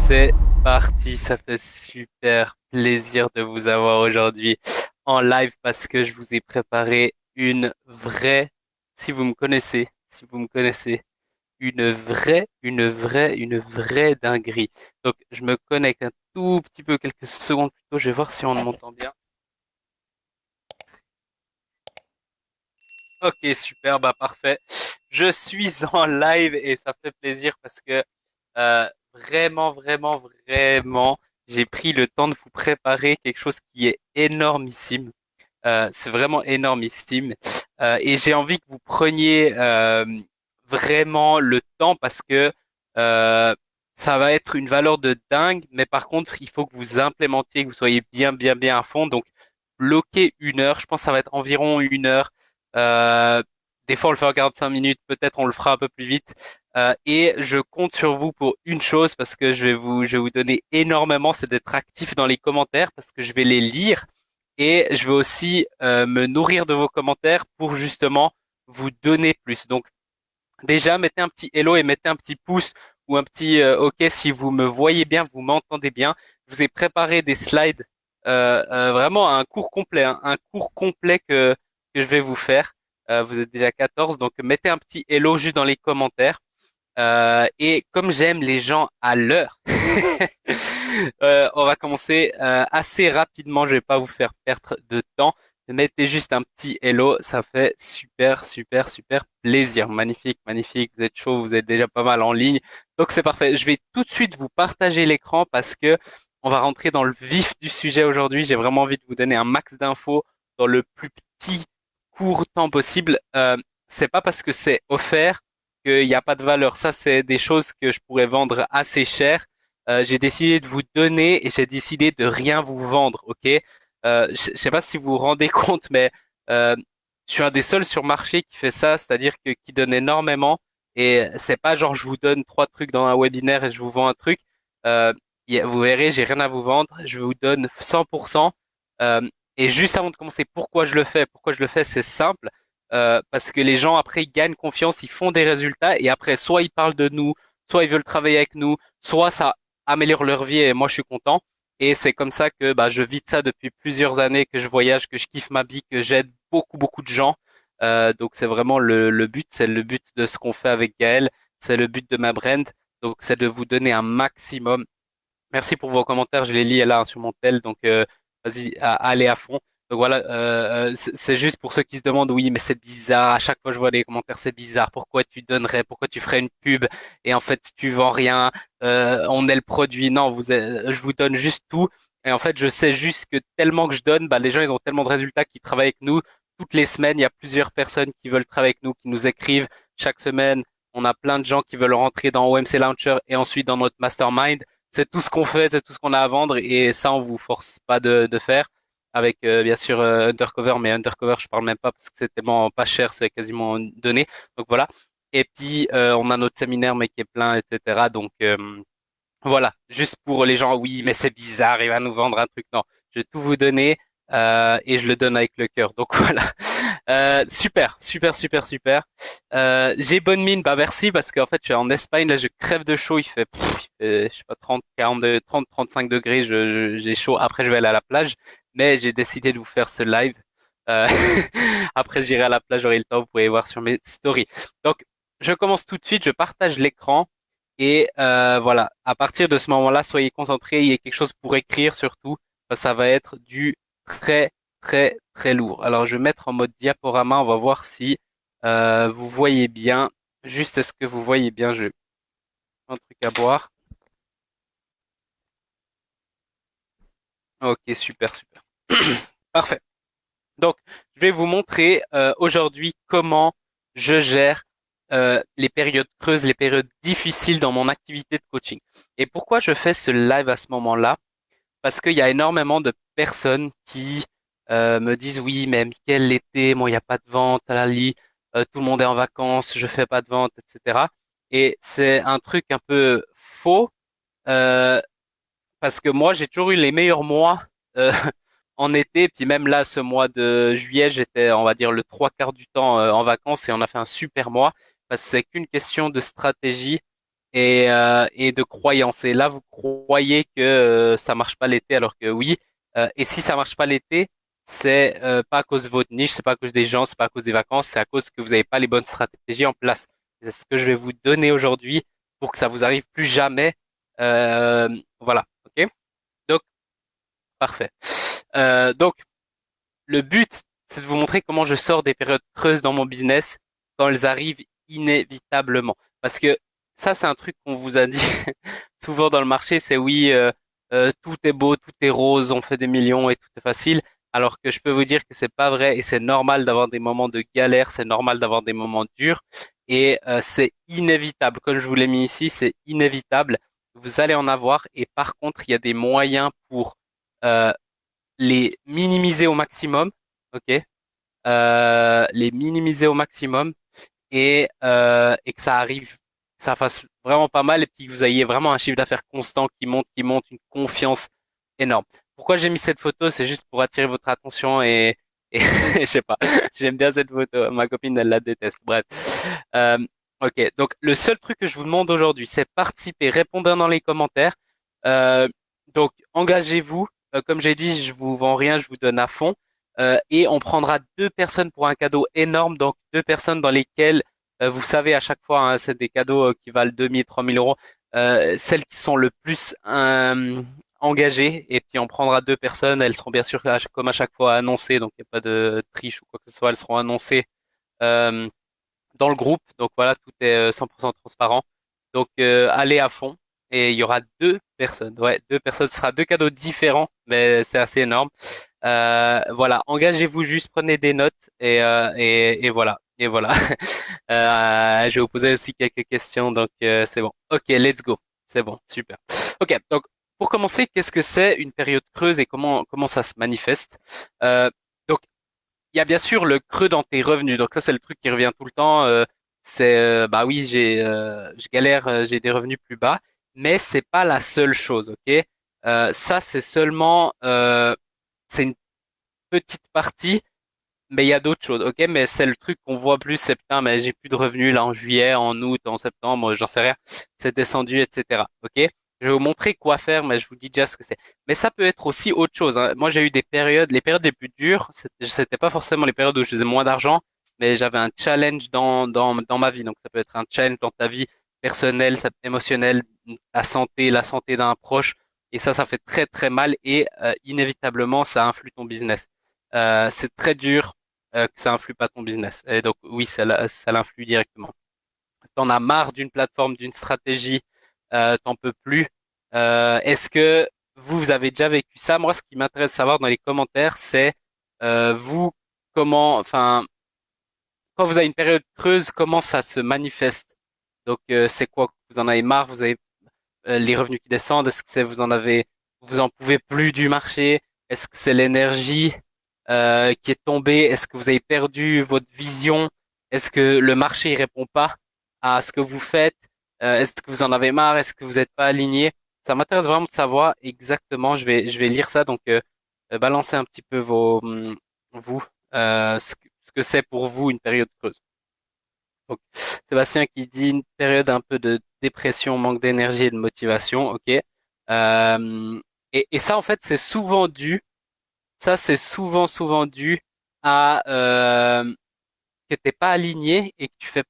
C'est parti, ça fait super plaisir de vous avoir aujourd'hui en live parce que je vous ai préparé une vraie, si vous me connaissez, si vous me connaissez, une vraie dinguerie. Donc je me connecte un tout petit peu, quelques secondes plus tôt, je vais voir si on m'entend bien. Ok, super, bah parfait. Je suis en live et ça fait plaisir parce que vraiment, j'ai pris le temps de vous préparer quelque chose qui est énormissime. C'est vraiment énormissime. Et j'ai envie que vous preniez vraiment le temps parce que euh, ça va être une valeur de dingue, mais par contre, il faut que vous implémentiez, que vous soyez bien à fond. Donc, bloquez 1 heure. Je pense que ça va être environ 1 heure. Euh, des fois, on le fait en 45 minutes. Peut-être on le fera un peu plus vite. Et je compte sur vous pour une chose parce que je vais vous donner énormément, c'est d'être actif dans les commentaires parce que je vais les lire et je vais aussi me nourrir de vos commentaires pour justement vous donner plus. Donc déjà, mettez un petit hello et mettez un petit pouce ou un petit OK si vous me voyez bien, vous m'entendez bien. Je vous ai préparé des slides, vraiment un cours complet, hein, un cours complet que je vais vous faire. Vous êtes déjà 14, donc mettez un petit hello juste dans les commentaires. Et comme j'aime les gens à l'heure, on va commencer assez rapidement. Je vais pas vous faire perdre de temps. Mettez juste un petit hello, ça fait super plaisir. Magnifique. Vous êtes chaud, vous êtes déjà pas mal en ligne. Donc c'est parfait. Je vais tout de suite vous partager l'écran parce que on va rentrer dans le vif du sujet aujourd'hui. J'ai vraiment envie de vous donner un max d'infos dans le plus petit court temps possible. C'est pas parce que c'est offert qu'il n'y a pas de valeur. Ça, c'est des choses que je pourrais vendre assez cher. J'ai décidé de vous donner et j'ai décidé de rien vous vendre, ok? Je sais pas si vous vous rendez compte, mais euh, je suis un des seuls sur marché qui fait ça, c'est-à-dire que qui donne énormément. Et c'est pas genre je vous donne 3 trucs dans un webinaire et je vous vends un truc. Euh, vous verrez, j'ai rien à vous vendre. Je vous donne 100%. Euh, et juste avant de commencer, pourquoi je le fais? Pourquoi je le fais? C'est simple. Parce que les gens après ils gagnent confiance, ils font des résultats et après soit ils parlent de nous, soit ils veulent travailler avec nous, soit ça améliore leur vie et moi je suis content. Et c'est comme ça que bah, je vis de ça depuis plusieurs années, que je voyage, que je kiffe ma vie, que j'aide beaucoup de gens. Donc c'est vraiment le but, c'est le but de ce qu'on fait avec Gaël, c'est le but de ma brand. Donc c'est de vous donner un maximum. Merci pour vos commentaires, je les lis là sur mon tel, donc vas-y, allez à fond. Donc voilà, c'est juste pour ceux qui se demandent, oui, mais c'est bizarre, à chaque fois je vois des commentaires, c'est bizarre, pourquoi tu donnerais, pourquoi tu ferais une pub et en fait tu vends rien, on est le produit, non, je vous donne juste tout et en fait je sais juste que tellement que je donne, bah, les gens ils ont tellement de résultats qui travaillent avec nous, toutes les semaines il y a plusieurs personnes qui veulent travailler avec nous, qui nous écrivent chaque semaine, on a plein de gens qui veulent rentrer dans OMC Launcher et ensuite dans notre mastermind. C'est tout ce qu'on fait, c'est tout ce qu'on a à vendre et ça on vous force pas de faire avec bien sûr Undercover, mais Undercover je parle même pas parce que c'est tellement pas cher, c'est quasiment donné. Donc voilà. Et puis on a notre séminaire mais qui est plein, etc. Donc voilà, juste pour les gens, oui, mais c'est bizarre, il va nous vendre un truc. Non, je vais tout vous donner et je le donne avec le cœur. Donc voilà. Super. J'ai bonne mine, bah merci parce qu'en fait je suis en Espagne, là je crève de chaud, je sais pas 30, 42, 30, 35 degrés, j'ai chaud. Après je vais aller à la plage, mais j'ai décidé de vous faire ce live. Euh, Après j'irai à la plage, j'aurai le temps, vous pourrez voir sur mes stories. Donc je commence tout de suite, je partage l'écran. Et voilà, à partir de ce moment-là, soyez concentrés, il y a quelque chose pour écrire surtout, parce que ça va être du très très lourd. Alors je vais mettre en mode diaporama, on va voir si vous voyez bien. Juste est-ce que vous voyez bien, je un truc à boire. Ok, super. Parfait. Donc, je vais vous montrer aujourd'hui comment je gère les périodes creuses, les périodes difficiles dans mon activité de coaching. Et pourquoi je fais ce live à ce moment-là? Parce qu'il y a énormément de personnes qui me disent oui, mais Mickaël, l'été, moi, il n'y a pas de vente à la lit, tout le monde est en vacances, je fais pas de vente, etc. Et c'est un truc un peu faux euh, parce que moi, j'ai toujours eu les meilleurs mois en été, puis même là, ce mois de juillet, j'étais, on va dire, le 3 quarts du temps en vacances et on a fait un super mois parce que c'est qu'une question de stratégie et de croyances. Et là, vous croyez que ça marche pas l'été, alors que oui. Et si ça marche pas l'été, c'est pas à cause de votre niche, c'est pas à cause des gens, c'est pas à cause des vacances, c'est à cause que vous n'avez pas les bonnes stratégies en place. C'est ce que je vais vous donner aujourd'hui pour que ça vous arrive plus jamais. Voilà, ok? Donc, parfait. Donc, le but, c'est de vous montrer comment je sors des périodes creuses dans mon business quand elles arrivent inévitablement. Parce que ça, c'est un truc qu'on vous a dit souvent dans le marché, c'est oui, tout est beau, tout est rose, on fait des millions et tout est facile. Alors que je peux vous dire que c'est pas vrai et c'est normal d'avoir des moments de galère, c'est normal d'avoir des moments durs et c'est inévitable. Comme je vous l'ai mis ici, c'est inévitable. Vous allez en avoir et par contre, il y a des moyens pour euh, les minimiser au maximum, ok? Les minimiser au maximum et que ça arrive, que ça fasse vraiment pas mal et puis que vous ayez vraiment un chiffre d'affaires constant qui monte, une confiance énorme. Pourquoi j'ai mis cette photo? C'est juste pour attirer votre attention et je sais pas, j'aime bien cette photo. Ma copine, elle la déteste. Bref. Euh, ok, donc le seul truc que je vous demande aujourd'hui, c'est participer, répondre dans les commentaires. Euh, donc engagez-vous. Comme j'ai dit, je vous vends rien, je vous donne à fond. Et on prendra deux personnes pour un cadeau énorme, donc deux personnes dans lesquelles vous savez à chaque fois, hein, c'est des cadeaux qui valent 2000, 3000 euros, celles qui sont le plus engagées. Et puis on prendra deux personnes, elles seront bien sûr comme à chaque fois annoncées, donc il n'y a pas de triche ou quoi que ce soit, elles seront annoncées euh, dans le groupe. Donc voilà, tout est 100% transparent. Donc allez à fond. Et il y aura deux personnes. Ouais, deux personnes. Ce sera deux cadeaux différents, mais c'est assez énorme. Voilà, engagez-vous juste, prenez des notes et voilà. Et voilà. Je vais vous poser aussi quelques questions, donc c'est bon. Ok, let's go. C'est bon, super. Ok, donc pour commencer, qu'est-ce que c'est une période creuse et comment ça se manifeste? Donc il y a bien sûr le creux dans tes revenus. Donc ça, c'est le truc qui revient tout le temps. C'est bah oui, je galère, j'ai des revenus plus bas, mais c'est pas la seule chose, ok? Ça, c'est seulement c'est une petite partie, mais il y a d'autres choses, ok? Mais c'est le truc qu'on voit plus, c'est putain, mais j'ai plus de revenus là en juillet, en août, en septembre, j'en sais rien. C'est descendu, etc. Ok? Je vais vous montrer quoi faire, mais je vous dis déjà ce que c'est. Mais ça peut être aussi autre chose, hein. Moi, j'ai eu des périodes, les périodes les plus dures, c'était pas forcément les périodes où je faisais moins d'argent, mais j'avais un challenge dans ma vie. Donc, ça peut être un challenge dans ta vie personnelle, émotionnelle, la santé d'un proche. Et ça fait très, très mal et inévitablement, ça influe ton business. C'est très dur que ça influe pas ton business. Et donc, oui, ça l'influe directement. T'en as marre d'une plateforme, d'une stratégie, t'en peux plus. Est-ce que vous avez déjà vécu ça? Moi, ce qui m'intéresse de savoir dans les commentaires, c'est vous, enfin, quand vous avez une période creuse, comment ça se manifeste? Donc, c'est quoi? Vous en avez marre? Vous avez les revenus qui descendent? Est-ce que c'est vous en pouvez plus du marché? Est-ce que c'est l'énergie qui est tombée? Est-ce que vous avez perdu votre vision? Est-ce que le marché il répond pas à ce que vous faites? Est-ce que vous en avez marre? Est-ce que vous n'êtes pas aligné? Ça m'intéresse vraiment de savoir exactement. Je vais lire ça. Donc, balancez un petit peu vous, ce que c'est pour vous une période creuse. Donc, Sébastien qui dit une période un peu de dépression, manque d'énergie et de motivation. Ok. Et ça, en fait, c'est souvent dû à que t'es pas aligné et que tu fais.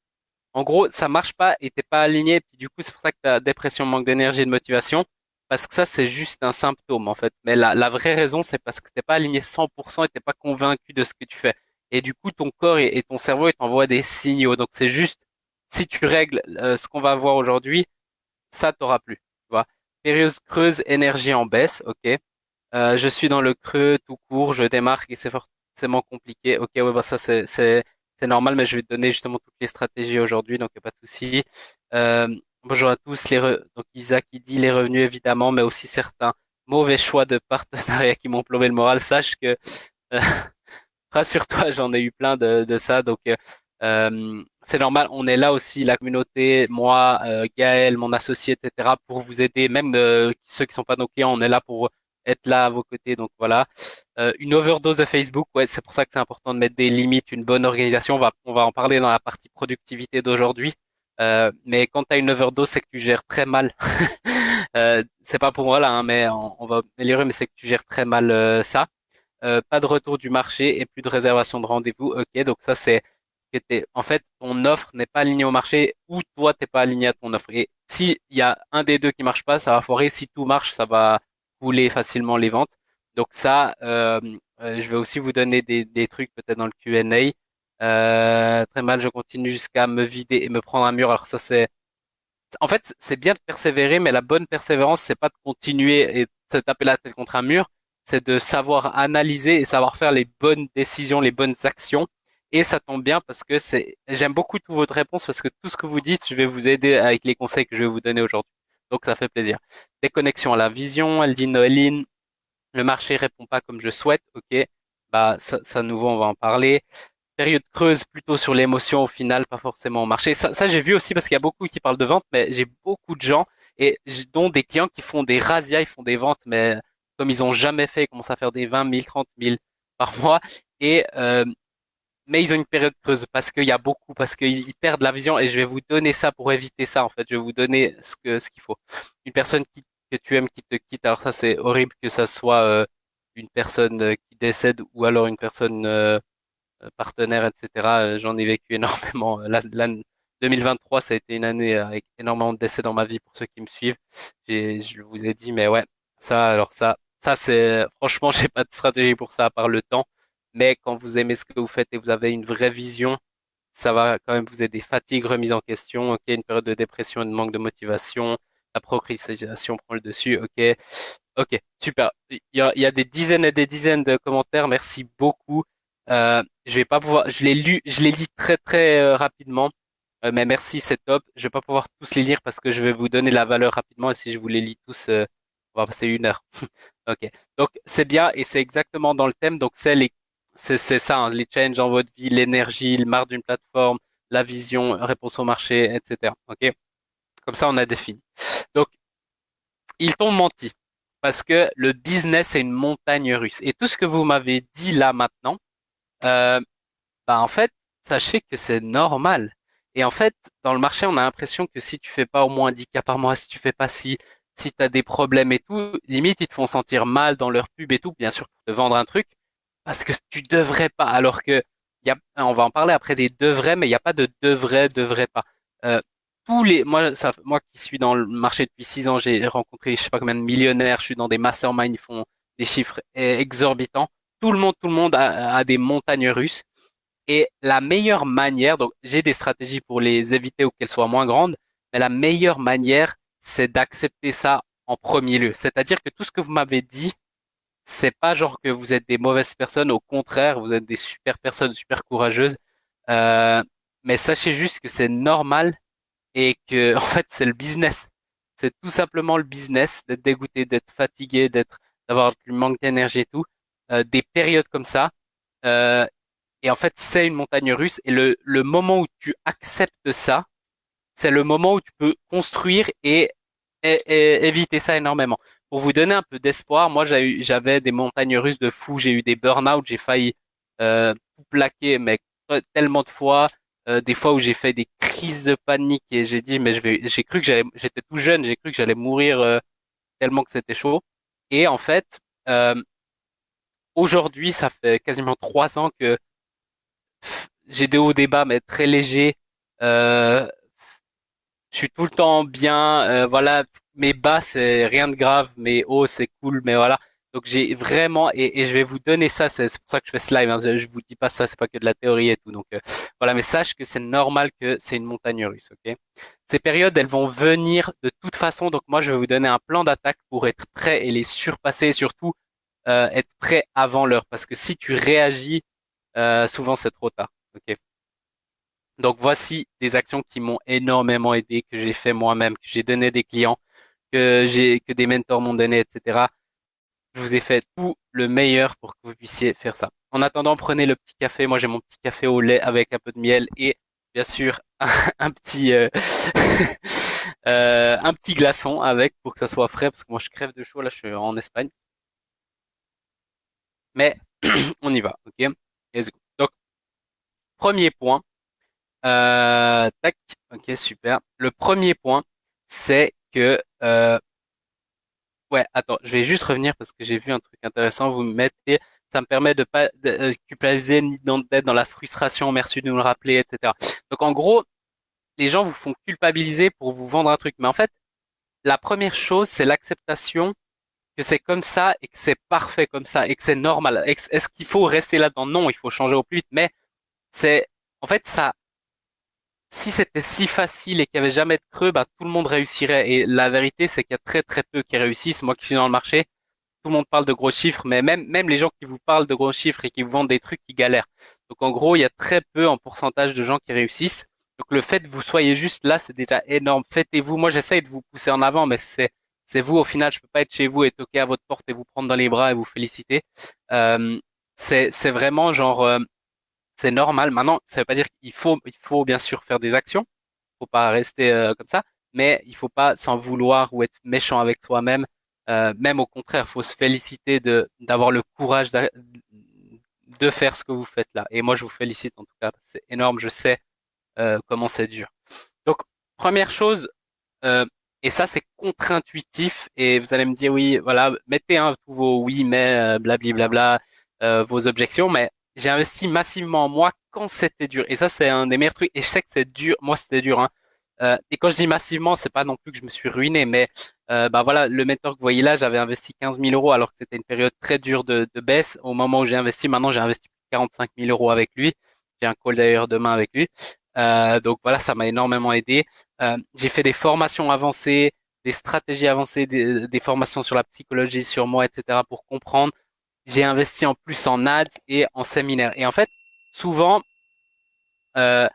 En gros, ça marche pas et t'es pas aligné. Et puis du coup, c'est pour ça que t'as dépression, manque d'énergie et de motivation. Parce que ça, c'est juste un symptôme, en fait. Mais la vraie raison, c'est parce que t'es pas aligné 100% et t'es pas convaincu de ce que tu fais. Et du coup, ton corps et ton cerveau, ils t'envoient des signaux. Donc, c'est juste, si tu règles ce qu'on va voir aujourd'hui, ça t'aura plu. Tu vois. Période creuse, énergie en baisse, ok. Je suis dans le creux tout court, je démarque et c'est forcément compliqué. Ok, ouais, bah ça c'est normal, mais je vais te donner justement toutes les stratégies aujourd'hui, donc y a pas de souci. Euh, Bonjour à tous. Donc Isaac qui dit les revenus évidemment, mais aussi certains mauvais choix de partenariat qui m'ont plombé le moral. Sache que euh, rassure-toi, j'en ai eu plein de ça, donc c'est normal. On est là aussi, la communauté, moi, Gaël, mon associé, etc., pour vous aider. Même ceux qui sont pas nos clients, on est là pour être là à vos côtés. Donc voilà. Une overdose de Facebook, ouais, c'est pour ça que c'est important de mettre des limites, une bonne organisation. On va en parler dans la partie productivité d'aujourd'hui. Mais quand tu as une overdose, c'est que tu gères très mal. C'est pas pour moi là, hein, mais on va améliorer, mais c'est que tu gères très mal ça. Pas de retour du marché et plus de réservation de rendez-vous. Ok, donc ça c'est que en fait, ton offre n'est pas alignée au marché ou toi t'es pas aligné à ton offre. Et si il y a un des deux qui marche pas, ça va foirer. Si tout marche, ça va couler facilement les ventes. Donc ça, je vais aussi vous donner des trucs peut-être dans le Q&A. Très mal, je continue jusqu'à me vider et me prendre un mur. Alors ça c'est, en fait, c'est bien de persévérer, mais la bonne persévérance, c'est pas de continuer et de se taper la tête contre un mur, c'est de savoir analyser et savoir faire les bonnes décisions, les bonnes actions. Et ça tombe bien parce que j'aime beaucoup toutes votre réponses parce que tout ce que vous dites, je vais vous aider avec les conseils que je vais vous donner aujourd'hui. Donc ça fait plaisir. Déconnexion à la vision, elle dit Noéline, le marché répond pas comme je souhaite, ok. Bah ça nouveau, on va en parler. Période creuse plutôt sur l'émotion au final, pas forcément au marché. Ça j'ai vu aussi parce qu'il y a beaucoup qui parlent de vente, mais j'ai beaucoup de gens et dont des clients qui font des razzias, ils font des ventes, mais comme ils ont jamais fait, ils commencent à faire des 20 000, 30 000 par mois et mais ils ont une période creuse parce qu'il y a beaucoup, parce qu'ils perdent la vision et je vais vous donner ça pour éviter ça en fait. Je vais vous donner ce qu'il faut. Une personne que tu aimes qui te quitte, alors ça c'est horrible que ça soit une personne qui décède ou alors une personne partenaire, etc. J'en ai vécu énormément. 2023, ça a été une année avec énormément de décès dans ma vie pour ceux qui me suivent. Je vous ai dit, mais ouais, ça c'est, franchement, j'ai pas de stratégie pour ça à part le temps. Mais quand vous aimez ce que vous faites et vous avez une vraie vision, ça va quand même vous aider. Fatigue, remise en question, ok, une période de dépression, de manque de motivation, la procrastination prend le dessus, ok, ok, super. Il y a des dizaines et des dizaines de commentaires. Merci beaucoup. Je vais pas pouvoir, je les lis très très rapidement. Mais merci, c'est top. Je vais pas pouvoir tous les lire parce que je vais vous donner la valeur rapidement et si je vous les lis tous, on va passer 1 heure. Ok. Donc c'est bien et c'est exactement dans le thème. Donc c'est ça, hein, les challenges dans votre vie, l'énergie, le marre d'une plateforme, la vision, réponse au marché, etc. Ok. Comme ça, on a défini. Donc ils t'ont menti parce que le business est une montagne russe. Et tout ce que vous m'avez dit là maintenant, euh, bah en fait, sachez que c'est normal. Et en fait, dans le marché, on a l'impression que si tu fais pas au moins 10 cas par mois, si tu fais pas si tu as des problèmes et tout, limite ils te font sentir mal dans leur pub et tout, bien sûr pour te vendre un truc, parce que tu devrais pas. Alors que on va en parler après des devrais, mais il n'y a pas de devrait pas. Euh, moi qui suis dans le marché depuis 6 ans, j'ai rencontré je sais pas combien de millionnaires, je suis dans des masterminds, ils font des chiffres exorbitants. Tout le monde a des montagnes russes. Et la meilleure manière, donc j'ai des stratégies pour les éviter ou qu'elles soient moins grandes, mais la meilleure manière, c'est d'accepter ça en premier lieu. C'est-à-dire que tout ce que vous m'avez dit, c'est pas genre que vous êtes des mauvaises personnes, au contraire, vous êtes des super personnes, super courageuses. Euh, mais sachez juste que c'est normal et que en fait c'est le business. C'est tout simplement le business d'être dégoûté, d'être fatigué, d'avoir du manque d'énergie et tout. Des périodes comme ça. Euh, et en fait, c'est une montagne russe. Et le moment où tu acceptes ça, c'est le moment où tu peux construire et éviter ça énormément. Pour vous donner un peu d'espoir, moi j'avais des montagnes russes de fou. J'ai eu des burn-out, j'ai failli tout plaquer, mais tellement de fois. Des fois où j'ai fait des crises de panique et j'ai dit mais j'ai cru que j'étais tout jeune, j'ai cru que j'allais mourir tellement que c'était chaud. Et en fait, euh, aujourd'hui, ça fait quasiment 3 ans que j'ai des hauts des bas, mais très légers. Euh, je suis tout le temps bien. Voilà, mes bas c'est rien de grave, mes hauts c'est cool, mais voilà. Donc j'ai vraiment et je vais vous donner ça. C'est pour ça que je fais ce live. Hein, je vous dis pas ça, c'est pas que de la théorie et tout. Donc voilà, mais sache que c'est normal que c'est une montagne russe. Ok. Ces périodes, elles vont venir de toute façon. Donc moi, je vais vous donner un plan d'attaque pour être prêt et les surpasser et surtout être prêt avant l'heure. Parce que si tu réagis, souvent c'est trop tard. Ok. Donc voici des actions qui m'ont énormément aidé, que j'ai fait moi-même, que j'ai donné à des clients, que des mentors m'ont donné, etc. Je vous ai fait tout le meilleur pour que vous puissiez faire ça. En attendant, prenez le petit café. Moi, j'ai mon petit café au lait avec un peu de miel et bien sûr un petit un petit glaçon avec pour que ça soit frais parce que moi je crève de chaud là, je suis en Espagne. Mais on y va, ok? Let's go. Donc premier point. Tac, ok, super. Le premier point, c'est que ouais, attends, je vais juste revenir parce que j'ai vu un truc intéressant. Vous me mettez, ça me permet de pas culpabiliser ni d'être dans la frustration. Merci de nous le rappeler, etc. Donc en gros, les gens vous font culpabiliser pour vous vendre un truc, mais en fait, la première chose, c'est l'acceptation que c'est comme ça et que c'est parfait comme ça et que c'est normal. Est-ce qu'il faut rester là-dedans? Non, il faut changer au plus vite, mais c'est en fait ça. Si c'était si facile et qu'il n'y avait jamais de creux, bah, tout le monde réussirait. Et la vérité, c'est qu'il y a très très peu qui réussissent. Moi qui suis dans le marché, tout le monde parle de gros chiffres, mais même les gens qui vous parlent de gros chiffres et qui vous vendent des trucs, qui galèrent. Donc en gros, il y a très peu en pourcentage de gens qui réussissent. Donc le fait que vous soyez juste là, c'est déjà énorme. Faites-vous. Moi, j'essaye de vous pousser en avant, mais c'est vous au final. Je peux pas être chez vous et toquer à votre porte et vous prendre dans les bras et vous féliciter. Euh, c'est vraiment genre c'est normal. Maintenant, ça veut pas dire qu'il faut bien sûr faire des actions. Faut pas rester comme ça, mais il faut pas s'en vouloir ou être méchant avec soi-même. Même au contraire, faut se féliciter d'avoir le courage de faire ce que vous faites là. Et moi, je vous félicite en tout cas. C'est énorme. Je sais comment c'est dur. Donc, première chose, euh, et ça c'est contre-intuitif. Et vous allez me dire oui, voilà, mettez tous vos oui, mais blablabla, vos objections. Mais j'ai investi massivement en moi quand c'était dur. Et ça c'est un des meilleurs trucs. Et je sais que c'est dur. Moi c'était dur, hein. Et quand je dis massivement, c'est pas non plus que je me suis ruiné, mais bah voilà, le mentor que vous voyez là, j'avais investi 15 000 euros alors que c'était une période très dure de baisse. Au moment où j'ai investi, maintenant j'ai investi plus de 45 000 euros avec lui. J'ai un call d'ailleurs demain avec lui. Donc voilà, ça m'a énormément aidé. J'ai fait des formations avancées, des stratégies avancées, des formations sur la psychologie, sur moi, etc. pour comprendre. J'ai investi en plus en ads et en séminaires. Et en fait, souvent, euh,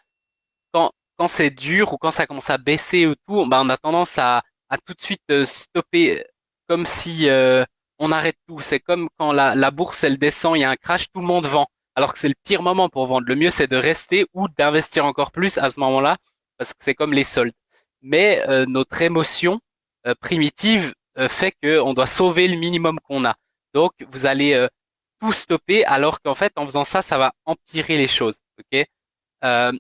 quand c'est dur ou quand ça commence à baisser ou tout, bah, on a tendance à tout de suite stopper, comme si on arrête tout. C'est comme quand la bourse elle descend, il y a un crash, tout le monde vend. Alors que c'est le pire moment pour vendre. Le mieux c'est de rester ou d'investir encore plus à ce moment-là, parce que c'est comme les soldes. Mais notre émotion primitive fait que on doit sauver le minimum qu'on a. Donc vous allez tout stopper, alors qu'en fait en faisant ça, ça va empirer les choses. Ok? Euh,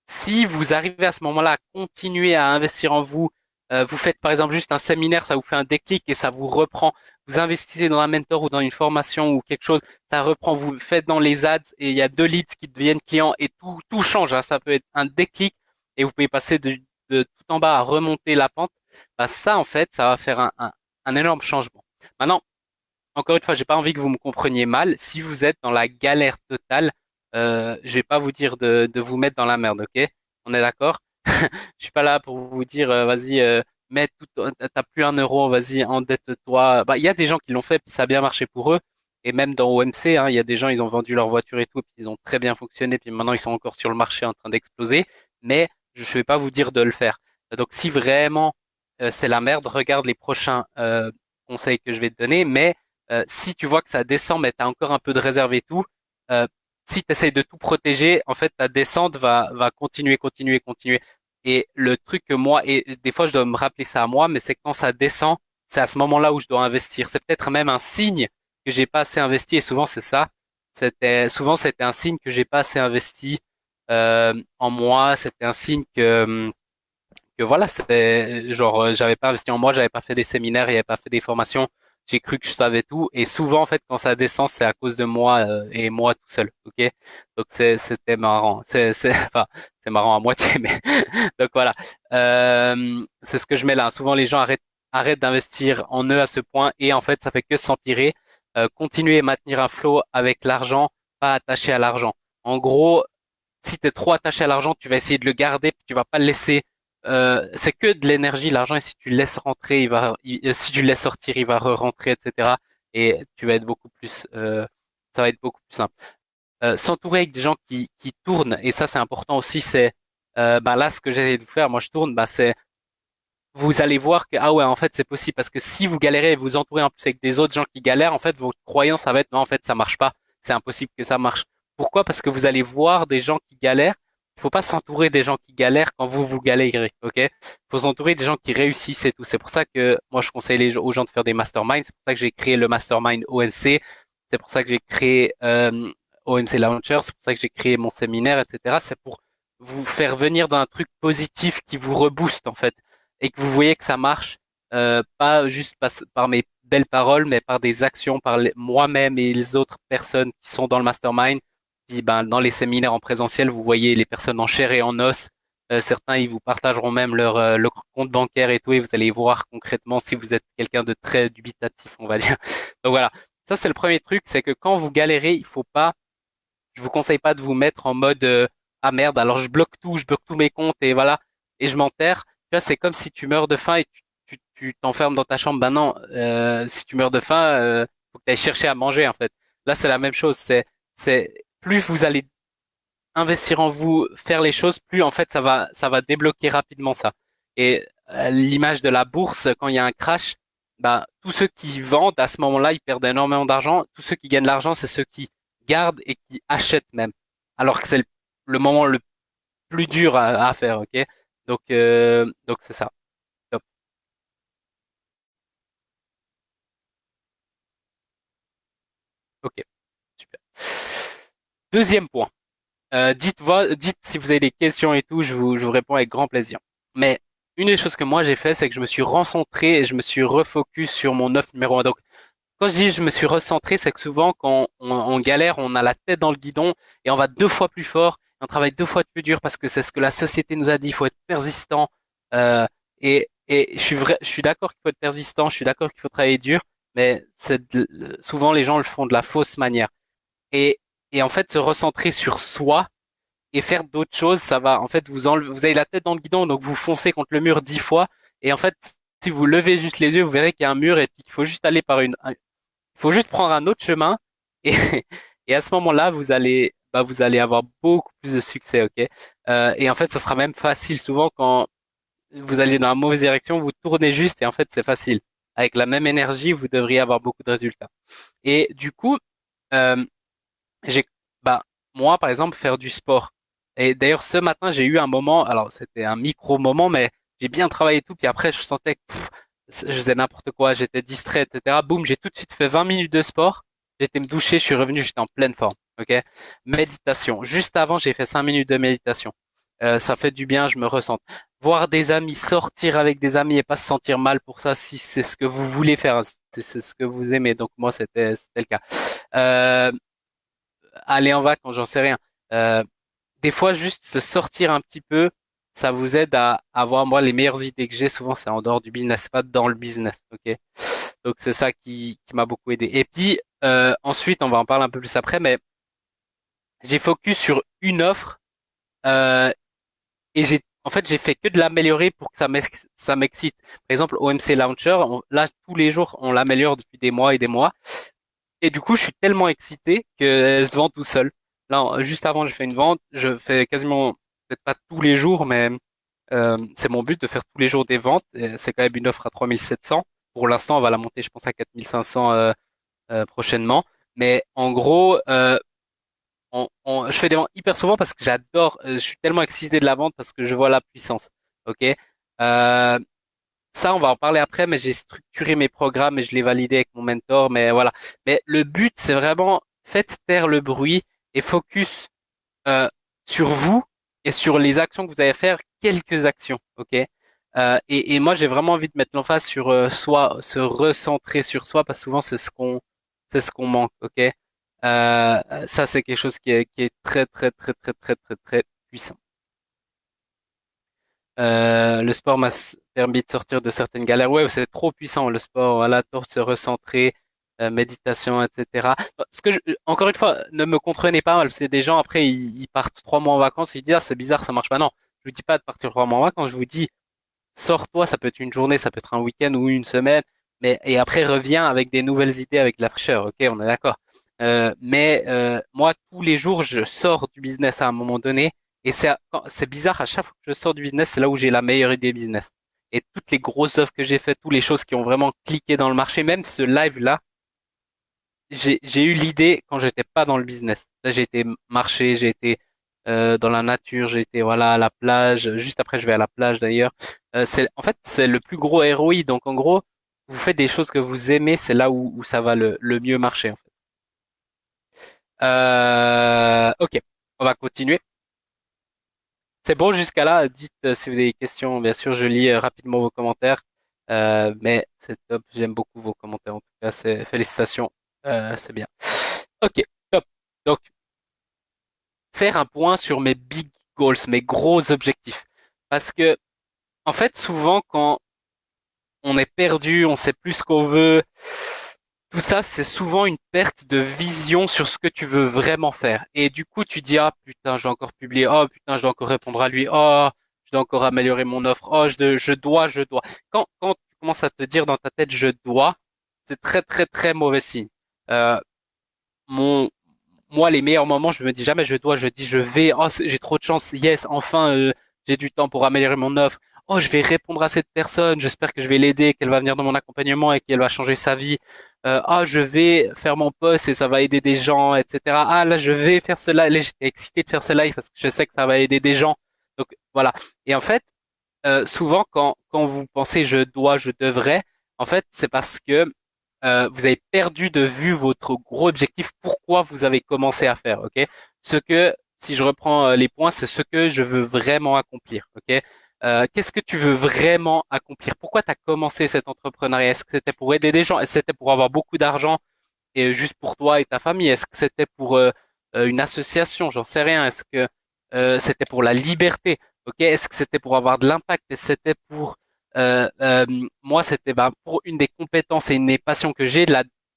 Si vous arrivez à ce moment-là à continuer à investir en vous, vous faites par exemple juste un séminaire, ça vous fait un déclic et ça vous reprend. Vous investissez dans un mentor ou dans une formation ou quelque chose, ça reprend. Vous le faites dans les ads et il y a deux leads qui deviennent clients et tout change, hein. Ça peut être un déclic et vous pouvez passer de tout en bas à remonter la pente. Bah, ça, en fait, ça va faire un énorme changement. Maintenant, encore une fois, j'ai pas envie que vous me compreniez mal. Si vous êtes dans la galère totale, je vais pas vous dire de vous mettre dans la merde, ok? On est d'accord? Je suis pas là pour vous dire, vas-y, mets tout, t'as plus un euro, vas-y, endette-toi. Bah, il y a des gens qui l'ont fait, puis ça a bien marché pour eux. Et même dans OMC, hein, il y a des gens, ils ont vendu leur voiture et tout, puis ils ont très bien fonctionné, puis maintenant ils sont encore sur le marché en train d'exploser. Mais je vais pas vous dire de le faire. Donc si vraiment c'est la merde, regarde les prochains conseils que je vais te donner. Mais si tu vois que ça descend, mais tu as encore un peu de réserve et tout, euh, si tu essayes de tout protéger, en fait, ta descente va continuer, continuer, continuer. Et le truc que moi, et des fois je dois me rappeler ça à moi, mais c'est quand ça descend, c'est à ce moment-là où je dois investir. C'est peut-être même un signe que j'ai pas assez investi, et souvent c'est ça. Souvent c'était un signe que j'ai pas assez investi en moi. C'était un signe que voilà, c'est genre j'avais pas investi en moi, j'avais pas fait des séminaires, j'avais pas fait des formations, j'ai cru que je savais tout et souvent en fait quand ça descend, c'est à cause de moi et moi tout seul, OK? Donc c'était marrant. C'est enfin, c'est marrant à moitié mais donc voilà. C'est ce que je mets là. Souvent les gens arrêtent d'investir en eux à ce point et en fait, ça fait que s'empirer. Continuer à maintenir un flow avec l'argent, pas attaché à l'argent. En gros, si tu es trop attaché à l'argent, tu vas essayer de le garder, puis tu vas pas le laisser. C'est que de l'énergie, l'argent, et si tu le laisses rentrer, si tu le laisses sortir, il va re-rentrer, etc. Et tu vas être beaucoup plus, ça va être beaucoup plus simple. S'entourer avec des gens qui tournent, et ça c'est important aussi, c'est, bah là ce que j'essaie de vous faire, moi je tourne, bah c'est, vous allez voir que ah ouais en fait c'est possible parce que si vous galérez et vous entourez en plus avec des autres gens qui galèrent, en fait votre croyance ça va être non en fait ça marche pas, c'est impossible que ça marche. Pourquoi? Parce que vous allez voir des gens qui galèrent. Il faut pas s'entourer des gens qui galèrent quand vous galérez, ok? Il faut s'entourer des gens qui réussissent et tout. C'est pour ça que moi je conseille aux gens de faire des masterminds. C'est pour ça que j'ai créé le mastermind ONC. C'est pour ça que j'ai créé ONC Launcher. C'est pour ça que j'ai créé mon séminaire, etc. C'est pour vous faire venir d'un truc positif qui vous rebooste en fait et que vous voyez que ça marche, pas juste par mes belles paroles, mais par des actions, par moi-même et les autres personnes qui sont dans le mastermind. Puis ben dans les séminaires en présentiel, vous voyez les personnes en chair et en os. Certains, ils vous partageront même leur compte bancaire et tout, et vous allez voir concrètement si vous êtes quelqu'un de très dubitatif, on va dire. Donc voilà, ça c'est le premier truc, c'est que quand vous galérez, il faut pas, je vous conseille pas de vous mettre en mode ah merde, alors je bloque tous mes comptes et voilà, et je m'enterre. Tu vois, c'est comme si tu meurs de faim et tu t'enfermes dans ta chambre. Ben non, si tu meurs de faim, faut que tu ailles chercher à manger en fait. Là, c'est la même chose. C'est plus vous allez investir en vous, faire les choses, plus en fait ça va débloquer rapidement ça. Et l'image de la bourse, quand il y a un crash, bah tous ceux qui vendent à ce moment-là, ils perdent énormément d'argent. Tous ceux qui gagnent de l'argent, c'est ceux qui gardent et qui achètent même. Alors que c'est le moment le plus dur à faire, ok? Donc c'est ça. Top. Ok, super. Deuxième point. Dites si vous avez des questions et tout, je vous réponds avec grand plaisir. Mais une des choses que moi j'ai fait, c'est que je me suis recentré et je me suis refocus sur mon œuf numéro un. Donc, quand je dis je me suis recentré, c'est que souvent quand on galère, on a la tête dans le guidon et on va deux fois plus fort, on travaille deux fois plus dur parce que c'est ce que la société nous a dit. Il faut être persistant. Et je suis d'accord qu'il faut être persistant. Je suis d'accord qu'il faut travailler dur, mais souvent les gens le font de la fausse manière. Et, et en fait, se recentrer sur soi et faire d'autres choses, ça va. En fait, vous avez la tête dans le guidon, donc vous foncez contre le mur 10 fois. Et en fait, si vous levez juste les yeux, vous verrez qu'il y a un mur et puis qu'il faut juste aller il faut juste prendre un autre chemin. Et, et à ce moment-là, vous allez avoir beaucoup plus de succès, ok? Et en fait, ça sera même facile. Souvent, quand vous allez dans la mauvaise direction, vous tournez juste et en fait, c'est facile. Avec la même énergie, vous devriez avoir beaucoup de résultats. Et du coup, euh, j'ai bah moi par exemple faire du sport. Et d'ailleurs ce matin j'ai eu un moment, alors c'était un micro moment, mais j'ai bien travaillé et tout, puis après je sentais que je faisais n'importe quoi, j'étais distrait, etc. Boum, j'ai tout de suite fait 20 minutes de sport, j'étais me doucher, je suis revenu, j'étais en pleine forme. Ok. Méditation. Juste avant j'ai fait 5 minutes de méditation. Ça fait du bien, je me ressens. Voir des amis, sortir avec des amis et pas se sentir mal pour ça, si c'est ce que vous voulez faire, hein, si c'est ce que vous aimez. Donc moi c'était le cas. Euh, aller en vacances, j'en sais rien. Euh, des fois, juste se sortir un petit peu, ça vous aide à avoir, moi, les meilleures idées que j'ai, souvent, c'est en dehors du business, pas dans le business, ok? Donc, c'est ça qui m'a beaucoup aidé. Et puis, ensuite, on va en parler un peu plus après, mais j'ai focus sur une offre, euh, et en fait, j'ai fait que de l'améliorer pour que ça m'excite. Par exemple, OMC Launcher, là, tous les jours, on l'améliore depuis des mois et des mois. Et du coup, je suis tellement excité qu'elle se vend tout seul. Là, juste avant, j'ai fait une vente. Je fais quasiment, peut-être pas tous les jours, mais c'est mon but de faire tous les jours des ventes. Et c'est quand même une offre à 3700. Pour l'instant, on va la monter, je pense, à 4500 prochainement. Mais en gros, je fais des ventes hyper souvent parce que j'adore. Je suis tellement excité de la vente parce que je vois la puissance. Ok. Euh, Ça, on va en parler après, mais j'ai structuré mes programmes et je l'ai validé avec mon mentor. Mais voilà. Mais le but, c'est vraiment faites taire le bruit et focus euh, sur vous et sur les actions que vous allez faire, quelques actions, ok? Et moi, j'ai vraiment envie de mettre l'emphase sur soi, se recentrer sur soi, parce que souvent c'est ce qu'on manque, ok? Ça, c'est quelque chose qui est très, très, très, très, très, très, très puissant. Le sport permis de sortir de certaines galères. Ouais, c'est trop puissant le sport. Voilà, pour se recentrer, méditation, etc. Encore une fois, ne me comprenez pas mal. C'est des gens après ils partent 3 mois en vacances, ils disent ah, c'est bizarre, ça marche pas. Non, je vous dis pas de partir 3 mois en vacances. Je vous dis sors-toi. Ça peut être une journée, ça peut être un week-end ou une semaine, mais et après reviens avec des nouvelles idées, avec de la fraîcheur. Ok, on est d'accord. Mais moi, tous les jours, je sors du business à un moment donné. Et c'est bizarre, à chaque fois que je sors du business, c'est là où j'ai la meilleure idée business. Et toutes les grosses offres que j'ai faites, toutes les choses qui ont vraiment cliqué dans le marché, même ce live-là, j'ai eu l'idée quand j'étais pas dans le business. Là, j'ai été marcher, j'ai été dans la nature, j'ai été voilà à la plage. Juste après, je vais à la plage d'ailleurs. En fait, c'est le plus gros ROI. Donc en gros, vous faites des choses que vous aimez, c'est là où ça va le mieux marcher en fait. Ok, on va continuer. C'est bon jusqu'à là. Dites si vous avez des questions. Bien sûr, je lis rapidement vos commentaires. Mais c'est top. J'aime beaucoup vos commentaires. En tout cas, c'est félicitations. C'est bien. Ok, top. Donc, faire un point sur mes big goals, mes gros objectifs. Parce que, en fait, souvent, quand on est perdu, on sait plus ce qu'on veut, tout ça, c'est souvent une perte de vision sur ce que tu veux vraiment faire. Et du coup, tu dis, ah putain, je dois encore publier, oh putain, je dois encore répondre à lui, oh, je dois encore améliorer mon offre, oh, je dois. Quand tu commences à te dire dans ta tête, je dois, c'est très, très, très mauvais signe. Euh, mon, moi, les meilleurs moments, je me dis jamais je dois, je dis je vais, oh, j'ai trop de chance, yes, enfin, j'ai du temps pour améliorer mon offre. Oh, je vais répondre à cette personne, j'espère que je vais l'aider, qu'elle va venir dans mon accompagnement et qu'elle va changer sa vie. Ah, je vais faire mon post et ça va aider des gens, etc. Ah, là, je vais faire cela. Là, j'étais excité de faire ce live parce que je sais que ça va aider des gens. Donc, voilà. Et en fait, souvent, quand vous pensez je dois, je devrais, en fait, c'est parce que vous avez perdu de vue votre gros objectif, pourquoi vous avez commencé à faire, ok? Ce que, si je reprends les points, c'est ce que je veux vraiment accomplir, ok? Qu'est-ce que tu veux vraiment accomplir? Pourquoi tu as commencé cet entrepreneuriat? Est-ce que c'était pour aider des gens? Est-ce que c'était pour avoir beaucoup d'argent et juste pour toi et ta famille? Est-ce que c'était pour une association? J'en sais rien. Est-ce que c'était pour la liberté? Ok? Est-ce que c'était pour avoir de l'impact? Est-ce que c'était pour moi, c'était ben, pour une des compétences et une des passions que j'ai,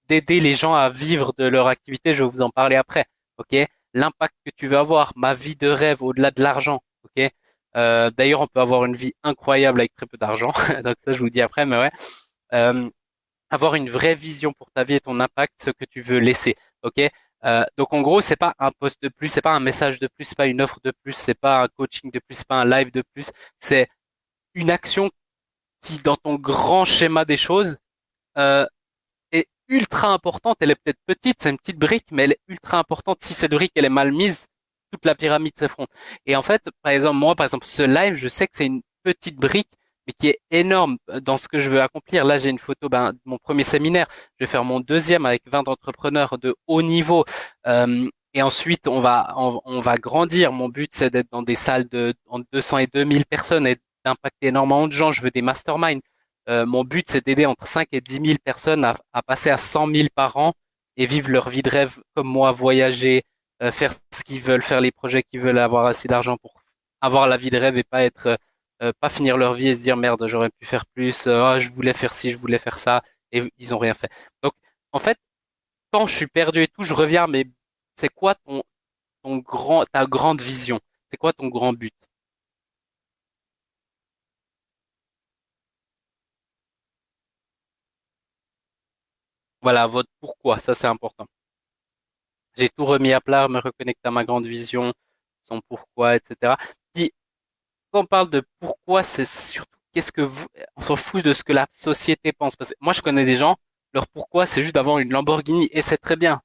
d'aider les gens à vivre de leur activité. Je vais vous en parler après. Ok? L'impact que tu veux avoir, ma vie de rêve au-delà de l'argent. Ok? D'ailleurs, on peut avoir une vie incroyable avec très peu d'argent. Donc ça, je vous dis après, mais ouais. Euh, avoir une vraie vision pour ta vie et ton impact, ce que tu veux laisser. Ok. Donc en gros, c'est pas un post de plus, c'est pas un message de plus, c'est pas une offre de plus, c'est pas un coaching de plus, c'est pas un live de plus. C'est une action qui, dans ton grand schéma des choses, euh, est ultra importante. Elle est peut-être petite, c'est une petite brique, mais elle est ultra importante. Si cette brique elle est mal mise, toute la pyramide s'effondre. Et en fait, par exemple, moi, par exemple, ce live, je sais que c'est une petite brique, mais qui est énorme dans ce que je veux accomplir. Là, j'ai une photo ben, de mon premier séminaire. Je vais faire mon deuxième avec 20 entrepreneurs de haut niveau. Et ensuite, on va grandir. Mon but, c'est d'être dans des salles de entre 200 et 2000 personnes et d'impacter énormément de gens. Je veux des masterminds. Mon but, c'est d'aider entre 5 et 10 000 personnes à passer à 100 000 par an et vivre leur vie de rêve comme moi, voyager, faire ce qu'ils veulent, faire les projets qu'ils veulent, avoir assez d'argent pour avoir la vie de rêve et pas être, pas finir leur vie et se dire merde, j'aurais pu faire plus, oh, je voulais faire ci, je voulais faire ça, et ils ont rien fait. Donc, en fait, quand je suis perdu et tout, je reviens, mais c'est quoi ta grande vision? C'est quoi ton grand but? Voilà, votre pourquoi, ça c'est important. J'ai tout remis à plat, me reconnecter à ma grande vision, son pourquoi, etc. Puis, quand on parle de pourquoi, c'est surtout qu'est-ce que vous, on s'en fout de ce que la société pense. Parce que moi, je connais des gens, leur pourquoi, c'est juste d'avoir une Lamborghini et c'est très bien.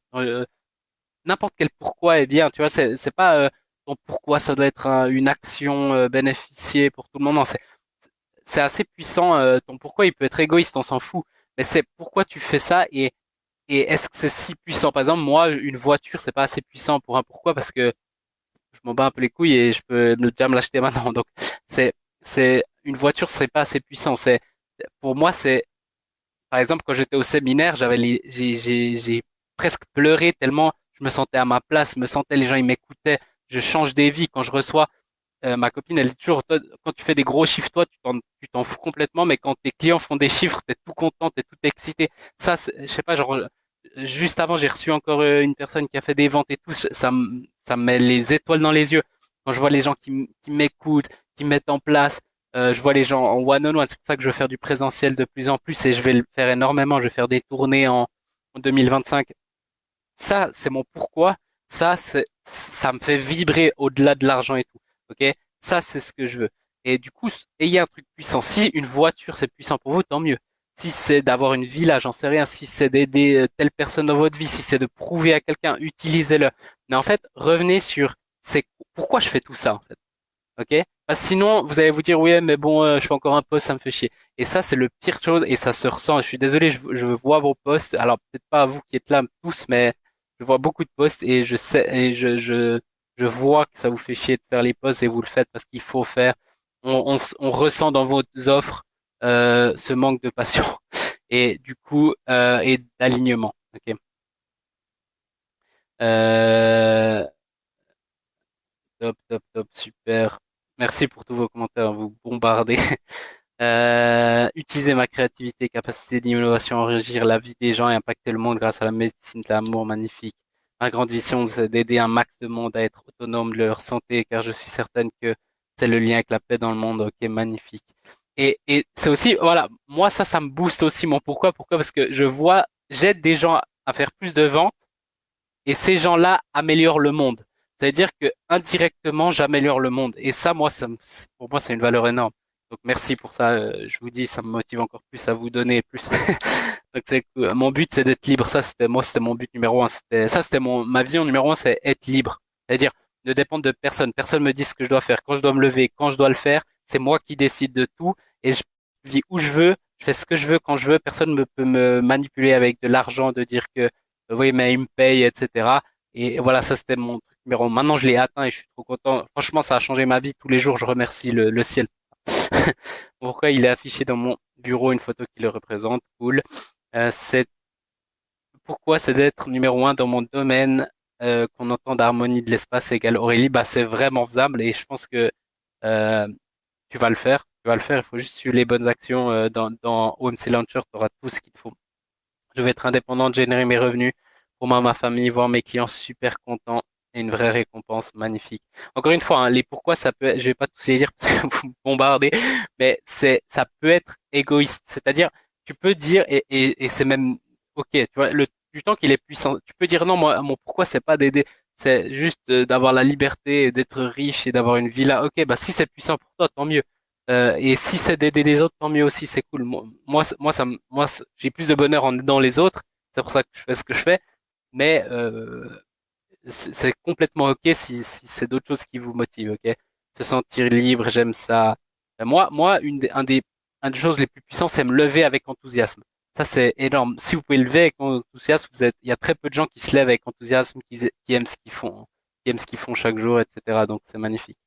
N'importe quel pourquoi est bien, tu vois, c'est pas ton pourquoi ça doit être une action bénéficiée pour tout le monde. Non, c'est assez puissant. Ton pourquoi, il peut être égoïste, on s'en fout. Mais c'est pourquoi tu fais ça et est-ce que c'est si puissant? Par exemple, moi, une voiture, c'est pas assez puissant pour un pourquoi parce que je m'en bats un peu les couilles et je peux déjà me l'acheter maintenant. Donc, c'est, c'est, une voiture serait pas assez puissant. Pour moi, par exemple, quand j'étais au séminaire, j'ai presque pleuré tellement je me sentais à ma place, me sentais, les gens, ils m'écoutaient. Je change des vies quand je reçois, ma copine, elle dit toujours, toi, quand tu fais des gros chiffres, toi, tu t'en fous complètement, mais quand tes clients font des chiffres, t'es tout content, t'es tout excité. Ça, je sais pas, genre, juste avant, j'ai reçu encore une personne qui a fait des ventes et tout, ça me met les étoiles dans les yeux. Quand je vois les gens qui m'écoutent, qui mettent en place, je vois les gens en one-on-one, c'est pour ça que je veux faire du présentiel de plus en plus et je vais le faire énormément, je vais faire des tournées en 2025. Ça, c'est mon pourquoi. Ça me fait vibrer au-delà de l'argent et tout. Ok? Ça, c'est ce que je veux. Et du coup, ayez un truc puissant. Si une voiture, c'est puissant pour vous, tant mieux. Si c'est d'avoir une villa, j'en sais rien. Si c'est d'aider telle personne dans votre vie, si c'est de prouver à quelqu'un, utilisez-le. Mais en fait, revenez sur c'est pourquoi je fais tout ça, en fait. Ok? Parce que sinon, vous allez vous dire, oui, mais bon, je fais encore un post, ça me fait chier. Et ça, c'est le pire chose et ça se ressent. Je suis désolé, je vois vos posts. Alors, peut-être pas vous qui êtes là tous, mais je vois beaucoup de posts et je sais, et Je vois que ça vous fait chier de faire les posts et vous le faites parce qu'il faut faire. On ressent dans vos offres ce manque de passion et du coup et d'alignement. Ok. Euh, top, top, top, super. Merci pour tous vos commentaires, vous bombardez. Utiliser ma créativité, capacité d'innovation, enrichir la vie des gens et impacter le monde grâce à la médecine de l'amour magnifique. Ma grande vision, c'est d'aider un max de monde à être autonome de leur santé, car je suis certaine que c'est le lien avec la paix dans le monde. Ok, magnifique. Et c'est aussi, voilà, moi ça me booste aussi mon pourquoi. Pourquoi? Parce que je vois, j'aide des gens à faire plus de ventes et ces gens-là améliorent le monde. C'est-à-dire que indirectement, j'améliore le monde. Et ça, moi, pour moi, c'est une valeur énorme. Donc merci pour ça. Je vous dis, ça me motive encore plus à vous donner plus. Donc c'est cool. Mon but, c'est d'être libre. Ça, c'était mon but numéro un. C'était ma vision numéro un, c'est être libre. C'est-à-dire ne dépendre de personne. Personne me dit ce que je dois faire, quand je dois me lever, quand je dois le faire. C'est moi qui décide de tout et je vis où je veux. Je fais ce que je veux quand je veux. Personne ne peut me manipuler avec de l'argent, de dire que oui, mais il me paye, etc. Et voilà, ça c'était mon truc numéro un. Maintenant, je l'ai atteint et je suis trop content. Franchement, ça a changé ma vie. Tous les jours, je remercie le ciel. Pourquoi il est affiché dans mon bureau une photo qui le représente? Cool. C'est pourquoi c'est d'être numéro un dans mon domaine qu'on entend d'harmonie de l'espace égale Aurélie. Bah, c'est vraiment faisable et je pense que euh, tu vas le faire. Tu vas le faire. Il faut juste suivre les bonnes actions dans OMC Launcher. Tu auras tout ce qu'il te faut. Je vais être indépendante, générer mes revenus pour moi, ma famille, voir mes clients super contents et une vraie récompense magnifique. Encore une fois, hein, les pourquoi ça peut être, je vais pas tous les dire parce que vous me bombardez, mais ça peut être égoïste. C'est-à-dire, tu peux dire, et c'est même, ok, tu vois, du temps qu'il est puissant, tu peux dire non, moi, mon pourquoi c'est pas d'aider, c'est juste d'avoir la liberté, d'être riche et d'avoir une villa. Ok, bah si c'est puissant pour toi, tant mieux. Et si c'est d'aider les autres, tant mieux aussi, c'est cool. J'ai plus de bonheur en aidant les autres. C'est pour ça que je fais ce que je fais. Mais c'est complètement ok si c'est d'autres choses qui vous motivent, ok? Se sentir libre, j'aime ça. Moi, un des choses les plus puissantes, c'est me lever avec enthousiasme. Ça, c'est énorme. Si vous pouvez lever avec enthousiasme, il y a très peu de gens qui se lèvent avec enthousiasme, qui aiment ce qu'ils font, hein, qui aiment ce qu'ils font chaque jour, etc. Donc, c'est magnifique.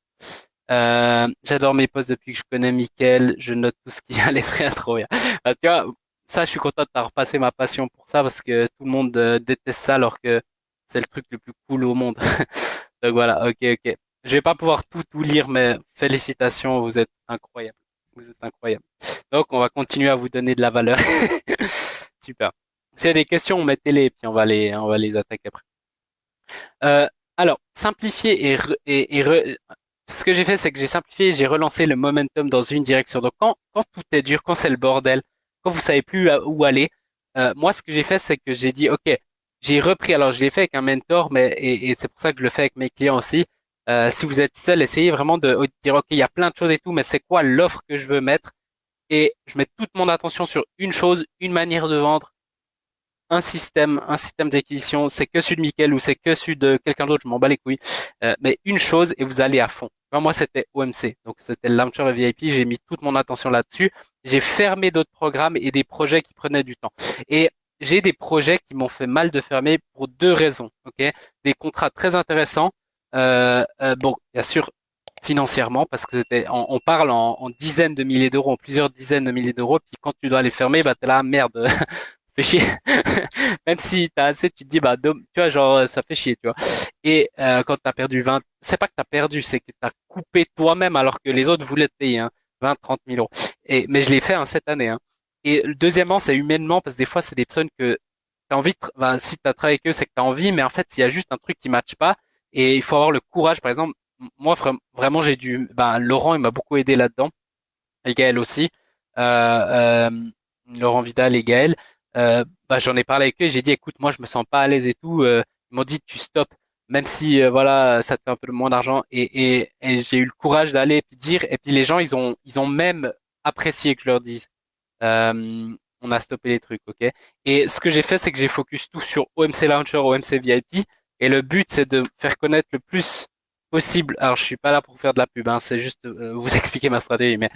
J'adore mes posts depuis que je connais Mickaël. Je note tout ce qui allait très trop bien. Tu vois, ça, je suis content de t'avoir passé ma passion pour ça parce que tout le monde déteste ça alors que c'est le truc le plus cool au monde. Donc voilà, ok, ok. Je vais pas pouvoir tout lire, mais félicitations, vous êtes incroyables. Vous êtes incroyables. Donc, on va continuer à vous donner de la valeur. Super. S'il y a des questions, mettez-les, puis on va les attaquer après. Alors, simplifier ce que j'ai fait, c'est que j'ai simplifié, j'ai relancé le momentum dans une direction. Donc, quand tout est dur, quand c'est le bordel, quand vous savez plus où aller, moi, ce que j'ai fait, c'est que j'ai dit, OK, j'ai repris. Alors, je l'ai fait avec un mentor, et c'est pour ça que je le fais avec mes clients aussi. Si vous êtes seul, essayez vraiment de dire, OK, il y a plein de choses et tout, mais c'est quoi l'offre que je veux mettre? Et je mets toute mon attention sur une chose, une manière de vendre, un système d'acquisition, c'est que celui de Mickaël ou c'est que celui de quelqu'un d'autre, je m'en bats les couilles. Mais une chose et vous allez à fond. Moi, c'était OMC, donc c'était le Launcher et VIP. J'ai mis toute mon attention là-dessus. J'ai fermé d'autres programmes et des projets qui prenaient du temps. Et j'ai des projets qui m'ont fait mal de fermer pour deux raisons. Ok, des contrats très intéressants. Bon, bien sûr, financièrement, parce que on parle en dizaines de milliers d'euros, en plusieurs dizaines de milliers d'euros. Puis quand tu dois les fermer, bah t'es là, merde. Fait chier. Même si t'as assez, tu te dis, bah, tu vois, genre, ça fait chier, tu vois. Et quand t'as perdu 20, c'est pas que t'as perdu, c'est que t'as coupé toi-même alors que les autres voulaient te payer, hein, 20, 30 000 euros. Mais je l'ai fait, hein, cette année, hein. Et deuxièmement, c'est humainement, parce que des fois, c'est des personnes que t'as envie bah, si t'as travaillé avec eux, c'est que t'as envie, mais en fait, il y a juste un truc qui matche pas. Et il faut avoir le courage, par exemple, moi, vraiment, bah, Laurent, il m'a beaucoup aidé là-dedans. Et Gaël aussi. Laurent Vidal et Gaël. Bah, j'en ai parlé avec eux, j'ai dit écoute, moi je me sens pas à l'aise et tout. Ils m'ont dit tu stops, même si voilà, ça te fait un peu moins d'argent. Et j'ai eu le courage d'aller et puis dire, et puis les gens ils ont même apprécié que je leur dise. On a stoppé les trucs, ok. Et ce que j'ai fait, c'est que j'ai focus tout sur OMC Launcher, OMC VIP. Et le but, c'est de faire connaître le plus possible. Alors, je suis pas là pour faire de la pub, hein, c'est juste vous expliquer ma stratégie, mais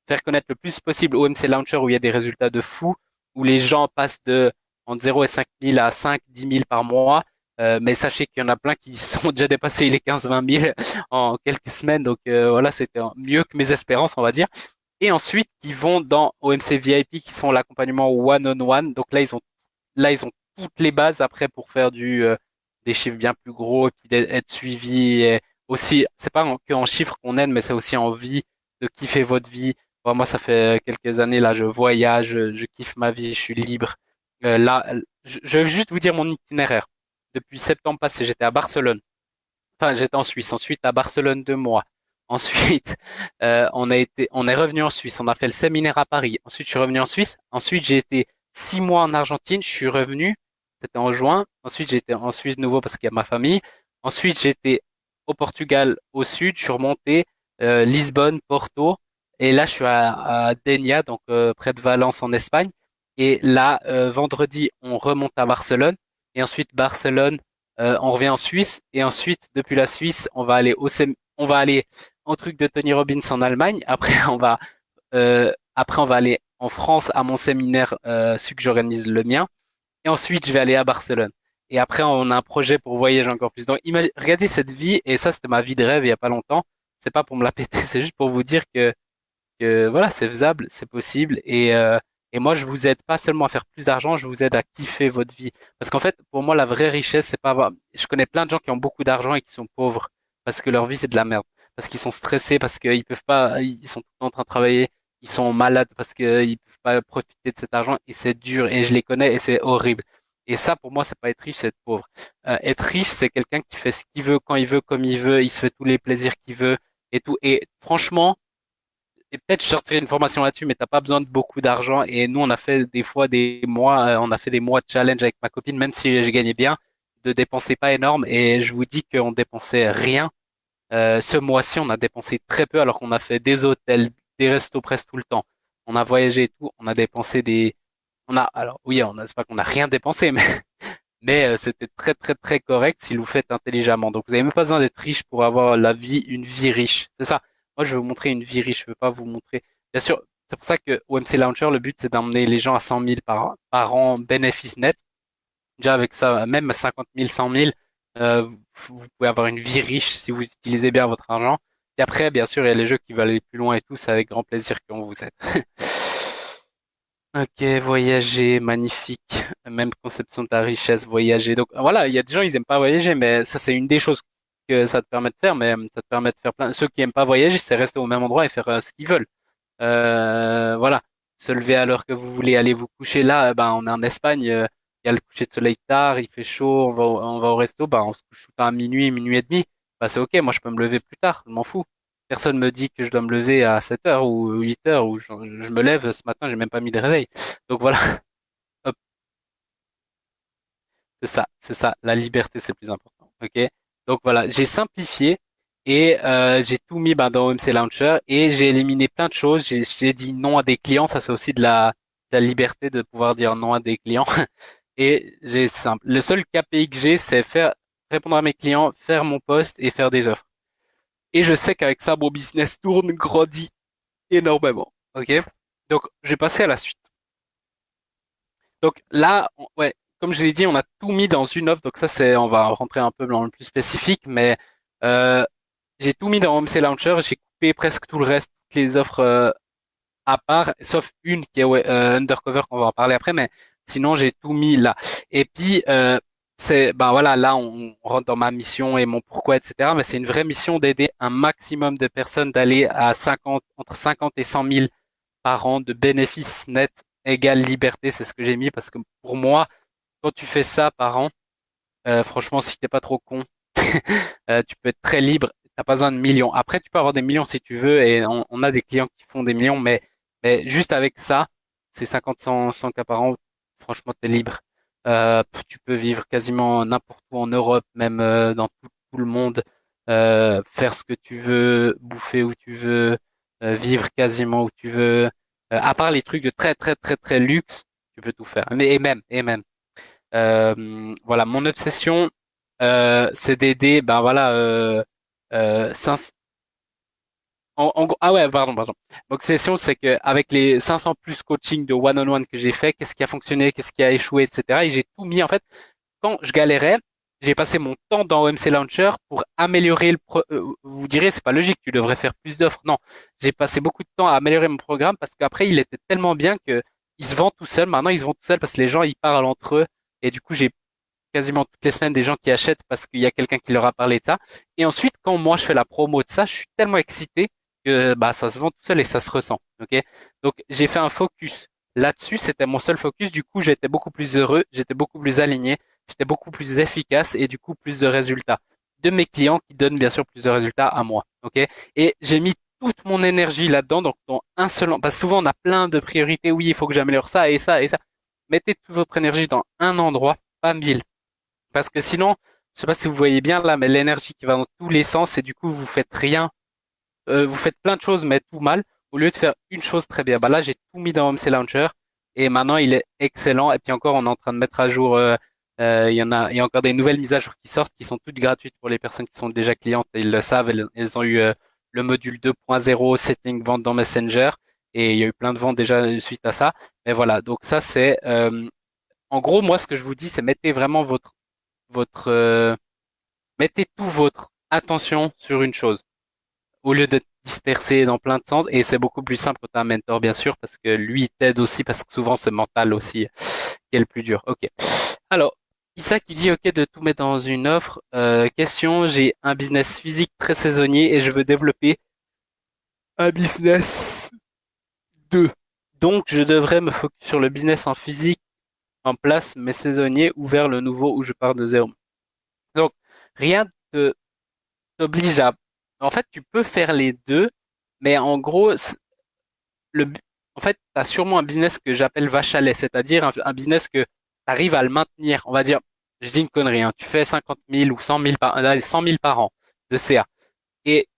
faire connaître le plus possible OMC Launcher où il y a des résultats de fou, où les gens passent de entre 0 et 5 000 à 5, 10 000 par mois. Mais sachez qu'il y en a plein qui sont déjà dépassés les 15-20 000 en quelques semaines. Donc voilà, c'était mieux que mes espérances, on va dire. Et ensuite, qui vont dans OMC VIP, qui sont l'accompagnement one-on-one. Donc là, ils ont toutes les bases après pour faire des chiffres bien plus gros et puis être suivi. Et aussi, c'est pas que en chiffres qu'on aide, mais c'est aussi en vie, de kiffer votre vie. Bon, moi, ça fait quelques années, là, je voyage, je kiffe ma vie, je suis libre. Là, je vais juste vous dire mon itinéraire. Depuis septembre passé, j'étais à Barcelone. Enfin, j'étais en Suisse. Ensuite, à Barcelone 2 mois. Ensuite, on est revenu en Suisse. On a fait le séminaire à Paris. Ensuite, je suis revenu en Suisse. Ensuite, j'ai été 6 mois en Argentine. Je suis revenu. C'était en juin. Ensuite, j'ai été en Suisse de nouveau parce qu'il y a ma famille. Ensuite, j'étais au Portugal au sud. Je suis remonté Lisbonne, Porto. Et là, je suis à Dénia, donc près de Valence en Espagne. Et là, vendredi, on remonte à Barcelone. Et ensuite, Barcelone, on revient en Suisse. Et ensuite, depuis la Suisse, on va aller en truc de Tony Robbins en Allemagne. Après, on va aller en France à mon séminaire, celui que j'organise le mien. Et ensuite, je vais aller à Barcelone. Et après, on a un projet pour voyager encore plus. Donc, regardez cette vie. Et ça, c'était ma vie de rêve il y a pas longtemps. C'est pas pour me la péter, c'est juste pour vous dire que voilà, c'est faisable, c'est possible. Et moi, je vous aide pas seulement à faire plus d'argent, je vous aide à kiffer votre vie. Parce qu'en fait, pour moi, la vraie richesse, c'est pas avoir... Je connais plein de gens qui ont beaucoup d'argent et qui sont pauvres parce que leur vie, c'est de la merde. Parce qu'ils sont stressés, parce qu'ils peuvent pas, ils sont tout le temps en train de travailler, ils sont malades parce qu'ils peuvent pas profiter de cet argent et c'est dur et je les connais et c'est horrible. Et ça, pour moi, c'est pas être riche, c'est être pauvre. Être riche, c'est quelqu'un qui fait ce qu'il veut, quand il veut, comme il veut, il se fait tous les plaisirs qu'il veut et tout. Et franchement, et peut-être je sortirai une formation là-dessus, mais t'as pas besoin de beaucoup d'argent. Et nous, on a fait des fois des mois, on a fait des mois de challenge avec ma copine, même si j'ai gagné bien, de dépenser pas énorme. Et je vous dis qu'on dépensait rien. Ce mois-ci, on a dépensé très peu, alors qu'on a fait des hôtels, des restos presque tout le temps. On a voyagé et tout. On a dépensé alors oui, c'est pas qu'on a rien dépensé, mais c'était très très très correct si vous faites intelligemment. Donc vous avez même pas besoin d'être riche pour avoir une vie riche. C'est ça. Moi, je veux vous montrer une vie riche. Je veux pas vous montrer. Bien sûr, c'est pour ça que OMC Launcher, le but, c'est d'emmener les gens à 100 000 par an bénéfice net. Déjà avec ça, même à 50 000, 100 000, vous pouvez avoir une vie riche si vous utilisez bien votre argent. Et après, bien sûr, il y a les jeux qui veulent aller plus loin et tout. C'est avec grand plaisir qu'on vous aide. Ok, voyager, magnifique. Même conception de la richesse, voyager. Donc voilà, il y a des gens, ils aiment pas voyager, mais ça, c'est une des choses que ça te permet de faire, mais ça te permet de faire plein. Ceux qui aiment pas voyager, c'est rester au même endroit et faire ce qu'ils veulent. Voilà, se lever à l'heure que vous voulez aller vous coucher. Là, ben, on est en Espagne, il y a le coucher de soleil tard, il fait chaud, on va au resto, ben, on se couche tout le temps à minuit, minuit et demi. Ben, c'est ok, moi je peux me lever plus tard, je m'en fous. Personne me dit que je dois me lever à 7 heures ou 8 heures ou je me lève ce matin, j'ai même pas mis de réveil. Donc voilà, hop, c'est ça, la liberté c'est le plus important. Ok, donc voilà, j'ai simplifié et j'ai tout mis ben, dans OMC Launcher et j'ai éliminé plein de choses. J'ai dit non à des clients, ça c'est aussi de la liberté de pouvoir dire non à des clients. Et j'ai simple. Le seul KPI que j'ai, c'est répondre à mes clients, faire mon poste et faire des offres. Et je sais qu'avec ça, mon business tourne, grandit énormément. Ok? Donc, je vais passer à la suite. Donc là, ouais, comme je l'ai dit, on a tout mis dans une offre. Donc ça, on va rentrer un peu dans le plus spécifique, mais euh, j'ai tout mis dans OMC Launcher. J'ai coupé presque tout le reste, toutes les offres à part, sauf une qui est ouais, Undercover qu'on va en parler après, mais sinon j'ai tout mis là. Et puis ben voilà, là on rentre dans ma mission et mon pourquoi, etc. Mais c'est une vraie mission d'aider un maximum de personnes d'aller à 50, entre 50 et 100 000 par an de bénéfices nets égale liberté. C'est ce que j'ai mis parce que pour moi, quand tu fais ça par an, franchement, si t'es pas trop con, tu peux être très libre. T'as pas besoin de millions. Après, tu peux avoir des millions si tu veux, et on a des clients qui font des millions, mais juste avec ça, c'est 50, 100 cas par an. Franchement, t'es libre. Tu peux vivre quasiment n'importe où en Europe, même dans tout le monde, faire ce que tu veux, bouffer où tu veux, vivre quasiment où tu veux. À part les trucs de très très très très luxe, tu peux tout faire. Mais et même. Voilà, mon obsession, c'est d'aider, ben voilà, 500 ah ouais, pardon. Mon obsession, c'est que avec les 500 plus coaching de one-on-one que j'ai fait, qu'est-ce qui a fonctionné, qu'est-ce qui a échoué, etc. Et j'ai tout mis, en fait, quand je galérais, j'ai passé mon temps dans OMC Launcher pour améliorer vous direz, c'est pas logique, tu devrais faire plus d'offres. Non, j'ai passé beaucoup de temps à améliorer mon programme parce qu'après, il était tellement bien que il se vend tout seul. Maintenant, ils se vendent tout seul parce que les gens, ils parlent entre eux. Et du coup, j'ai quasiment toutes les semaines des gens qui achètent parce qu'il y a quelqu'un qui leur a parlé de ça. Et ensuite, quand moi, je fais la promo de ça, je suis tellement excité que, bah, ça se vend tout seul et ça se ressent. OK? Donc, j'ai fait un focus là-dessus. C'était mon seul focus. Du coup, j'étais beaucoup plus heureux, j'étais beaucoup plus aligné, j'étais beaucoup plus efficace et du coup plus de résultats de mes clients qui donnent bien sûr plus de résultats à moi. Ok. Et j'ai mis toute mon énergie là-dedans, donc dans un seul. Parce que souvent on a plein de priorités. Oui, il faut que j'améliore ça et ça et ça. Mettez toute votre énergie dans un endroit, pas mille. Parce que sinon, je sais pas si vous voyez bien là, mais l'énergie qui va dans tous les sens et du coup vous faites rien. Vous faites plein de choses mais tout mal au lieu de faire une chose très bien. Bah là j'ai tout mis dans MC Launcher et maintenant il est excellent. Et puis encore on est en train de mettre à jour. Il y a encore des nouvelles mises à jour qui sortent qui sont toutes gratuites pour les personnes qui sont déjà clientes et ils le savent. Elles ont eu le module 2.0 setting vente dans Messenger et il y a eu plein de ventes déjà suite à ça. Mais voilà, donc ça c'est en gros moi ce que je vous dis c'est mettez vraiment votre mettez tout votre attention sur une chose au lieu de te disperser dans plein de sens. Et c'est beaucoup plus simple quand tu as un mentor, bien sûr, parce que lui, il t'aide aussi, parce que souvent, c'est mental aussi qui est le plus dur. Ok. Alors, Issa qui dit, ok, de tout mettre dans une offre. Question, j'ai un business physique très saisonnier et je veux développer un business 2. Donc, je devrais me focus sur le business en physique, en place, mais saisonnier, ou vers le nouveau où je pars de zéro. Donc, rien ne t'oblige à... En fait, tu peux faire les deux, mais en gros, le, bu- en fait, tu as sûrement un business que j'appelle vache à lait, c'est-à-dire un business que tu arrives à le maintenir. On va dire, je dis une connerie, hein, tu fais 50 000 ou 100 000 100 000 par an de CA. Et,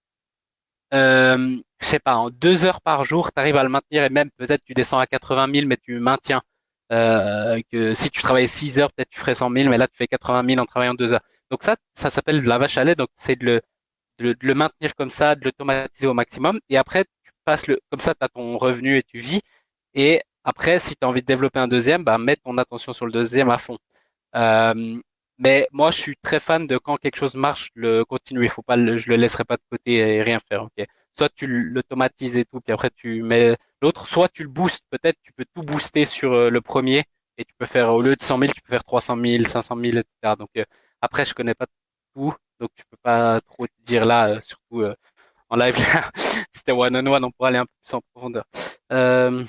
je sais pas, en 2 heures par jour, tu arrives à le maintenir et même peut-être tu descends à 80 000, mais tu maintiens. Que si tu travaillais 6 heures, peut-être tu ferais 100 000, mais là tu fais 80 000 en travaillant 2 heures. Donc ça s'appelle de la vache à lait. Donc c'est de le maintenir comme ça, de l'automatiser au maximum. Et après, tu passes comme ça, tu as ton revenu et tu vis. Et après, si tu as envie de développer un deuxième, bah, mets ton attention sur le deuxième à fond. Euh, mais moi, je suis très fan de quand quelque chose marche, le continuer. Faut pas, je le laisserai pas de côté et rien faire. Ok. Soit tu l'automatises et tout, puis après tu mets l'autre. Soit tu le boostes. Peut-être tu peux tout booster sur le premier et tu peux faire au lieu de 100 000, tu peux faire 300 000, 500 000, etc. Donc après, je connais pas tout, donc je peux pas trop te dire là, surtout en live. C'était one on one, on pourra aller un peu plus en profondeur. Euh,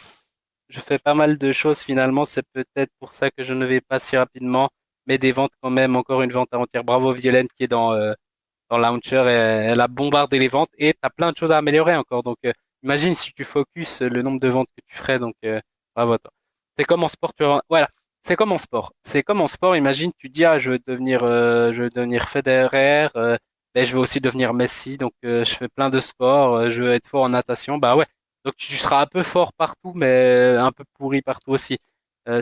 je fais pas mal de choses finalement, c'est peut-être pour ça que je ne vais pas si rapidement, mais des ventes quand même, encore une vente entière. Bravo Violaine qui est dans Launcher, elle a bombardé les ventes et t'as plein de choses à améliorer encore. Donc imagine si tu focuses le nombre de ventes que tu ferais, donc bravo à toi. C'est comme en sport, voilà. C'est comme en sport. C'est comme en sport, imagine tu dis ah je veux devenir Federer, ben, je veux aussi devenir Messi, donc je fais plein de sports, je veux être fort en natation, bah ouais. Donc tu seras un peu fort partout, mais un peu pourri partout aussi.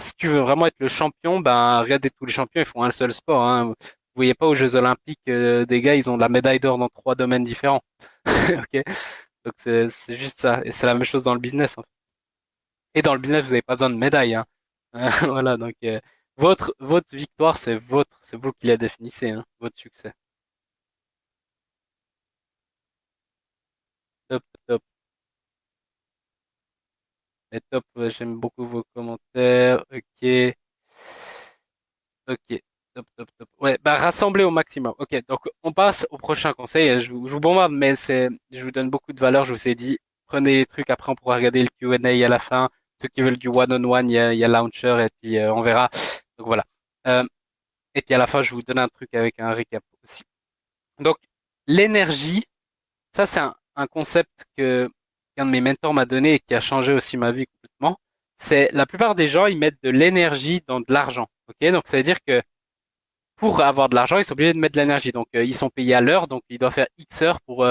Si tu veux vraiment être le champion, ben regardez tous les champions, ils font un seul sport. Hein. Vous voyez pas aux Jeux Olympiques des gars, ils ont de la médaille d'or dans 3 domaines différents. Ok, donc c'est juste ça. Et c'est la même chose dans le business. En fait. Et dans le business, vous n'avez pas besoin de médaille. Hein. Voilà, donc votre victoire, c'est vous qui la définissez, hein, votre succès. Top, top, et top. J'aime beaucoup vos commentaires. Ok. Ok, top, top, top. Ouais, bah rassembler au maximum. Ok, donc on passe au prochain conseil. Je vous bombarde, mais je vous donne beaucoup de valeur. Je vous ai dit, prenez les trucs. Après, on pourra regarder le Q&A à la fin. Ceux qui veulent du one-on-one, il y a Launcher et puis on verra. Donc voilà. Euh, et puis à la fin, je vous donne un truc avec un récap aussi. Donc l'énergie, ça c'est un concept que qu'un de mes mentors m'a donné et qui a changé aussi ma vie complètement. C'est la plupart des gens, ils mettent de l'énergie dans de l'argent. Ok, donc ça veut dire que pour avoir de l'argent, ils sont obligés de mettre de l'énergie. Donc, ils sont payés à l'heure, donc ils doivent faire X heures pour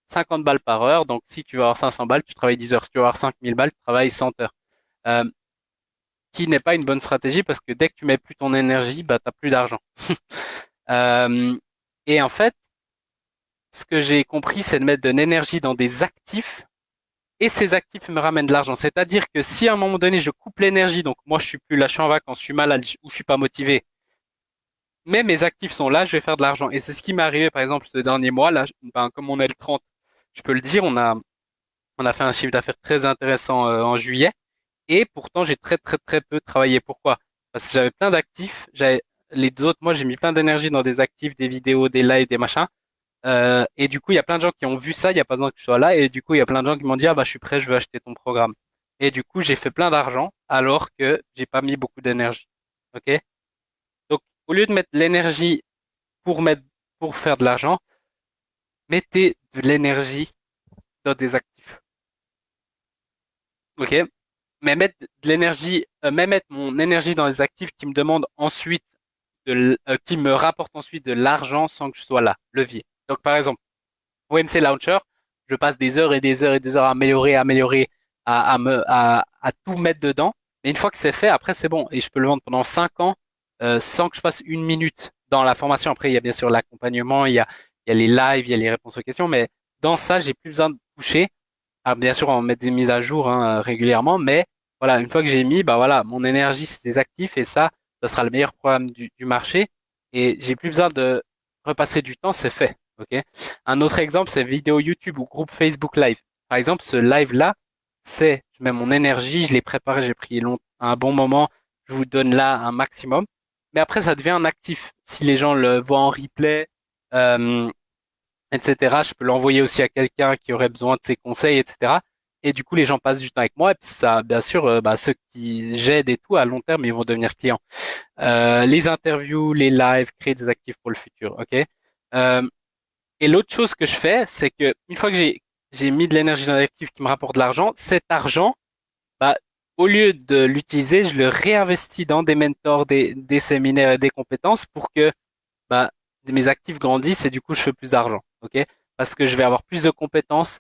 50 balles par heure. Donc, si tu veux avoir 500 balles, tu travailles 10 heures. Si tu veux avoir 5000 balles, tu travailles 100 heures. Euh, qui n'est pas une bonne stratégie parce que dès que tu mets plus ton énergie, bah, t'as plus d'argent. Euh, et en fait, ce que j'ai compris, c'est de mettre de l'énergie dans des actifs et ces actifs me ramènent de l'argent. C'est-à-dire que si à un moment donné, je coupe l'énergie, donc moi, je suis plus là, je suis en vacances, je suis malade ou je suis pas motivé, mais mes actifs sont là, je vais faire de l'argent. Et c'est ce qui m'est arrivé, par exemple, ce dernier mois, là, ben, comme on est le 30, je peux le dire, on a fait un chiffre d'affaires très intéressant en juillet, et pourtant j'ai très très très peu travaillé. Pourquoi? Parce que j'avais plein d'actifs, j'avais les deux autres mois, j'ai mis plein d'énergie dans des actifs, des vidéos, des lives, des machins. Et du coup, il y a plein de gens qui ont vu ça, il n'y a pas besoin que je sois là, et du coup, il y a plein de gens qui m'ont dit, ah bah je suis prêt, je veux acheter ton programme. Et du coup, j'ai fait plein d'argent alors que j'ai pas mis beaucoup d'énergie. Ok? Donc, au lieu de mettre de l'énergie pour mettre, pour faire de l'argent, mettez de l'énergie dans des actifs. Ok? Mais mettre de l'énergie, mais mettre mon énergie dans des actifs qui me demandent ensuite qui me rapportent ensuite de l'argent sans que je sois là. Levier. Donc, par exemple, OMC Launcher, je passe des heures et des heures et des heures à améliorer, à tout mettre dedans. Mais une fois que c'est fait, après, c'est bon. Et je peux le vendre pendant 5 ans, sans que je passe une minute dans la formation. Après, il y a bien sûr l'accompagnement, il y a les lives, il y a les réponses aux questions, mais dans ça, j'ai plus besoin de toucher. Ah, bien sûr, on met des mises à jour hein, régulièrement, mais voilà, une fois que j'ai mis, bah voilà, mon énergie, c'est des actifs et ça sera le meilleur programme du marché et j'ai plus besoin de repasser du temps, c'est fait. Ok. Un autre exemple, c'est vidéo YouTube ou groupe Facebook Live. Par exemple, ce live-là, je mets mon énergie, je l'ai préparé, j'ai pris un bon moment, je vous donne là un maximum, mais après, ça devient un actif. Si les gens le voient en replay, euh, etc. Je peux l'envoyer aussi à quelqu'un qui aurait besoin de ses conseils, etc. Et du coup, les gens passent du temps avec moi. Et puis ça, bien sûr, bah, ceux qui j'aide et tout, à long terme, ils vont devenir clients. Les interviews, les lives, créer des actifs pour le futur. Ok. Euh, et l'autre chose que je fais, c'est que une fois que j'ai mis de l'énergie dans l'actif qui me rapporte de l'argent, cet argent, bah, au lieu de l'utiliser, je le réinvestis dans des mentors, des séminaires et des compétences pour que bah, mes actifs grandissent et du coup, je fais plus d'argent. Ok? Parce que je vais avoir plus de compétences,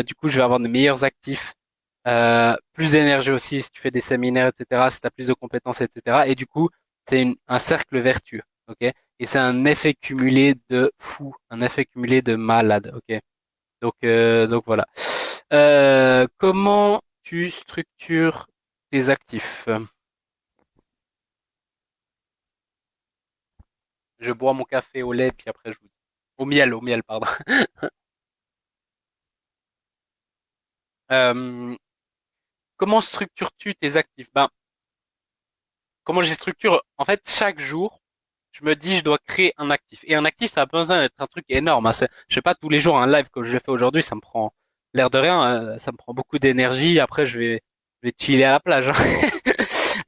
du coup, je vais avoir de meilleurs actifs, plus d'énergie aussi si tu fais des séminaires, etc., si tu as plus de compétences, etc. Et du coup, c'est un cercle vertueux. Ok? Et c'est un effet cumulé de fou, un effet cumulé de malade. Ok? Donc voilà. Comment tu structures tes actifs? Je bois mon café au lait, puis après je vous dis. Au miel, pardon. Euh, Comment structures-tu tes actifs? Ben, comment je les structure? En fait, chaque jour, je me dis, je dois créer un actif. Et un actif, ça a pas besoin d'être un truc énorme. Hein. Je sais pas, tous les jours, un live comme je l'ai fait aujourd'hui, ça me prend l'air de rien. Ça me prend beaucoup d'énergie. Après, je vais chiller à la plage. Hein.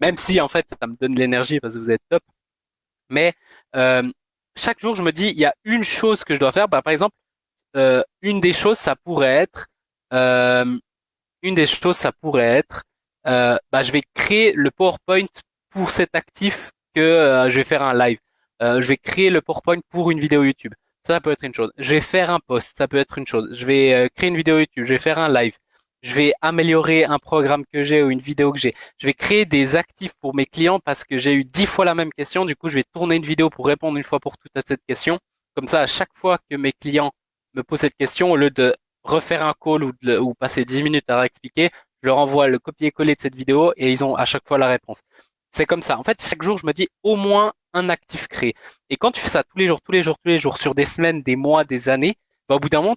Même si, en fait, ça me donne de l'énergie parce que vous êtes top. Mais euh, chaque jour, je me dis, il y a une chose que je dois faire. Bah, par exemple, une des choses, ça pourrait être euh, une des choses, ça pourrait être, bah, je vais créer le PowerPoint pour cet actif que je vais faire un live. Je vais créer le PowerPoint pour une vidéo YouTube. Ça peut être une chose. Je vais faire un post, ça peut être une chose. Je vais créer une vidéo YouTube, je vais faire un live. Je vais améliorer un programme que j'ai ou une vidéo que j'ai. Je vais créer des actifs pour mes clients parce que j'ai eu 10 fois la même question. Du coup, je vais tourner une vidéo pour répondre une fois pour toutes à cette question. Comme ça, à chaque fois que mes clients me posent cette question, au lieu de refaire un call ou passer 10 minutes à réexpliquer, je leur envoie le copier-coller de cette vidéo et ils ont à chaque fois la réponse. C'est comme ça. En fait, chaque jour, je me dis au moins un actif créé. Et quand tu fais ça tous les jours, tous les jours, tous les jours, sur des semaines, des mois, des années, bah, au bout d'un moment,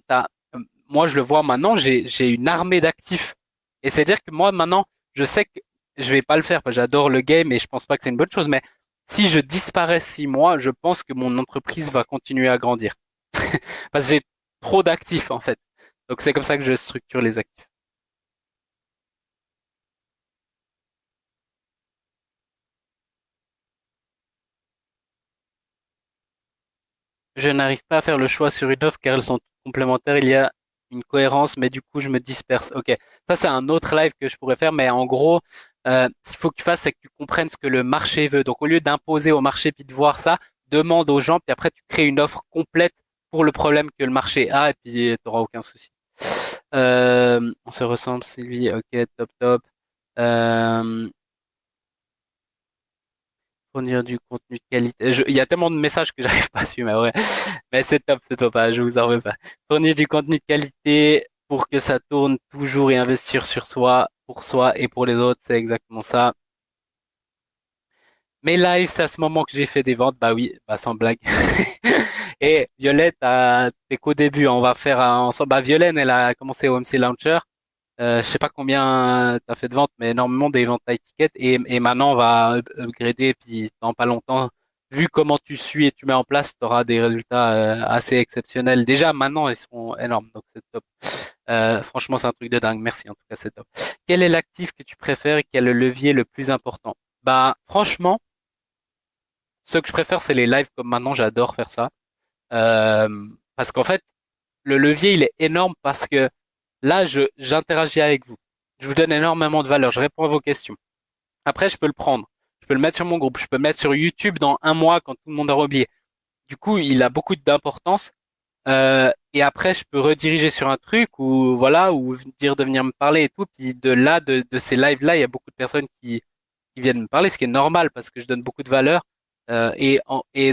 moi, je le vois maintenant, j'ai une armée d'actifs. Et c'est-à-dire que moi, maintenant, je sais que je vais pas le faire parce que j'adore le game et je pense pas que c'est une bonne chose, mais si je disparais 6 mois, je pense que mon entreprise va continuer à grandir. Parce que j'ai trop d'actifs, en fait. Donc c'est comme ça que je structure les actifs. Je n'arrive pas à faire le choix sur une offre car elles sont toutes complémentaires. Il y a une cohérence, mais du coup, je me disperse. Ok, ça c'est un autre live que je pourrais faire, mais en gros, ce qu'il faut que tu fasses, c'est que tu comprennes ce que le marché veut. Donc au lieu d'imposer au marché puis de voir ça, demande aux gens, puis après tu crées une offre complète pour le problème que le marché a, et puis tu n'auras aucun souci. On se ressemble, Sylvie. Ok, top, top. Euh, Fournir du contenu de qualité. Il y a tellement de messages que j'arrive pas à suivre, mais ouais. Mais c'est top, hein, je vous en veux pas. Fournir du contenu de qualité pour que ça tourne toujours et investir sur soi, pour soi et pour les autres, c'est exactement ça. Mes lives, c'est à ce moment que j'ai fait des ventes. Bah oui, bah sans blague. Et Violette, t'es qu'au début. On va faire ensemble. Bah Violaine, elle a commencé au MC Launcher. Je sais pas combien t'as fait de ventes, mais énormément des ventes à étiquette. Et maintenant, on va upgrader. Puis dans pas longtemps, vu comment tu suis et tu mets en place, tu auras des résultats assez exceptionnels. Déjà, maintenant, ils sont énormes. Donc c'est top. Franchement, c'est un truc de dingue. Merci, en tout cas, c'est top. Quel est l'actif que tu préfères et quel est le levier le plus important? Bah, franchement, ce que je préfère, c'est les lives comme maintenant. J'adore faire ça. Parce qu'en fait, le levier, il est énorme parce que là, j'interagis avec vous. Je vous donne énormément de valeur. Je réponds à vos questions. Après, je peux le prendre. Je peux le mettre sur mon groupe. Je peux le mettre sur YouTube dans un mois quand tout le monde aura oublié. Du coup, il a beaucoup d'importance. Et après, je peux rediriger sur un truc ou voilà, ou dire de venir me parler et tout. Puis de là, de ces lives-là, il y a beaucoup de personnes qui viennent me parler, ce qui est normal parce que je donne beaucoup de valeur. Et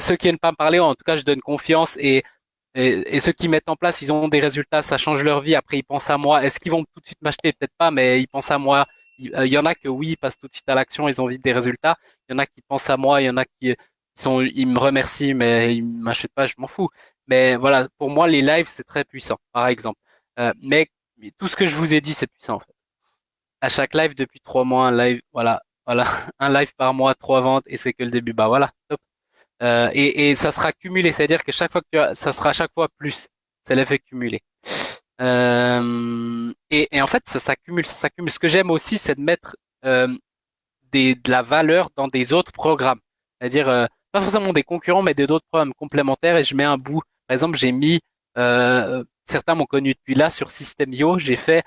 ceux qui viennent pas me parler, en tout cas, je donne confiance et ceux qui mettent en place, ils ont des résultats, ça change leur vie. Après, ils pensent à moi. Est-ce qu'ils vont tout de suite m'acheter? Peut-être pas, mais ils pensent à moi. Il y en a que oui, ils passent tout de suite à l'action, ils ont vite des résultats. Il y en a qui pensent à moi, il y en a ils me remercient, mais ils m'achètent pas, je m'en fous. Mais voilà, pour moi, les lives, c'est très puissant, par exemple. Mais tout ce que je vous ai dit, c'est puissant, en fait. À chaque live depuis 3 mois, un live, voilà, voilà, un live par mois, 3 ventes, et c'est que le début. Bah voilà, top. Et ça sera cumulé, c'est-à-dire que chaque fois que ça sera à chaque fois plus. C'est l'effet cumulé. Et en fait, ça s'accumule, ça s'accumule. Ce que j'aime aussi, c'est de mettre de la valeur dans des autres programmes. C'est-à-dire, pas forcément des concurrents, mais d'autres programmes complémentaires et je mets un bout. Par exemple, j'ai mis, certains m'ont connu depuis là sur System.io, j'ai fait,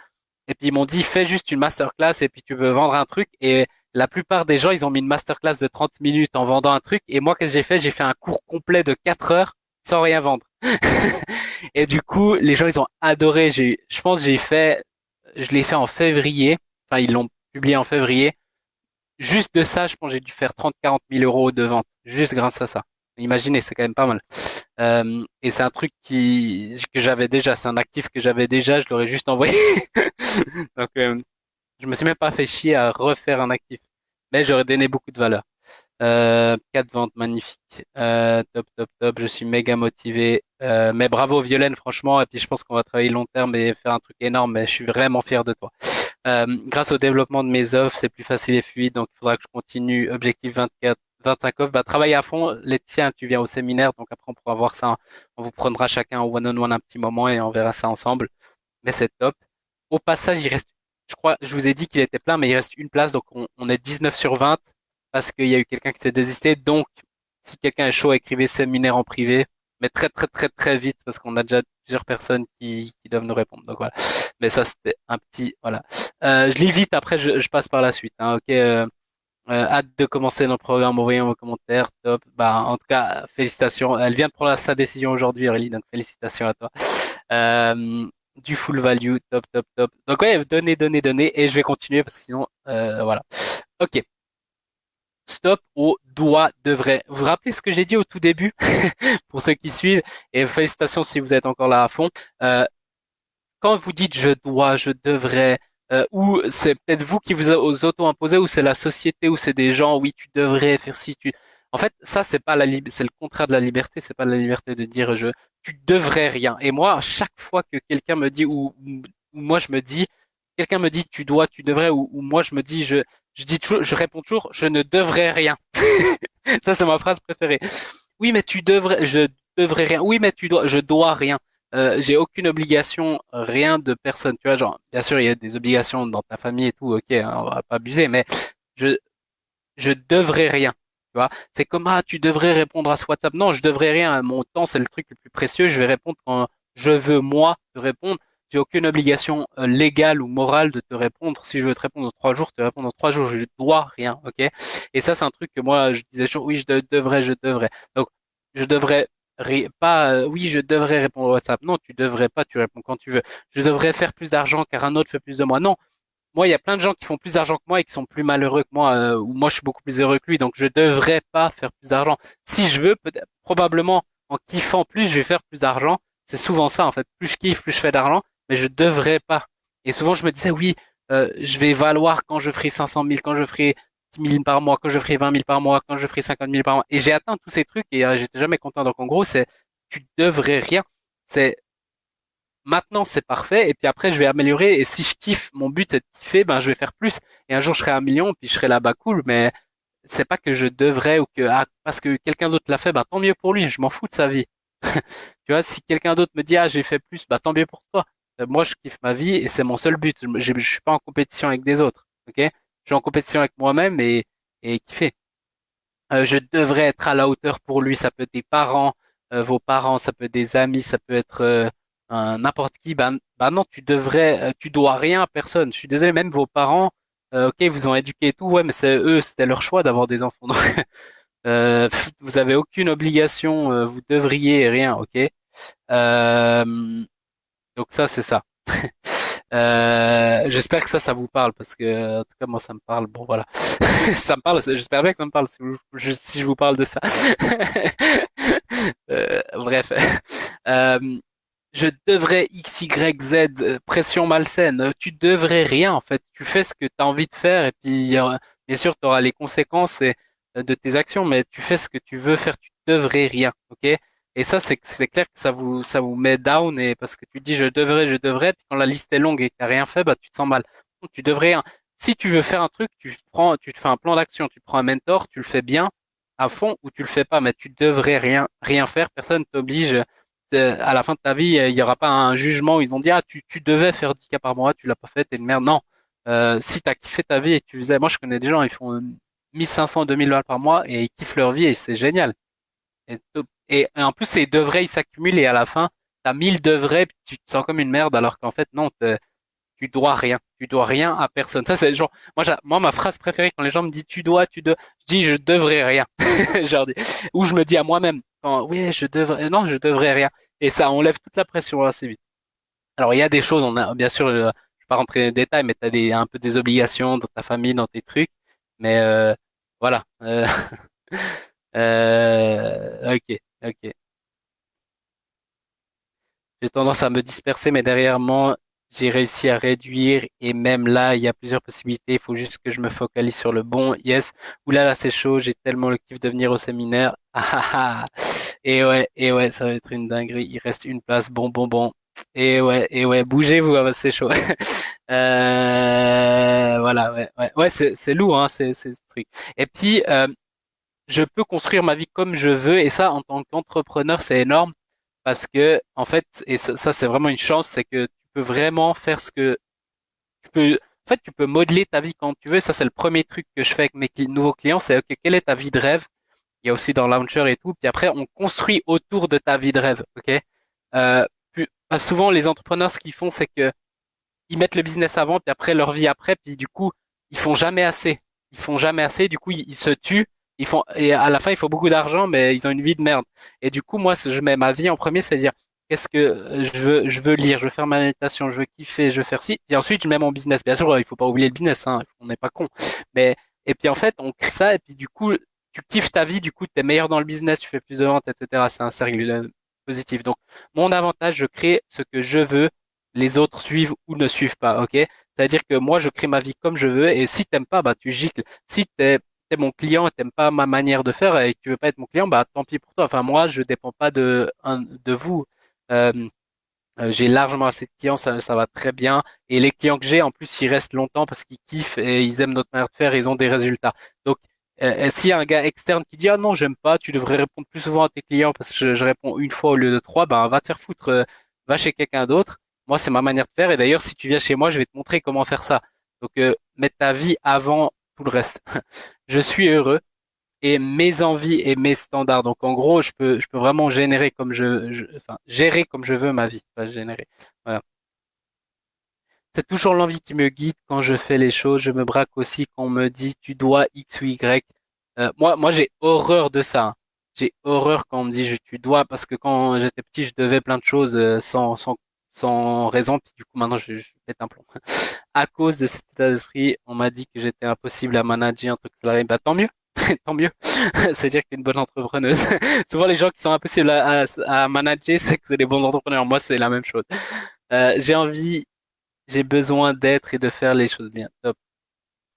et puis ils m'ont dit, fais juste une masterclass et puis tu peux vendre un truc. Et la plupart des gens, ils ont mis une masterclass de 30 minutes en vendant un truc. Et moi, qu'est-ce que j'ai fait? J'ai fait un cours complet de 4 heures sans rien vendre. Et du coup, les gens, ils ont adoré. Je pense, je l'ai fait en février. Enfin, ils l'ont publié en février. Juste de ça, je pense que j'ai dû faire 30-40 000 euros de vente, juste grâce à ça. Imaginez, c'est quand même pas mal. Et c'est un truc que j'avais déjà, c'est un actif que j'avais déjà, je l'aurais juste envoyé. Donc, je me suis même pas fait chier à refaire un actif. Mais j'aurais donné beaucoup de valeur. 4 ventes, magnifiques. Top, top, top. Je suis méga motivé. Mais bravo Violaine, franchement. Et puis je pense qu'on va travailler long terme et faire un truc énorme. Mais je suis vraiment fier de toi. Grâce au développement de mes offres, c'est plus facile et fluide. Donc il faudra que je continue. Objectif 24, 25 offres. Bah travaille à fond. Les tiens, tu viens au séminaire. Donc après on pourra voir ça. On vous prendra chacun en one-on-one un petit moment et on verra ça ensemble. Mais c'est top. Au passage, il reste, je crois, je vous ai dit qu'il était plein, mais il reste une place. Donc on est 19 sur 20 parce qu'il y a eu quelqu'un qui s'est désisté. Donc, si quelqu'un est chaud, écrivez séminaire en privé, mais très très très très vite parce qu'on a déjà plusieurs personnes qui doivent nous répondre. Donc voilà. Mais ça, c'était un petit, voilà. Je lis vite, après je passe par la suite. Hein, ok. Hâte de commencer notre programme, envoyez vos commentaires, top. Bah, en tout cas, félicitations. Elle vient de prendre sa décision aujourd'hui, Aurélie, donc félicitations à toi. Du full value, top, top, top. Donc ouais, donnez, donnez, donnez, et je vais continuer parce que sinon, voilà. Ok. Stop au doigt de vrai. Vous vous rappelez ce que j'ai dit au tout début pour ceux qui suivent et félicitations si vous êtes encore là à fond. Euh, Quand vous dites je dois, je devrais, ou c'est peut-être vous qui vous auto-imposez, ou c'est la société, ou c'est des gens, oui tu devrais faire ci, tu. En fait, ça c'est pas c'est le contraire de la liberté. C'est pas la liberté de dire tu devrais rien. Et moi, à chaque fois que quelqu'un me dit ou moi je me dis, quelqu'un me dit tu dois, tu devrais, ou moi je me dis je dis toujours, je réponds toujours, je ne devrais rien. Ça, c'est ma phrase préférée. Oui, mais tu devrais, je devrais rien. Oui, mais tu dois, je dois rien. J'ai aucune obligation, rien de personne. Tu vois, genre, bien sûr, il y a des obligations dans ta famille et tout. Ok, hein, on va pas abuser, mais je, je devrais rien. Tu vois, c'est comme tu devrais répondre à ce WhatsApp. Non, je devrais rien. Mon temps, c'est le truc le plus précieux. Je vais répondre quand je veux moi te répondre. J'ai aucune obligation légale ou morale de te répondre. Si je veux te répondre dans 3 jours, te répondre dans 3 jours. Je dois rien, ok? Et ça, c'est un truc que moi, je disais toujours, oui, devrais, je devrais. Donc, je devrais pas, oui, je devrais répondre au WhatsApp. Non, tu devrais pas, tu réponds quand tu veux. Je devrais faire plus d'argent car un autre fait plus de moi. Non, moi, il y a plein de gens qui font plus d'argent que moi et qui sont plus malheureux que moi, ou moi, je suis beaucoup plus heureux que lui, donc je devrais pas faire plus d'argent. Si je veux, peut-être, probablement, en kiffant plus, je vais faire plus d'argent. C'est souvent ça, en fait. Plus je kiffe, plus je fais d'argent, mais je devrais pas. Et souvent, je me disais, oui, je vais valoir quand je ferai 500 000, quand je ferai 10 000 par mois, quand je ferai 20 000 par mois, quand je ferai 50 000 par mois. Et j'ai atteint tous ces trucs et j'étais jamais content. Donc en gros, tu devrais rien. C'est maintenant c'est parfait et puis après je vais améliorer et si je kiffe, mon but c'est de kiffer, ben je vais faire plus et un jour je serai à 1 million puis je serai là-bas cool, mais c'est pas que je devrais ou que parce que quelqu'un d'autre l'a fait, bah tant mieux pour lui, je m'en fous de sa vie. Tu vois, si quelqu'un d'autre me dit j'ai fait plus, bah tant mieux pour toi. Moi je kiffe ma vie et c'est mon seul but. Je suis pas en compétition avec des autres, ok? Je suis en compétition avec moi-même et kiffer. Je devrais être à la hauteur pour lui. Ça peut être des parents, vos parents, ça peut être des amis, ça peut être n'importe qui. Bah non, tu dois rien à personne. Je suis désolé, même vos parents, ok, vous ont éduqué et tout, ouais, mais c'est eux, c'était leur choix d'avoir des enfants. Donc, vous avez aucune obligation, vous devriez rien, ok. Euh, donc ça, c'est ça. J'espère que ça vous parle parce que en tout cas moi ça me parle. Bon voilà, ça me parle. J'espère bien que ça me parle si je vous parle de ça. Bref, euh, je devrais X, Y, Z, pression malsaine. Tu devrais rien en fait. Tu fais ce que tu as envie de faire et puis bien sûr tu auras les conséquences de tes actions, mais tu fais ce que tu veux faire. Tu devrais rien, ok? Et ça, c'est clair que ça vous met down et parce que tu dis je devrais, puis quand la liste est longue et que t'as rien fait, bah tu te sens mal. Donc, tu devrais, si tu veux faire un truc, tu te fais un plan d'action, tu prends un mentor, tu le fais bien à fond ou tu le fais pas, mais tu devrais rien faire. Personne t'oblige. À la fin de ta vie, il y aura pas un jugement où ils ont dit tu devais faire 10 cas par mois, tu l'as pas fait, t'es une merde. Non, si t'as kiffé ta vie et tu faisais, moi je connais des gens, ils font 1500, 2000 balles par mois et ils kiffent leur vie et c'est génial. Et, et en plus, ces devraient, ils s'accumulent et à la fin, t'as 1000 devraient, puis tu te sens comme une merde, alors qu'en fait, non, tu dois rien. Tu dois rien à personne. Ça, c'est genre, moi, ma phrase préférée quand les gens me disent je dis je devrais rien. Genre, ou je me dis à moi-même, oui, je devrais, non, je devrais rien. Et ça enlève toute la pression assez vite. Alors, il y a des choses, on a, bien sûr, je vais pas rentrer dans les détails, mais t'as un peu des obligations dans ta famille, dans tes trucs. Mais, voilà. Ok, ok. J'ai tendance à me disperser, mais derrière moi, j'ai réussi à réduire. Et même là, il y a plusieurs possibilités. Il faut juste que je me focalise sur le bon. Yes. Ouh là, c'est chaud. J'ai tellement le kiff de venir au séminaire. Ah, ah, ah. Et ouais, ça va être une dinguerie. Il reste une place. Bon, bon, bon. Et ouais, bougez-vous, ah bah, c'est chaud. Voilà, ouais, c'est lourd, hein, c'est ce truc. Et puis, je peux construire ma vie comme je veux et ça en tant qu'entrepreneur c'est énorme parce que en fait et ça, c'est vraiment une chance, c'est que tu peux vraiment faire ce que tu peux en fait tu peux modeler ta vie quand tu veux. Ça c'est le premier truc que je fais avec mes nouveaux clients, c'est ok, quelle est ta vie de rêve. Il y a aussi dans Launcher et tout, puis après on construit autour de ta vie de rêve, ok. Souvent les entrepreneurs ce qu'ils font c'est que ils mettent le business avant puis après leur vie après, puis du coup ils font jamais assez. Ils font jamais assez, du coup ils se tuent. Et à la fin il faut beaucoup d'argent, mais ils ont une vie de merde. Et du coup moi je mets ma vie en premier, c'est-à-dire qu'est-ce que je veux lire, je veux faire ma méditation, je veux kiffer, je veux faire ci. Et ensuite je mets mon business. Bien sûr il faut pas oublier le business, hein, on n'est pas con. Mais et puis en fait on crée ça et puis du coup tu kiffes ta vie, du coup t'es meilleur dans le business, tu fais plus de ventes, etc. C'est un cercle positif. Donc mon avantage, je crée ce que je veux, les autres suivent ou ne suivent pas, ok? C'est-à-dire que moi, je crée ma vie comme je veux, et si t'aimes pas, bah tu gicles. Si t'es mon client et t'aimes pas ma manière de faire et que tu veux pas être mon client, bah tant pis pour toi. Enfin, moi, je dépends pas de vous. Euh, j'ai largement assez de clients, ça va très bien. Et les clients que j'ai, en plus, ils restent longtemps parce qu'ils kiffent et ils aiment notre manière de faire et ils ont des résultats. Donc, s'il y a un gars externe qui dit, ah non, j'aime pas, tu devrais répondre plus souvent à tes clients parce que je réponds une fois au lieu de trois, ben, va te faire foutre, va chez quelqu'un d'autre. Moi, c'est ma manière de faire. Et d'ailleurs, si tu viens chez moi, je vais te montrer comment faire ça. Donc, mets ta vie avant tout le reste. Je suis heureux et mes envies et mes standards. Donc en gros, je peux vraiment enfin, gérer comme je veux ma vie, pas générer. Voilà. C'est toujours l'envie qui me guide quand je fais les choses. Je me braque aussi quand on me dit tu dois X ou Y. Moi, j'ai horreur de ça, hein. J'ai horreur quand on me dit tu dois parce que quand j'étais petit, je devais plein de choses sans raison. Puis du coup, maintenant, je pète un plomb. À cause de cet état d'esprit, on m'a dit que j'étais impossible à manager un truc salarié. Bah tant mieux. Tant mieux. C'est-à-dire qu'une bonne entrepreneuse. Souvent, les gens qui sont impossibles à manager, c'est que c'est des bons entrepreneurs. Moi, c'est la même chose. J'ai envie, j'ai besoin d'être et de faire les choses bien. Top.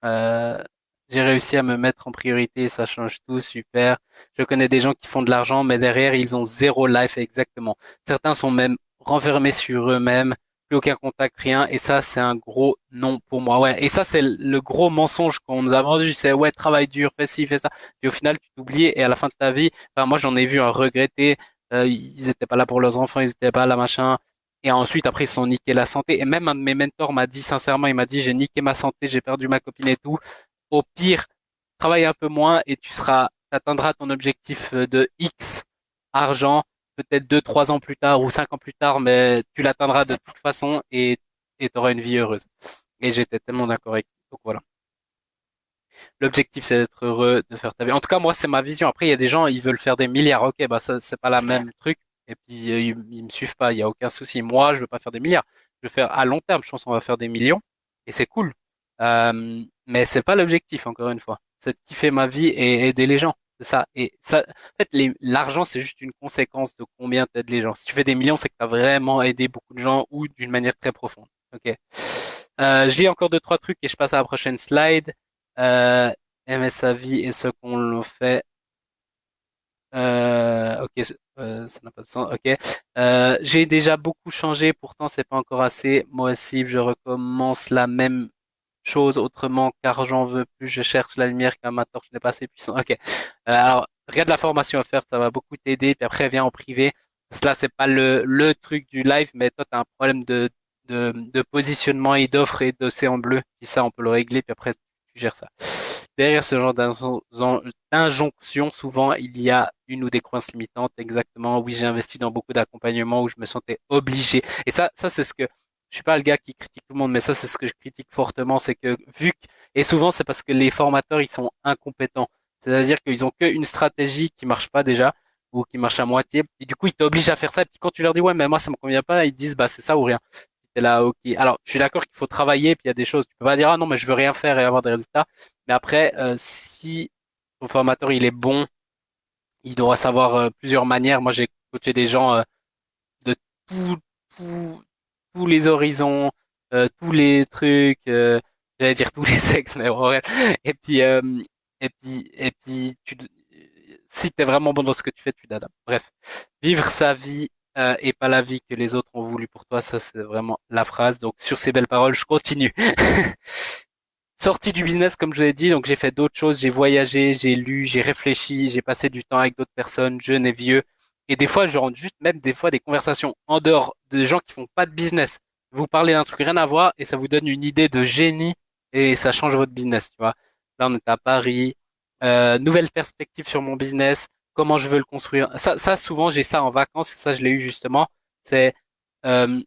Euh, j'ai réussi à me mettre en priorité, ça change tout, super. Je connais des gens qui font de l'argent, mais derrière, ils ont zéro life exactement. Certains sont même renfermés sur eux-mêmes, plus aucun contact, rien, et ça, c'est un gros non pour moi. Ouais, et ça, c'est le gros mensonge qu'on nous a vendu, c'est ouais, travail dur, fais ci, fais ça. Et au final, tu t'oublies, et à la fin de ta vie, enfin, moi, j'en ai vu un regretter, ils étaient pas là pour leurs enfants, ils étaient pas là, machin. Et ensuite, après, ils se sont niqués la santé. Et même un de mes mentors m'a dit, sincèrement, il m'a dit, j'ai niqué ma santé, j'ai perdu ma copine et tout. Au pire, travaille un peu moins et t'atteindras ton objectif de X argent, peut-être 2, 3 ans plus tard ou 5 ans plus tard, mais tu l'atteindras de toute façon et t'auras une vie heureuse. Et j'étais tellement d'accord avec lui. Donc voilà. L'objectif, c'est d'être heureux, de faire ta vie. En tout cas, moi, c'est ma vision. Après, il y a des gens, ils veulent faire des milliards. Ok, bah ça, c'est pas la même truc. Et puis, ils me suivent pas. Il y a aucun souci. Moi, je veux pas faire des milliards. Je veux faire à long terme. Je pense qu'on va faire des millions. Et c'est cool. Mais c'est pas l'objectif, encore une fois. C'est de kiffer ma vie et aider les gens. C'est ça. Et ça, en fait, l'argent, c'est juste une conséquence de combien t'aides les gens. Si tu fais des millions, c'est que t'as vraiment aidé beaucoup de gens ou d'une manière très profonde. Ok. Je lis encore 2, 3 trucs et je passe à la prochaine slide. Aimer sa vie et ce qu'on le fait. Ok, ça n'a pas de sens. Ok. J'ai déjà beaucoup changé, pourtant c'est pas encore assez. Moi aussi, je recommence la même chose autrement car j'en veux plus. Je cherche la lumière car ma torche n'est pas assez puissante. Ok. Alors, regarde la formation à faire, ça va beaucoup t'aider. Puis après, viens en privé. Cela, c'est pas le truc du live, mais toi, tu as un problème de positionnement et d'offre et d'océan bleu. Puis ça, on peut le régler. Puis après, tu gères ça. Derrière ce genre d'injonction, souvent, il y a une ou des croyances limitantes. Exactement. Oui, j'ai investi dans beaucoup d'accompagnements où je me sentais obligé. Et ça, c'est ce que, je suis pas le gars qui critique tout le monde, mais ça, c'est ce que je critique fortement, c'est que et souvent, c'est parce que les formateurs, ils sont incompétents. C'est-à-dire qu'ils ont qu'une stratégie qui marche pas déjà, ou qui marche à moitié. Et du coup, ils t'obligent à faire ça. Et puis quand tu leur dis, ouais, mais moi, ça me convient pas, ils te disent, bah, c'est ça ou rien. T'es là, ok. Alors, je suis d'accord qu'il faut travailler, puis il y a des choses, tu peux pas dire, ah non, mais je veux rien faire et avoir des résultats. Mais après, si ton formateur, il est bon, il doit savoir plusieurs manières. Moi, j'ai coaché des gens de tout, tout, tous les horizons, tous les trucs, j'allais dire tous les sexes, mais bon, bref. Et puis, si t'es vraiment bon dans ce que tu fais, tu t'adaptes. Bref, vivre sa vie et pas la vie que les autres ont voulu pour toi, ça c'est vraiment la phrase. Donc sur ces belles paroles, je continue. Sorti du business, comme je l'ai dit, donc j'ai fait d'autres choses, j'ai voyagé, j'ai lu, j'ai réfléchi, j'ai passé du temps avec d'autres personnes, jeunes et vieux. Et des fois, je rentre juste même des fois des conversations en dehors de gens qui font pas de business. Vous parlez d'un truc rien à voir et ça vous donne une idée de génie et ça change votre business, tu vois. Là, on est à Paris, nouvelle perspective sur mon business, comment je veux le construire. Ça souvent, j'ai ça en vacances et ça, je l'ai eu justement. C'est euh,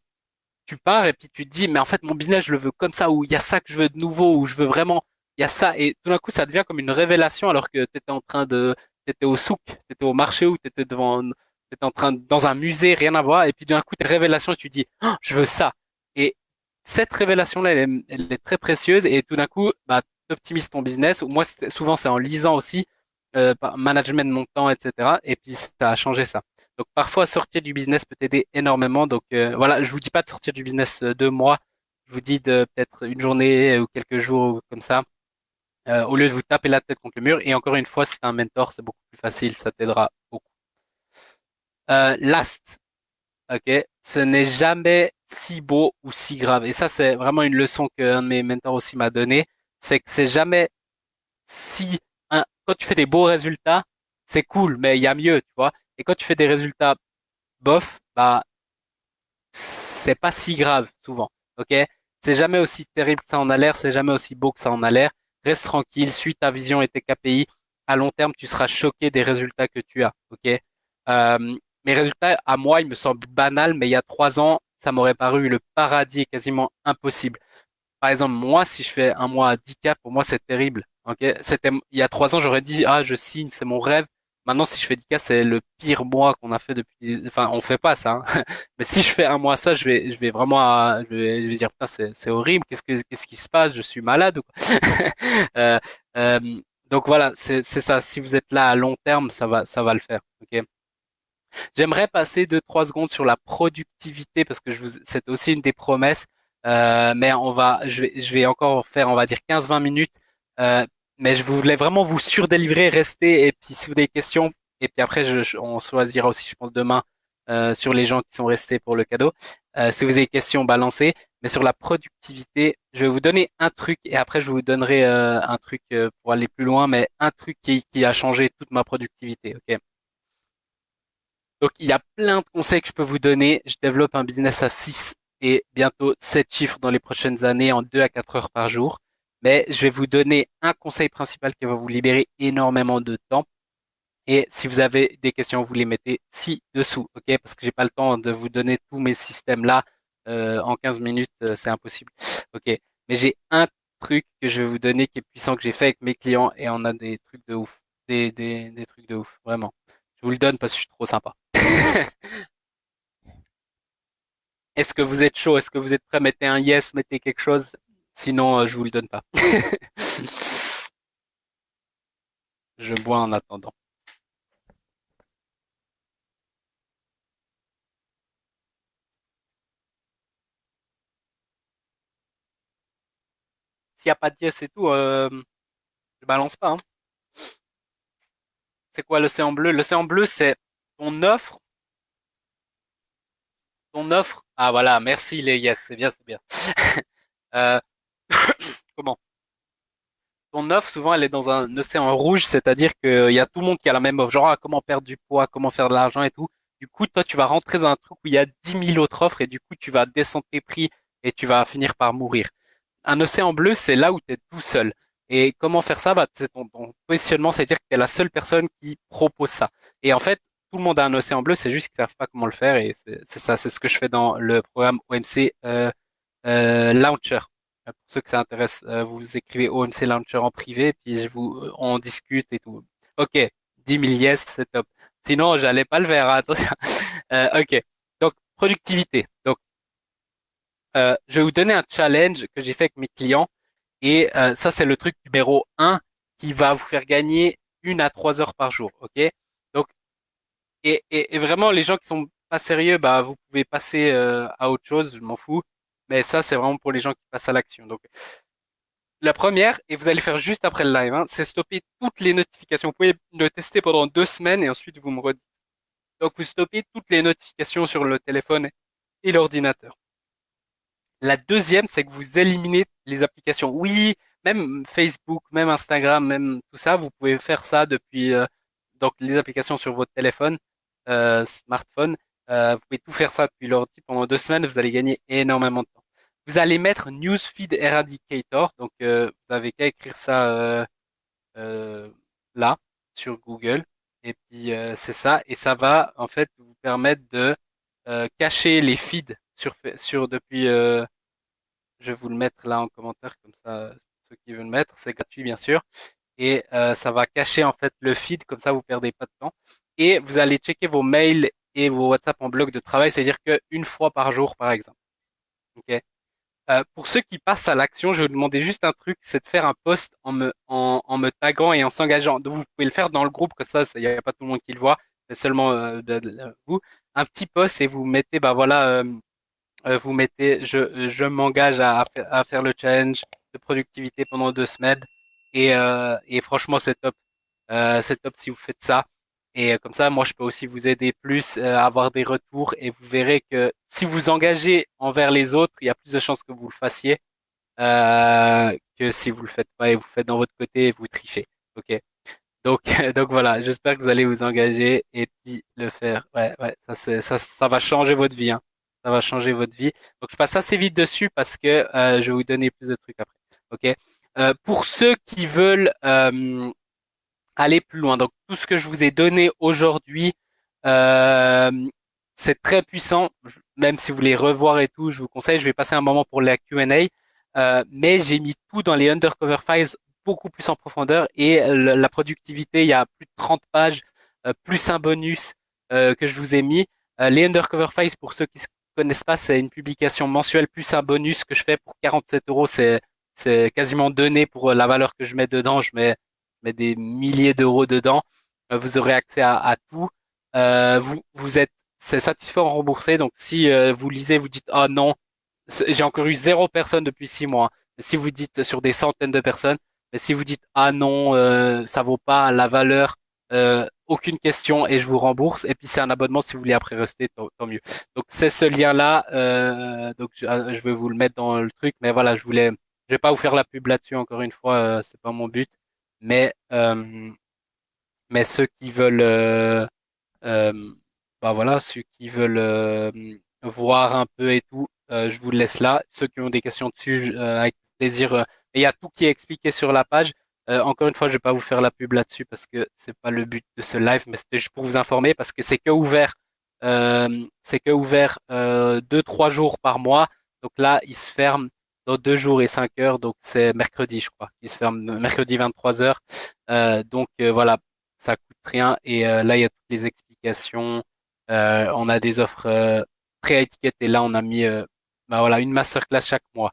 tu pars et puis tu te dis, mais en fait, mon business, je le veux comme ça, ou il y a ça que je veux de nouveau, ou je veux vraiment, il y a ça. Et tout d'un coup, ça devient comme une révélation alors que t'étais au souk, t'étais au marché ou t'étais en train, dans un musée, rien à voir. Et puis d'un coup, t'es révélation et tu dis, oh, je veux ça. Et cette révélation-là, elle est très précieuse et tout d'un coup, bah, t'optimises ton business. Moi, souvent, c'est en lisant aussi, management de mon temps, etc. Et puis, ça a changé ça. Donc parfois sortir du business peut t'aider énormément. Donc voilà, je vous dis pas de sortir du business 2 mois. Je vous dis de peut-être une journée ou quelques jours ou comme ça, au lieu de vous taper la tête contre le mur. Et encore une fois, si t'as un mentor, c'est beaucoup plus facile, ça t'aidera beaucoup. Last, ok, ce n'est jamais si beau ou si grave. Et ça, c'est vraiment une leçon qu'un de mes mentors aussi m'a donné. C'est que c'est jamais si quand tu fais des beaux résultats, c'est cool, mais il y a mieux, tu vois. Et quand tu fais des résultats bof, bah c'est pas si grave souvent. Ok? C'est jamais aussi terrible que ça en a l'air, c'est jamais aussi beau que ça en a l'air. Reste tranquille, suis ta vision et tes KPI. À long terme, tu seras choqué des résultats que tu as. Ok? Mes résultats, à moi, ils me semblent banals, mais il y a 3 ans, ça m'aurait paru le paradis et quasiment impossible. Par exemple, moi, si je fais un mois à 10K, pour moi, c'est terrible. Ok, il y a 3 ans, j'aurais dit, ah, je signe, c'est mon rêve. Maintenant, si je fais 10K, c'est le pire mois qu'on a fait depuis, enfin, on fait pas ça, hein. Mais si je fais un mois ça, je vais vraiment, je vais dire, putain, c'est horrible. Qu'est-ce qui se passe? Je suis malade ou quoi? Euh, euh, donc voilà, c'est ça. Si vous êtes là à long terme, ça va le faire. Ok. J'aimerais passer 2, 3 secondes sur la productivité parce que c'est aussi une des promesses. Mais je vais encore faire, on va dire 15, 20 minutes. Mais je voulais vraiment vous surdélivrer, rester, et puis si vous avez des questions, et puis après on choisira aussi, je pense, demain sur les gens qui sont restés pour le cadeau. Si vous avez des questions, balancez. Mais sur la productivité, je vais vous donner un truc, et après je vous donnerai un truc pour aller plus loin, mais un truc qui a changé toute ma productivité. Ok. Donc il y a plein de conseils que je peux vous donner. Je développe un business à 6 et bientôt 7 chiffres dans les prochaines années en 2 à 4 heures par jour. Mais je vais vous donner un conseil principal qui va vous libérer énormément de temps. Et si vous avez des questions, vous les mettez ci-dessous, ok? Parce que j'ai pas le temps de vous donner tous mes systèmes là en 15 minutes, c'est impossible. Ok. Mais j'ai un truc que je vais vous donner qui est puissant que j'ai fait avec mes clients et on a des trucs de ouf, des trucs de ouf, vraiment. Je vous le donne parce que je suis trop sympa. Est-ce que vous êtes chaud? Est-ce que vous êtes prêt? Mettez un yes, mettez quelque chose. Sinon, je vous le donne pas. Je bois en attendant. S'il n'y a pas de yes et tout, je balance pas, hein. C'est quoi l'océan bleu? L'océan bleu, c'est ton offre. Ton offre. Ah voilà, merci les yes, c'est bien, c'est bien. Euh, comment? Ton offre, souvent, elle est dans un océan rouge, c'est-à-dire qu'il y a tout le monde qui a la même offre. Genre, ah, comment perdre du poids, comment faire de l'argent et tout. Du coup, toi, tu vas rentrer dans un truc où il y a 10 000 autres offres et du coup, tu vas descendre tes prix et tu vas finir par mourir. Un océan bleu, c'est là où tu es tout seul. Et comment faire ça? Bah, c'est ton positionnement, c'est-à-dire que tu es la seule personne qui propose ça. Et en fait, tout le monde a un océan bleu, c'est juste qu'ils savent pas comment le faire et c'est ça, c'est ce que je fais dans le programme OMC Launcher. Pour ceux que ça intéresse, vous écrivez OMC Launcher en privé, puis on discute et tout. Ok, 10 000 yes, c'est top. Sinon, j'allais pas le faire, hein, attention. Ok, donc productivité. Donc, je vais vous donner un challenge que j'ai fait avec mes clients. Et ça, c'est le truc numéro un qui va vous faire gagner 1 à 3 heures par jour. Ok. Donc, et vraiment, les gens qui sont pas sérieux, bah, vous pouvez passer à autre chose, je m'en fous. Mais ça, c'est vraiment pour les gens qui passent à l'action. Donc, la première, et vous allez faire juste après le live, hein, c'est stopper toutes les notifications. Vous pouvez le tester pendant 2 semaines et ensuite vous me redites. Donc, vous stoppez toutes les notifications sur le téléphone et l'ordinateur. La deuxième, c'est que vous éliminez les applications. Oui, même Facebook, même Instagram, même tout ça, vous pouvez faire ça depuis donc les applications sur votre téléphone, smartphone. Vous pouvez tout faire ça depuis l'ordi pendant 2 semaines. Vous allez gagner énormément de temps. Vous allez mettre Newsfeed Eradicator. Donc vous avez qu'à écrire ça euh, là sur Google. Et puis c'est ça. Et ça va en fait vous permettre de cacher les feeds sur depuis je vais vous le mettre là en commentaire, comme ça, ceux qui veulent le mettre, c'est gratuit bien sûr. Et ça va cacher en fait le feed, comme ça vous perdez pas de temps. Et vous allez checker vos mails et vos WhatsApp en bloc de travail, c'est-à-dire qu'une fois par jour par exemple. Ok. Pour ceux qui passent à l'action, je vais vous demander juste un truc, c'est de faire un post en me taguant et en s'engageant. Donc vous pouvez le faire dans le groupe, comme ça, il n'y a pas tout le monde qui le voit, mais seulement vous. Un petit post et vous mettez, bah voilà, vous mettez, je m'engage à faire le challenge de productivité pendant 2 semaines. Et franchement, c'est top. C'est top si vous faites ça. Et comme ça, moi, je peux aussi vous aider plus, avoir des retours. Et vous verrez que si vous engagez envers les autres, il y a plus de chances que vous le fassiez que si vous le faites pas et vous faites dans votre côté et vous trichez. Ok. Donc, donc voilà. J'espère que vous allez vous engager et puis le faire. Ouais, ouais. Ça va changer votre vie, hein. Ça va changer votre vie. Donc, je passe assez vite dessus parce que je vais vous donner plus de trucs après. Ok. Pour ceux qui veulent aller plus loin, donc tout ce que je vous ai donné aujourd'hui, euh, c'est très puissant. Même si vous voulez revoir et tout, je vous conseille. Je vais passer un moment pour la Q&A. Mais j'ai mis tout dans les Undercover Files beaucoup plus en profondeur et la productivité, il y a plus de 30 pages, plus un bonus que je vous ai mis. Les Undercover Files, pour ceux qui ne connaissent pas, c'est une publication mensuelle plus un bonus que je fais pour 47 euros. C'est quasiment donné pour la valeur que je mets dedans. Je mets des milliers d'euros dedans. Vous aurez accès à tout. Vous êtes, c'est satisfait en remboursé. Donc si vous lisez, vous dites, oh non, j'ai encore eu 0 personne depuis 6 mois. Si vous dites sur des centaines de personnes, Mais si vous dites ah non, ça vaut pas la valeur, aucune question et je vous rembourse. Et puis c'est un abonnement si vous voulez après rester, tant mieux. Donc c'est ce lien-là. Donc je vais vous le mettre dans le truc. Mais voilà, je vais pas vous faire la pub là-dessus encore une fois. C'est pas mon but. Mais ceux qui veulent euh, bah voilà, ceux qui veulent voir un peu et tout, je vous le laisse là. Ceux qui ont des questions dessus, avec plaisir. Et il y a tout qui est expliqué sur la page. Encore une fois, je vais pas vous faire la pub là-dessus parce que c'est pas le but de ce live, mais c'était juste pour vous informer parce que c'est que ouvert 2, 3 jours par mois. Donc là, il se ferme dans 2 jours et 5 heures. Donc c'est mercredi, je crois. Il se ferme mercredi 23 heures. Donc voilà, ça coûte rien. Et là, il y a toutes les explications. On a des offres pré-étiquetées. Là, on a mis bah voilà, une masterclass chaque mois.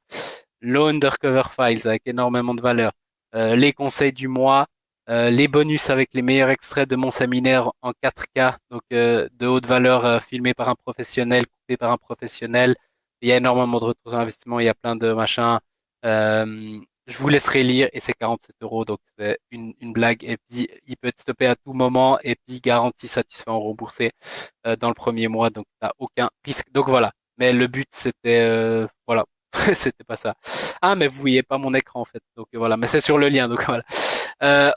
Low Undercover Files avec énormément de valeur. Les conseils du mois. Les bonus avec les meilleurs extraits de mon séminaire en 4K, donc de haute valeur, filmé par un professionnel, coupé par un professionnel. Il y a énormément de retours sur investissement, il y a plein de machins. Je vous laisserai lire et c'est 47 euros, donc c'est une blague. Et puis, il peut être stoppé à tout moment et puis garantie satisfait en remboursé dans le premier mois, donc t'as aucun risque. Donc voilà. Mais le but, c'était, voilà, c'était pas ça. Ah, mais vous voyez pas mon écran en fait, donc voilà. Mais c'est sur le lien, donc voilà.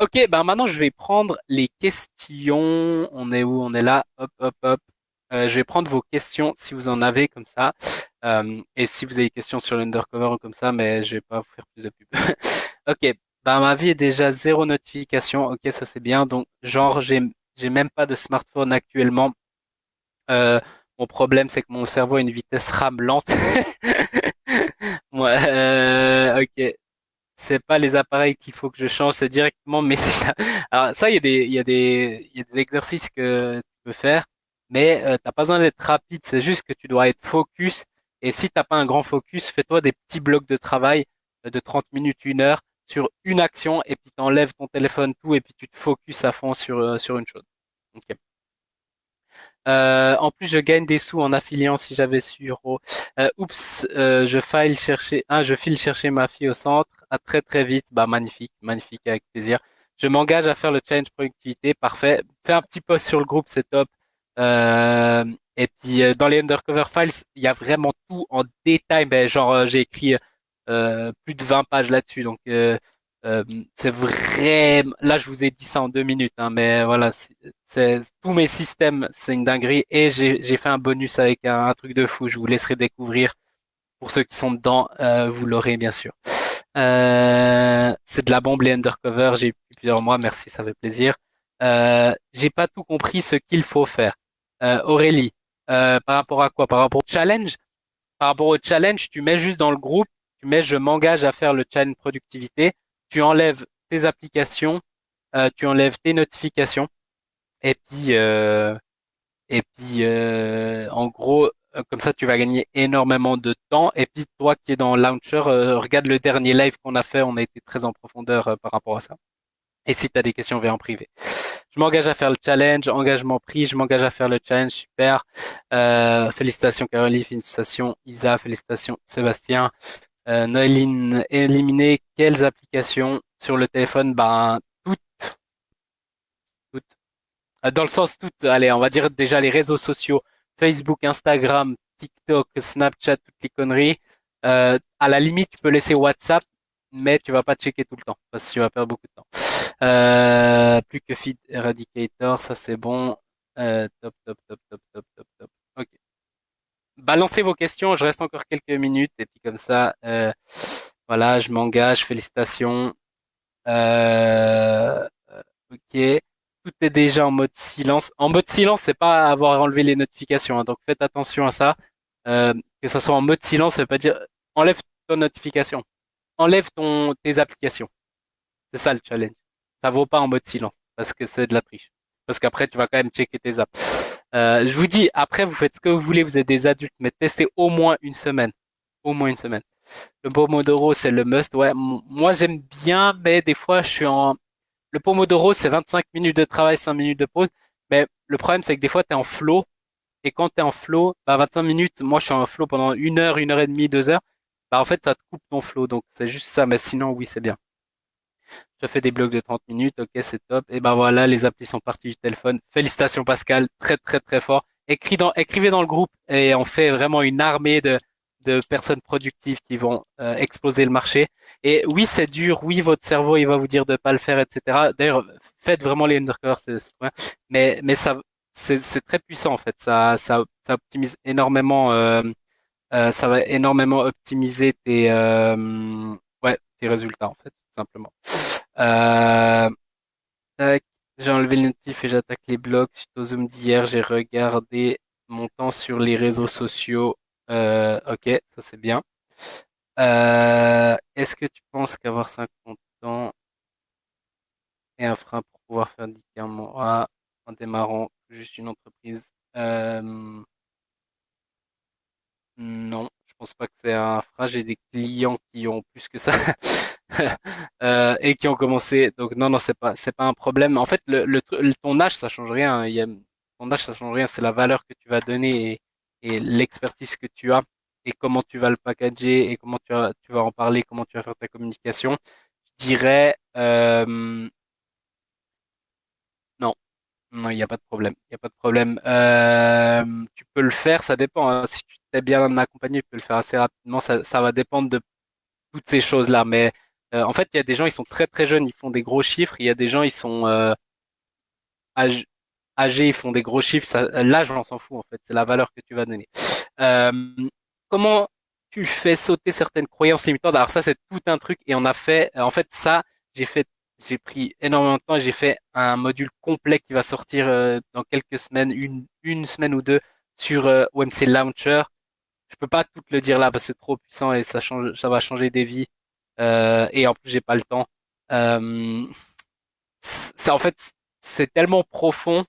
Ok, ben maintenant je vais prendre les questions. On est où? On est là. Hop, hop, hop. Je vais prendre vos questions si vous en avez comme ça. Et si vous avez des questions sur l'undercover ou comme ça, mais je vais pas vous faire plus de pub. Ok, bah ma vie est déjà zéro notification. Ok, ça c'est bien. Donc genre j'ai même pas de smartphone actuellement. Euh, Mon problème c'est que mon cerveau a une vitesse RAM lente. Ouais, ok. C'est pas les appareils qu'il faut que je change, c'est directement mes. Alors ça, il y a des exercices que tu peux faire, mais t'as pas besoin d'être rapide. C'est juste que tu dois être focus. Et si t'as pas un grand focus, fais-toi des petits blocs de travail de 30 minutes, 1 heure sur une action, et puis t'enlèves ton téléphone tout, et puis tu te focus à fond sur une chose. Ok. En plus, je gagne des sous en affiliant si j'avais su Euro. Oups, je file chercher ma fille au centre. À très très vite. Bah magnifique, magnifique, avec plaisir. Je m'engage à faire le challenge productivité. Parfait. Fais un petit post sur le groupe, c'est top. Euh, et puis dans les undercover files, il y a vraiment tout en détail. Ben, genre j'ai écrit plus de 20 pages là-dessus. Donc euh, c'est vraiment. Là, je vous ai dit ça en 2 minutes, hein, mais voilà, tous mes systèmes, c'est une dinguerie. Et j'ai fait un bonus avec un truc de fou. Je vous laisserai découvrir. Pour ceux qui sont dedans, vous l'aurez bien sûr. C'est de la bombe les undercover. J'ai eu plusieurs mois. Merci, ça fait plaisir. J'ai pas tout compris ce qu'il faut faire. Aurélie, par rapport à quoi? Par rapport au challenge? Par rapport au challenge, tu mets juste dans le groupe, tu mets je m'engage à faire le challenge productivité, tu enlèves tes applications, tu enlèves tes notifications, et puis en gros, comme ça tu vas gagner énormément de temps. Et puis toi qui es dans Launcher, regarde le dernier live qu'on a fait, on a été très en profondeur par rapport à ça. Et si tu as des questions, viens en privé. Je m'engage à faire le challenge, engagement pris, je m'engage à faire le challenge, super. Félicitations Caroline, félicitations Isa, félicitations Sébastien. Noéline, éliminer quelles applications sur le téléphone? Ben, toutes, toutes. Dans le sens toutes, allez, on va dire déjà les réseaux sociaux, Facebook, Instagram, TikTok, Snapchat, toutes les conneries. À la limite, tu peux laisser WhatsApp, mais tu vas pas checker tout le temps, parce que tu vas perdre beaucoup de temps. Plus que Feed Eradicator, ça c'est bon. Top, top, top, top, top, top, top. Ok. Balancez vos questions, je reste encore quelques minutes et puis comme ça, voilà, je m'engage, félicitations. Ok, tout est déjà en mode silence. En mode silence, c'est pas avoir enlevé les notifications, hein, donc faites attention à ça. Que ça soit en mode silence, ça veut pas dire enlève ton notification, enlève tes applications. C'est ça le challenge. Ça vaut pas en mode silence parce que c'est de la triche. Parce qu'après, tu vas quand même checker tes apps. Je vous dis, après, vous faites ce que vous voulez, vous êtes des adultes, mais testez au moins une semaine. Au moins une semaine. Le Pomodoro, c'est le must. Ouais, moi, j'aime bien, mais des fois, je suis en... Le Pomodoro, c'est 25 minutes de travail, 5 minutes de pause. Mais le problème, c'est que des fois, tu es en flow. Et quand tu es en flow, bah, 25 minutes, moi, je suis en flow pendant 1 heure, 1 heure et demie, 2 heures. Bah, en fait, ça te coupe ton flow. Donc, c'est juste ça. Mais sinon, oui, c'est bien. Je fais des blocs de 30 minutes, ok, c'est top. Et ben voilà, les applis sont parties du téléphone. Félicitations Pascal, très très très fort. Écrivez dans le groupe et on fait vraiment une armée de personnes productives qui vont exploser le marché. Et oui, c'est dur, oui, votre cerveau, il va vous dire de pas le faire, etc. D'ailleurs, faites vraiment les undercovers, ouais. Mais ça, c'est très puissant en fait. Ça optimise énormément. Ça va énormément optimiser tes résultats en fait, tout simplement. Euh, tac, j'ai enlevé le notif et j'attaque les blogs. Suite au Zoom d'hier, j'ai regardé mon temps sur les réseaux sociaux. Ok, ça c'est bien. Est-ce que tu penses qu'avoir 50 ans est un frein pour pouvoir faire 10K mois en démarrant juste une entreprise? Non, je pense pas que c'est un frein. J'ai des clients qui ont plus que ça et qui ont commencé. Donc non, non, c'est pas un problème. En fait, ton âge, ça change rien. Ton âge, ça change rien. C'est la valeur que tu vas donner et l'expertise que tu as et comment tu vas le packager et comment tu vas en parler, comment tu vas faire ta communication. Je dirais non. Non, il n'y a pas de problème. Il n'y a pas de problème. Tu peux le faire, ça dépend, hein. Si tu t'es bien accompagné, tu peux le faire assez rapidement. Ça va dépendre de toutes ces choses-là. Mais en fait, il y a des gens, ils sont très très jeunes, ils font des gros chiffres. Il y a des gens, ils sont âg- âgés, ils font des gros chiffres. L'âge, on s'en fout en fait. C'est la valeur que tu vas donner. Euh, comment tu fais sauter certaines croyances limitantes? Alors ça, c'est tout un truc. Et on a fait, en fait, ça, j'ai fait, j'ai pris énormément de temps et j'ai fait un module complet qui va sortir dans quelques semaines, une semaine ou deux sur OMC Launcher. Je peux pas tout le dire là parce que c'est trop puissant et ça va changer des vies. Et en plus, j'ai pas le temps. Euh, en fait, c'est tellement profond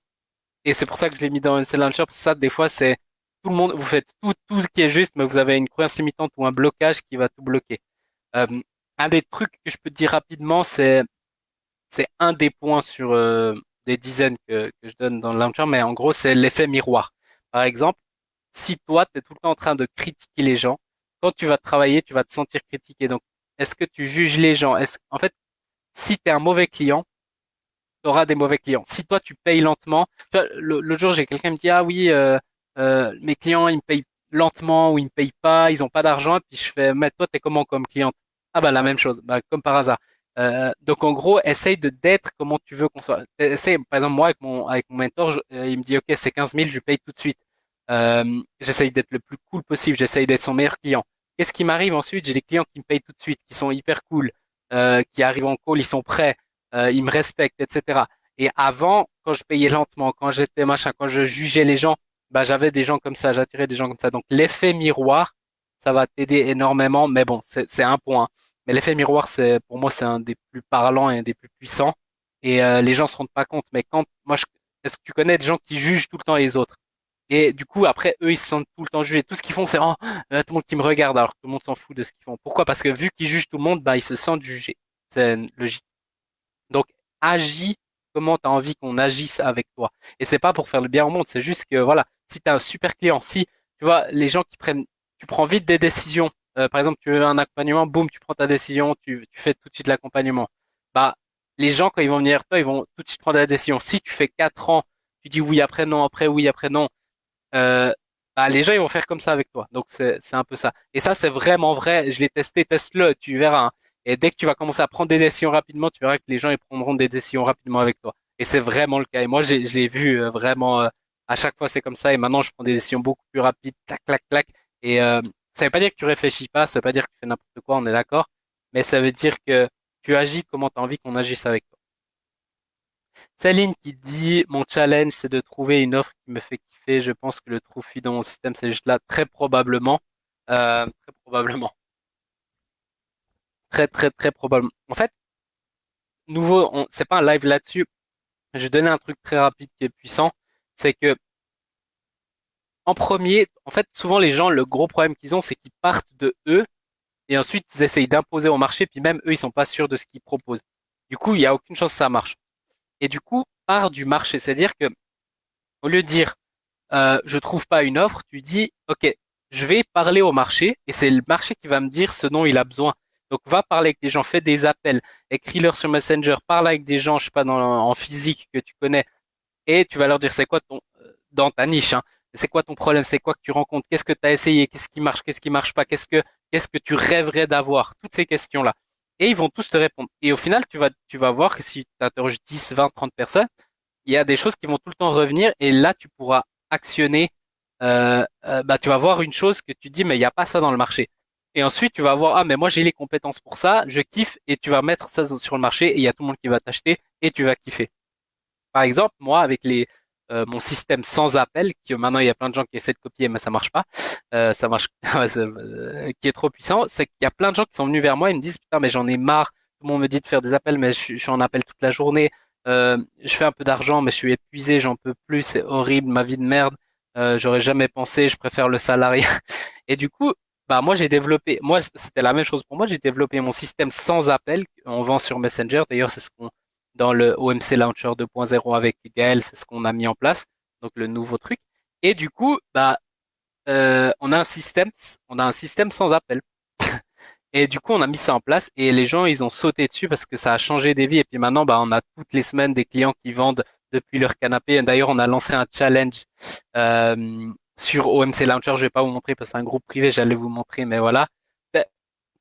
et c'est pour ça que je l'ai mis dans OMC Launcher. Parce que ça, des fois, c'est tout le monde, vous faites tout ce qui est juste, mais vous avez une croyance limitante ou un blocage qui va tout bloquer. Euh, un des trucs que je peux te dire rapidement, c'est un des points sur des dizaines que je donne dans le launcher, mais en gros, c'est l'effet miroir. Par exemple, si toi, tu es tout le temps en train de critiquer les gens, quand tu vas travailler, tu vas te sentir critiqué. Donc, est-ce que tu juges les gens? En fait, si tu es un mauvais client, tu auras des mauvais clients. Si toi, tu payes lentement, tu vois, l'autre jour, j'ai quelqu'un qui me dit, ah oui, mes clients, ils me payent lentement ou ils me payent pas, ils ont pas d'argent. Puis je fais, mais toi, t'es comment comme cliente? Ah bah la même chose, bah, comme par hasard. Donc en gros, essaye d'être comment tu veux qu'on soit. Essaye, par exemple, moi, avec mon mentor, il me dit, OK, c'est 15 000, je lui paye tout de suite. J'essaye d'être le plus cool possible, j'essaye d'être son meilleur client. Qu'est-ce qui m'arrive ensuite? J'ai des clients qui me payent tout de suite, qui sont hyper cool, qui arrivent en call, ils sont prêts, ils me respectent, etc. Et avant, quand je payais lentement, quand j'étais machin, quand je jugeais les gens, bah j'avais des gens comme ça, j'attirais des gens comme ça. Donc l'effet miroir, ça va t'aider énormément. Mais bon, c'est un point. Mais l'effet miroir, c'est pour moi, c'est un des plus parlants et un des plus puissants. Et les gens se rendent pas compte. Mais est-ce que tu connais des gens qui jugent tout le temps les autres? Et du coup, après, eux, ils se sentent tout le temps jugés. Tout ce qu'ils font, c'est oh, tout le monde qui me regarde, alors que tout le monde s'en fout de ce qu'ils font. Pourquoi? Parce que vu qu'ils jugent tout le monde, bah ils se sentent jugés. C'est logique. Donc, agis comment tu as envie qu'on agisse avec toi. Et c'est pas pour faire le bien au monde, c'est juste que voilà, si tu as un super client, si tu vois les gens tu prends vite des décisions. Par exemple, tu veux un accompagnement, boum, tu prends ta décision, tu fais tout de suite l'accompagnement. Bah, les gens quand ils vont venir vers toi, ils vont tout de suite prendre la décision. Si tu fais 4 ans, tu dis oui après non, après oui après non, euh, bah, les gens ils vont faire comme ça avec toi. Donc c'est un peu ça. Et ça c'est vraiment vrai. Je l'ai testé, teste-le, tu verras, hein. Et dès que tu vas commencer à prendre des décisions rapidement, tu verras que les gens ils prendront des décisions rapidement avec toi. Et c'est vraiment le cas. Et moi je l'ai vu vraiment à chaque fois c'est comme ça. Et maintenant je prends des décisions beaucoup plus rapides, clac clac clac. Et ça veut pas dire que tu réfléchis pas, ça veut pas dire que tu fais n'importe quoi, on est d'accord. Mais ça veut dire que tu agis comment tu as envie qu'on agisse avec toi. Céline qui dit, mon challenge, c'est de trouver une offre qui me fait kiffer. Je pense que le trou fut dans mon système, c'est juste là, très probablement. Très probablement. Très, très, très probablement. En fait, c'est pas un live là-dessus. Je vais donner un truc très rapide qui est puissant. C'est que, en premier, en fait, souvent les gens, le gros problème qu'ils ont, c'est qu'ils partent de eux et ensuite ils essayent d'imposer au marché, puis même eux, ils sont pas sûrs de ce qu'ils proposent. Du coup, il y a aucune chance que ça marche. Et du coup, part du marché. C'est-à-dire que, au lieu de dire, je trouve pas une offre, tu dis, OK, je vais parler au marché et c'est le marché qui va me dire ce dont il a besoin. Donc va parler avec des gens, fais des appels, écris-leur sur Messenger, parle avec des gens, je sais pas, en physique que tu connais, et tu vas leur dire c'est quoi dans ta niche, hein, c'est quoi ton problème, c'est quoi que tu rencontres, qu'est-ce que tu as essayé, qu'est-ce qui marche pas, qu'est-ce que tu rêverais d'avoir, toutes ces questions-là. Et ils vont tous te répondre. Et au final, tu vas voir que si tu interroges 10, 20, 30 personnes, il y a des choses qui vont tout le temps revenir et là, tu pourras actionner, bah, tu vas voir une chose que tu dis, mais il n'y a pas ça dans le marché. Et ensuite, tu vas voir, ah, mais moi, j'ai les compétences pour ça, je kiffe et tu vas mettre ça sur le marché et il y a tout le monde qui va t'acheter et tu vas kiffer. Par exemple, moi, avec mon système sans appel, qui maintenant il y a plein de gens qui essaient de copier, mais ça marche pas, ça marche, ouais, qui est trop puissant, c'est qu'il y a plein de gens qui sont venus vers moi et me disent, putain, mais j'en ai marre, tout le monde me dit de faire des appels, mais je suis en appel toute la journée, je fais un peu d'argent, mais je suis épuisé, j'en peux plus, c'est horrible, ma vie de merde, j'aurais jamais pensé, je préfère le salariat. Et du coup, bah moi j'ai développé, moi c'était la même chose pour moi, j'ai développé mon système sans appel, on vend sur Messenger, d'ailleurs c'est ce qu'on dans le OMC Launcher 2.0 avec Gaël, c'est ce qu'on a mis en place, donc le nouveau truc. Et du coup, bah, on a un système sans appel. Et du coup, on a mis ça en place et les gens, ils ont sauté dessus parce que ça a changé des vies. Et puis maintenant, bah, on a toutes les semaines des clients qui vendent depuis leur canapé. D'ailleurs, on a lancé un challenge sur OMC Launcher. Je vais pas vous montrer parce que c'est un groupe privé. J'allais vous montrer, mais voilà.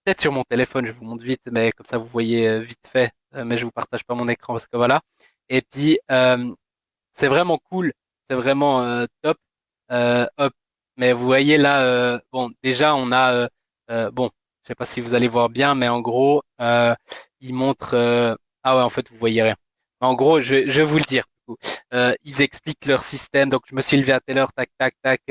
Peut-être sur mon téléphone, je vous montre vite, mais comme ça vous voyez vite fait. Mais je vous partage pas mon écran parce que voilà. Et puis c'est vraiment cool, c'est vraiment top. Hop. Mais vous voyez là, bon déjà on a bon, je sais pas si vous allez voir bien, mais en gros ils montrent ah ouais en fait vous voyez rien. En gros je vais vous le dire. Du coup. Ils expliquent leur système. Donc je me suis levé à telle heure, tac tac tac.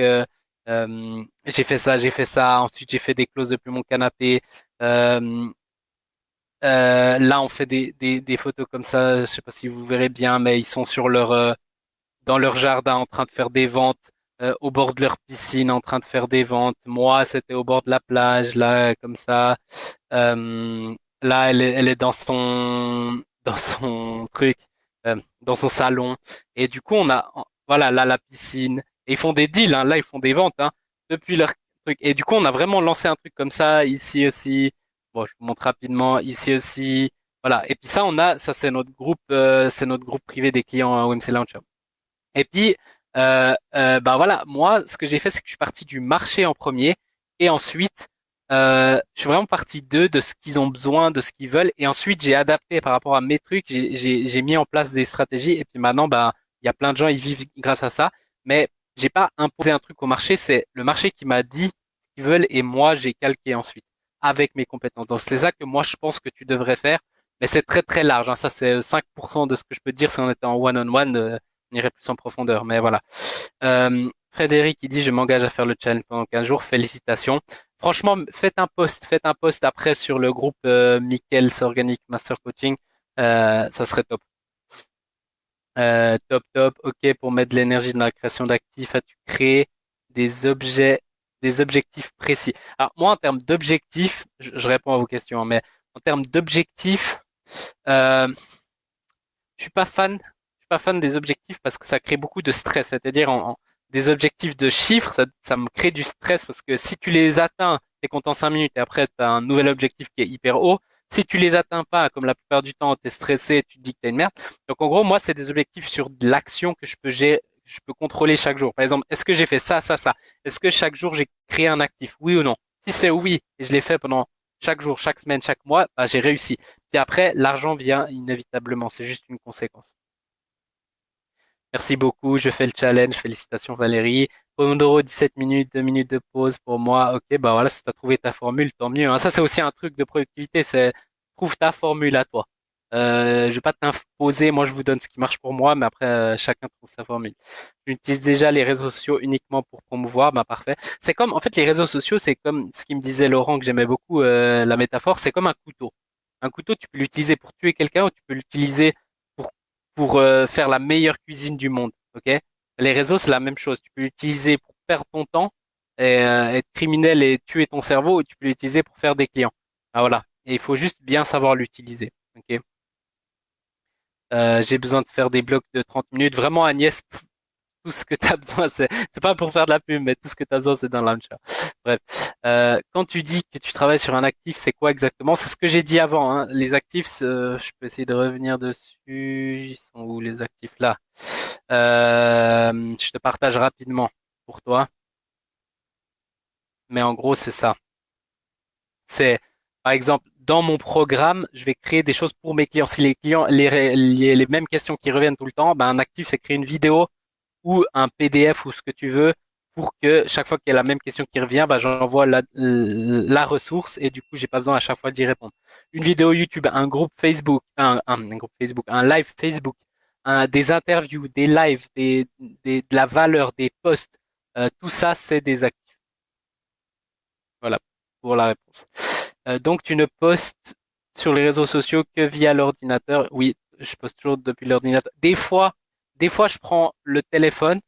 J'ai fait ça, j'ai fait ça. Ensuite j'ai fait des clauses depuis mon canapé. Euh, là, on fait des photos comme ça. Je sais pas si vous verrez bien, mais ils sont sur dans leur jardin en train de faire des ventes, au bord de leur piscine en train de faire des ventes. Moi, c'était au bord de la plage, là, comme ça. Là, elle est dans son truc, dans son salon. Et du coup, voilà, là, la piscine. Et ils font des deals, hein. Là, ils font des ventes, hein, depuis leur truc. Et du coup, on a vraiment lancé un truc comme ça, ici aussi. Bon, je vous montre rapidement, ici aussi. Voilà. Et puis ça, ça c'est notre groupe privé des clients à OMC Launcher. Et puis, bah voilà, moi, ce que j'ai fait, c'est que je suis parti du marché en premier, et ensuite, je suis vraiment parti d'eux, de ce qu'ils ont besoin, de ce qu'ils veulent, et ensuite j'ai adapté par rapport à mes trucs, j'ai mis en place des stratégies, et puis maintenant, bah, il y a plein de gens, ils vivent grâce à ça, mais j'ai pas imposé un truc au marché, c'est le marché qui m'a dit ce qu'ils veulent, et moi, j'ai calqué ensuite, avec mes compétences. Donc c'est ça que moi, je pense que tu devrais faire, mais c'est très très large, hein. Ça, c'est 5% de ce que je peux te dire si on était en one-on-one. On irait plus en profondeur, mais voilà. Frédéric, il dit, je m'engage à faire le challenge pendant 15 jours. Félicitations. Franchement, faites un post après sur le groupe Michaels Organic Master Coaching. Ça serait top. Top, top. Ok, pour mettre de l'énergie dans la création d'actifs, as-tu créé des objets, des objectifs précis? Alors, moi, en termes d'objectifs, je réponds à vos questions, hein, mais en termes d'objectifs, euh, je suis pas fan. Je suis pas fan des objectifs parce que ça crée beaucoup de stress. C'est-à-dire des objectifs de chiffres, ça me crée du stress parce que si tu les atteins, t'es content 5 minutes et après tu as un nouvel objectif qui est hyper haut. Si tu les atteins pas, comme la plupart du temps, t'es stressé, tu te dis que t'es une merde. Donc en gros, moi, c'est des objectifs sur de l'action que je peux gérer, je peux contrôler chaque jour. Par exemple, est-ce que j'ai fait ça, ça, ça? Est-ce que chaque jour j'ai créé un actif? Oui ou non? Si c'est oui, et je l'ai fait pendant chaque jour, chaque semaine, chaque mois, bah, j'ai réussi. Puis après, l'argent vient inévitablement. C'est juste une conséquence. Merci beaucoup. Je fais le challenge. Félicitations Valérie. Pomodoro 17 minutes, 2 minutes de pause pour moi. Ok, bah voilà, si tu as trouvé ta formule, tant mieux, hein. Ça, c'est aussi un truc de productivité. C'est trouve ta formule à toi. Je vais pas t'imposer. Moi, je vous donne ce qui marche pour moi, mais après, chacun trouve sa formule. J'utilise déjà les réseaux sociaux uniquement pour promouvoir. Bah parfait. C'est comme, en fait, les réseaux sociaux, c'est comme ce qui me disait Laurent que j'aimais beaucoup, la métaphore. C'est comme un couteau. Un couteau, tu peux l'utiliser pour tuer quelqu'un ou tu peux l'utiliser pour faire la meilleure cuisine du monde. Ok? Les réseaux, c'est la même chose. Tu peux l'utiliser pour perdre ton temps et être criminel et tuer ton cerveau, ou tu peux l'utiliser pour faire des clients. Ah, voilà. Et il faut juste bien savoir l'utiliser. Ok? J'ai besoin de faire des blocs de 30 minutes. Vraiment, Agnès, tout ce que tu as besoin, c'est pas pour faire de la pub, mais tout ce que tu as besoin, c'est dans Launcher. Bref. Quand tu dis que tu travailles sur un actif, c'est quoi exactement? C'est ce que j'ai dit avant, hein. Les actifs, je peux essayer de revenir dessus. Ils sont où les actifs là? Je te partage rapidement pour toi, mais en gros, c'est ça. C'est, par exemple, dans mon programme, je vais créer des choses pour mes clients. Si les clients, les mêmes questions qui reviennent tout le temps, ben, un actif, c'est créer une vidéo ou un PDF ou ce que tu veux pour que chaque fois qu'il y a la même question qui revient, bah, j'envoie la ressource et du coup, j'ai pas besoin à chaque fois d'y répondre. Une vidéo YouTube, un groupe Facebook, un groupe Facebook, un live Facebook, des interviews, des lives, de la valeur, des posts, tout ça, c'est des actifs. Voilà pour la réponse. Donc, tu ne postes sur les réseaux sociaux que via l'ordinateur. Oui, je poste toujours depuis l'ordinateur. Des fois, je prends le téléphone.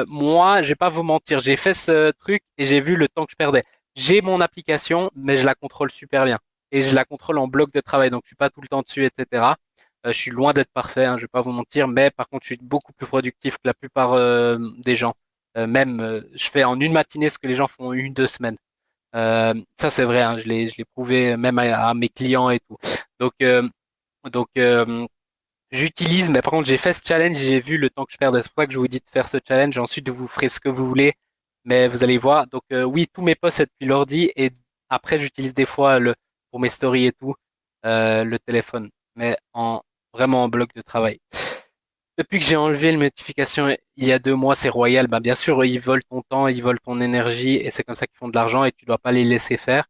Moi, je vais pas vous mentir, j'ai fait ce truc et j'ai vu le temps que je perdais. J'ai mon application, mais je la contrôle super bien. Et je la contrôle en bloc de travail, donc je suis pas tout le temps dessus, etc. Je suis loin d'être parfait, hein, je vais pas vous mentir, mais par contre, je suis beaucoup plus productif que la plupart des gens. Même, je fais en une matinée ce que les gens font en une, 2 semaines. Ça, c'est vrai, hein, je l'ai prouvé même à mes clients et tout. Donc, j'utilise, mais par contre, j'ai fait ce challenge, j'ai vu le temps que je perdais. C'est pour ça que je vous dis de faire ce challenge. Ensuite, vous ferez ce que vous voulez, mais vous allez voir. Donc, oui, tous mes posts, c'est depuis l'ordi. Et après, j'utilise des fois pour mes stories et tout, le téléphone, mais vraiment en bloc de travail. Depuis que j'ai enlevé les notifications il y a 2 mois, c'est royal. Ben, bien sûr, ils volent ton temps, ils volent ton énergie, et c'est comme ça qu'ils font de l'argent, et tu dois pas les laisser faire.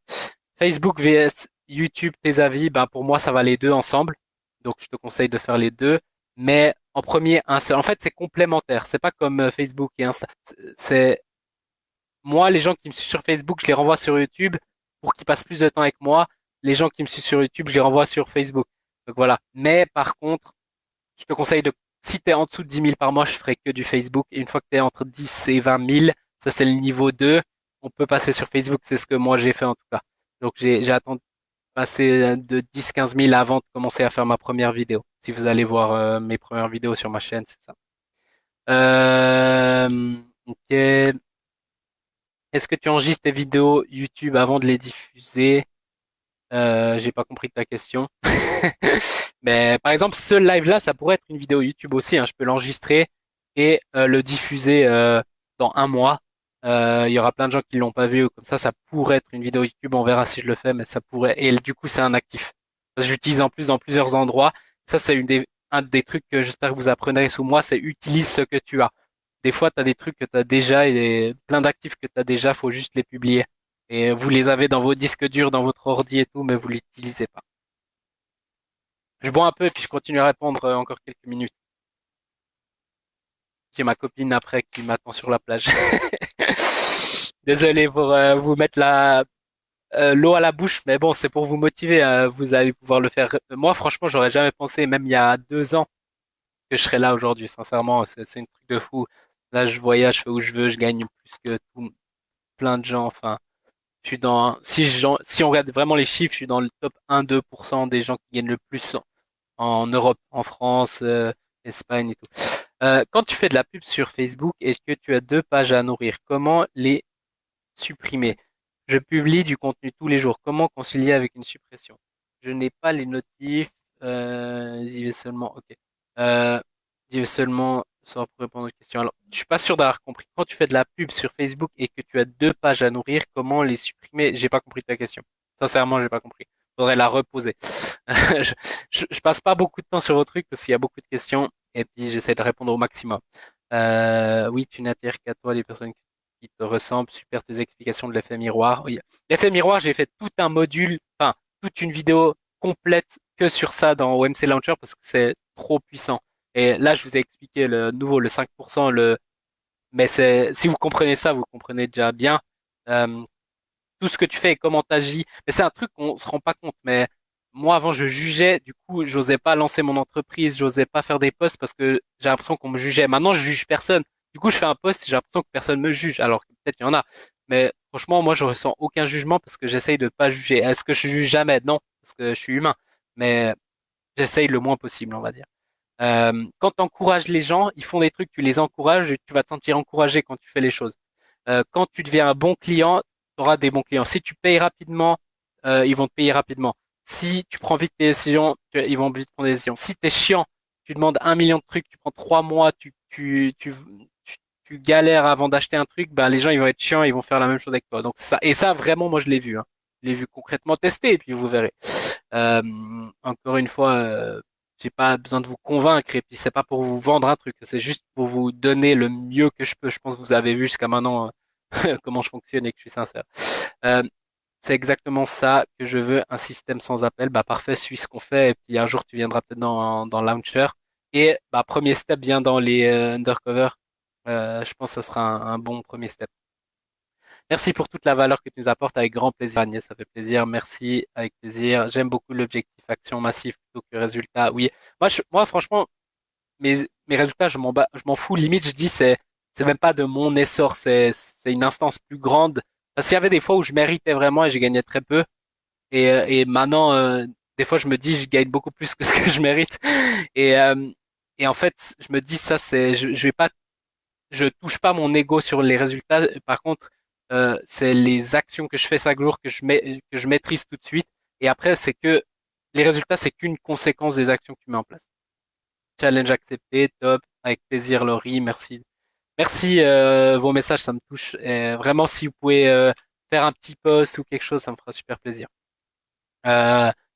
Facebook vs YouTube, tes avis, ben pour moi ça va les deux ensemble. Donc je te conseille de faire les deux. Mais en premier, un seul. En fait, c'est complémentaire. C'est pas comme Facebook et Insta. C'est moi, les gens qui me suivent sur Facebook, je les renvoie sur YouTube pour qu'ils passent plus de temps avec moi. Les gens qui me suivent sur YouTube, je les renvoie sur Facebook. Donc voilà. Mais par contre, je te conseille si t'es en dessous de 10 000 par mois, je ferai que du Facebook. Et une fois que t'es entre 10 et 20 000, ça c'est le niveau 2. On peut passer sur Facebook. C'est ce que moi j'ai fait en tout cas. Donc j'ai attendu passer de 10-15 000 avant de commencer à faire ma première vidéo. Si vous allez voir mes premières vidéos sur ma chaîne, c'est ça. Ok. Est-ce que tu enregistres tes vidéos YouTube avant de les diffuser? J'ai pas compris ta question. Mais par exemple, ce live-là, ça pourrait être une vidéo YouTube aussi, hein. Je peux l'enregistrer et le diffuser dans un mois. Il y aura plein de gens qui l'ont pas vu. Comme ça pourrait être une vidéo YouTube. On verra si je le fais, mais ça pourrait. Et du coup, c'est un actif. Parce que j'utilise en plus dans plusieurs endroits. Ça, c'est un des trucs que j'espère que vous apprendrez sous moi, c'est utilise ce que tu as. Des fois, tu as des trucs que tu as déjà et plein d'actifs que tu as déjà, faut juste les publier. Et vous les avez dans vos disques durs, dans votre ordi et tout, mais vous l'utilisez pas. Je bois un peu et puis je continue à répondre encore quelques minutes. J'ai ma copine après qui m'attend sur la plage. Désolé pour vous mettre l'eau à la bouche, mais bon, c'est pour vous motiver, hein. Vous allez pouvoir le faire. Moi, franchement, j'aurais jamais pensé, même il y a 2 ans, que je serais là aujourd'hui. Sincèrement, c'est une truc de fou. Là, je voyage, je fais où je veux, je gagne plus que plein de gens. Enfin, je suis si on regarde vraiment les chiffres, je suis dans le top 1-2% des gens qui gagnent le plus en Europe, en France, Espagne et tout. Quand tu fais de la pub sur Facebook, est-ce que tu as 2 pages à nourrir? Comment les supprimer? Je publie du contenu tous les jours. Comment concilier avec une suppression? Je n'ai pas les notifs. J'y vais seulement. Ok. Euh, J'y vais seulement sans répondre aux questions. Alors, je suis pas sûr d'avoir compris. Quand tu fais de la pub sur Facebook et que tu as 2 pages à nourrir, comment les supprimer? J'ai pas compris ta question. Sincèrement, j'ai pas compris. Faudrait la reposer. Je, je passe pas beaucoup de temps sur vos trucs parce qu'il y a beaucoup de questions et puis j'essaie de répondre au maximum. Oui, tu n'attires qu'à toi les personnes qui te ressemblent. Super tes explications de l'effet miroir. Oui. L'effet miroir, j'ai fait tout un module, enfin toute une vidéo complète que sur ça dans OMC Launcher parce que c'est trop puissant. Et là, je vous ai expliqué le nouveau, le 5%, mais si vous comprenez ça, vous comprenez déjà bien. Euh, Tout ce que tu fais et comment t'agis. Mais c'est un truc qu'on se rend pas compte. Mais moi, avant, je jugeais. Du coup, j'osais pas lancer mon entreprise. J'osais pas faire des posts parce que j'ai l'impression qu'on me jugeait. Maintenant, je juge personne. Du coup, je fais un post, j'ai l'impression que personne me juge. Alors que peut-être il y en a. Mais franchement, moi, je ressens aucun jugement parce que j'essaye de pas juger. Est-ce que je juge jamais? Non, parce que je suis humain. Mais j'essaye le moins possible, on va dire. Quand tu encourages les gens, ils font des trucs, tu les encourages, et tu vas te sentir encouragé quand tu fais les choses. Quand tu deviens un bon client, tu auras des bons clients. Si tu payes rapidement, ils vont te payer rapidement. Si tu prends vite tes décisions, ils vont vite prendre des décisions. Si tu es chiant, tu demandes 1 million de trucs, tu prends 3 mois, tu galères avant d'acheter un truc, ben les gens ils vont être chiants, ils vont faire la même chose avec toi. Donc ça, et ça vraiment, moi je l'ai vu, hein. Je l'ai vu concrètement tester, et puis vous verrez. Euh, Encore une fois, j'ai pas besoin de vous convaincre, et puis c'est pas pour vous vendre un truc, c'est juste pour vous donner le mieux que je peux. Je pense que vous avez vu jusqu'à maintenant comment je fonctionne et que je suis sincère. Euh, c'est exactement ça que je veux, un système sans appel. Bah parfait, suis ce qu'on fait, et puis un jour tu viendras peut-être dans Launcher. Et bah premier step bien dans les undercover. Je pense que ça sera un bon premier step. Merci pour toute la valeur que tu nous apportes, avec grand plaisir, Agnès, ça fait plaisir. Merci, avec plaisir. J'aime beaucoup l'objectif action massif plutôt que résultat. Oui, moi franchement, mes résultats, je m'en fous. Limite, je dis c'est même pas de mon essor, c'est une instance plus grande. Parce qu'il y avait des fois où je méritais vraiment et j'ai gagné très peu. Et maintenant, des fois, je me dis, je gagne beaucoup plus que ce que je mérite. Et, euh, et en fait, je me dis, ça, je vais pas, je touche pas mon ego sur les résultats. Par contre, c'est les actions que je fais chaque jour que je maîtrise tout de suite. Et après, c'est que les résultats, c'est qu'une conséquence des actions que tu mets en place. Challenge accepté, top, avec plaisir, Laurie, merci. Merci, vos messages, ça me touche. Et vraiment, si vous pouvez faire un petit post ou quelque chose, ça me fera super plaisir.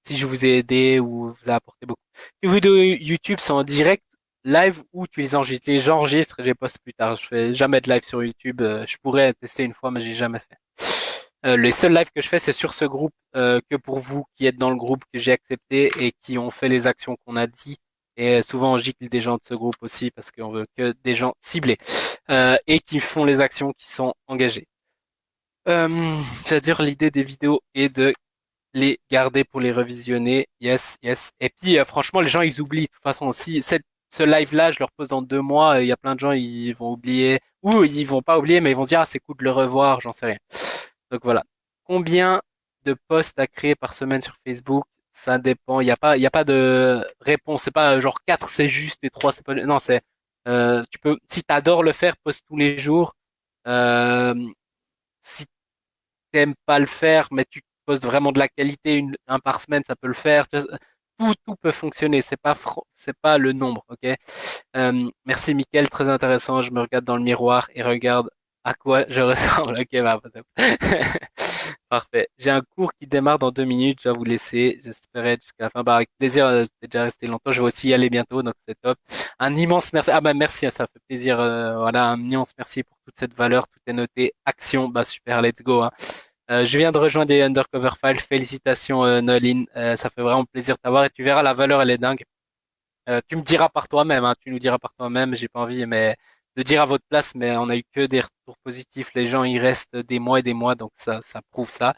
Si je vous ai aidé ou vous ai apporté beaucoup. Les vidéos YouTube sont en direct, live, ou tu les enregistres et je les poste plus tard. Je fais jamais de live sur YouTube. Je pourrais tester une fois, mais j'ai jamais fait. Les seuls lives que je fais, c'est sur ce groupe, que pour vous qui êtes dans le groupe que j'ai accepté et qui ont fait les actions qu'on a dit. Et souvent, on gicle des gens de ce groupe aussi parce qu'on veut que des gens ciblés et qui font les actions qui sont engagées. Euh, C'est-à-dire l'idée des vidéos est de les garder pour les revisionner. Yes, yes. Et puis, franchement, les gens, ils oublient. De toute façon, aussi ce live-là, je le repose dans 2 mois, il y a plein de gens, ils vont oublier. Ou ils vont pas oublier, mais ils vont se dire, ah, c'est cool de le revoir, j'en sais rien. Donc voilà. Combien de posts à créer par semaine sur Facebook? Ça dépend. Il y a pas de réponse. C'est pas genre 4 c'est juste et 3 c'est pas. Non, tu peux, si t'adores le faire, poste tous les jours. Euh, Si t'aimes pas le faire, mais tu postes vraiment de la qualité, un par semaine, ça peut le faire. Tout peut fonctionner. C'est pas le nombre, ok? Merci, Mickaël, très intéressant. Je me regarde dans le miroir et regarde à quoi je ressemble. Ok, bah, top. Parfait. J'ai un cours qui démarre dans 2 minutes. Je vais vous laisser. J'espérais être jusqu'à la fin. Bah, avec plaisir. T'es déjà resté longtemps. Je vais aussi y aller bientôt, donc c'est top. Un immense merci. Ah bah merci, hein, ça fait plaisir. Voilà, un immense merci pour toute cette valeur. Tout est noté. Action. Bah super. Let's go, hein. Je viens de rejoindre les Undercover Files. Félicitations, Noline. Ça fait vraiment plaisir de t'avoir et tu verras, la valeur, elle est dingue. Tu me diras par toi-même, hein, tu nous diras par toi-même. J'ai pas envie, mais de dire à votre place, mais on a eu que des retours positifs. Les gens, ils restent des mois et des mois, donc ça prouve ça.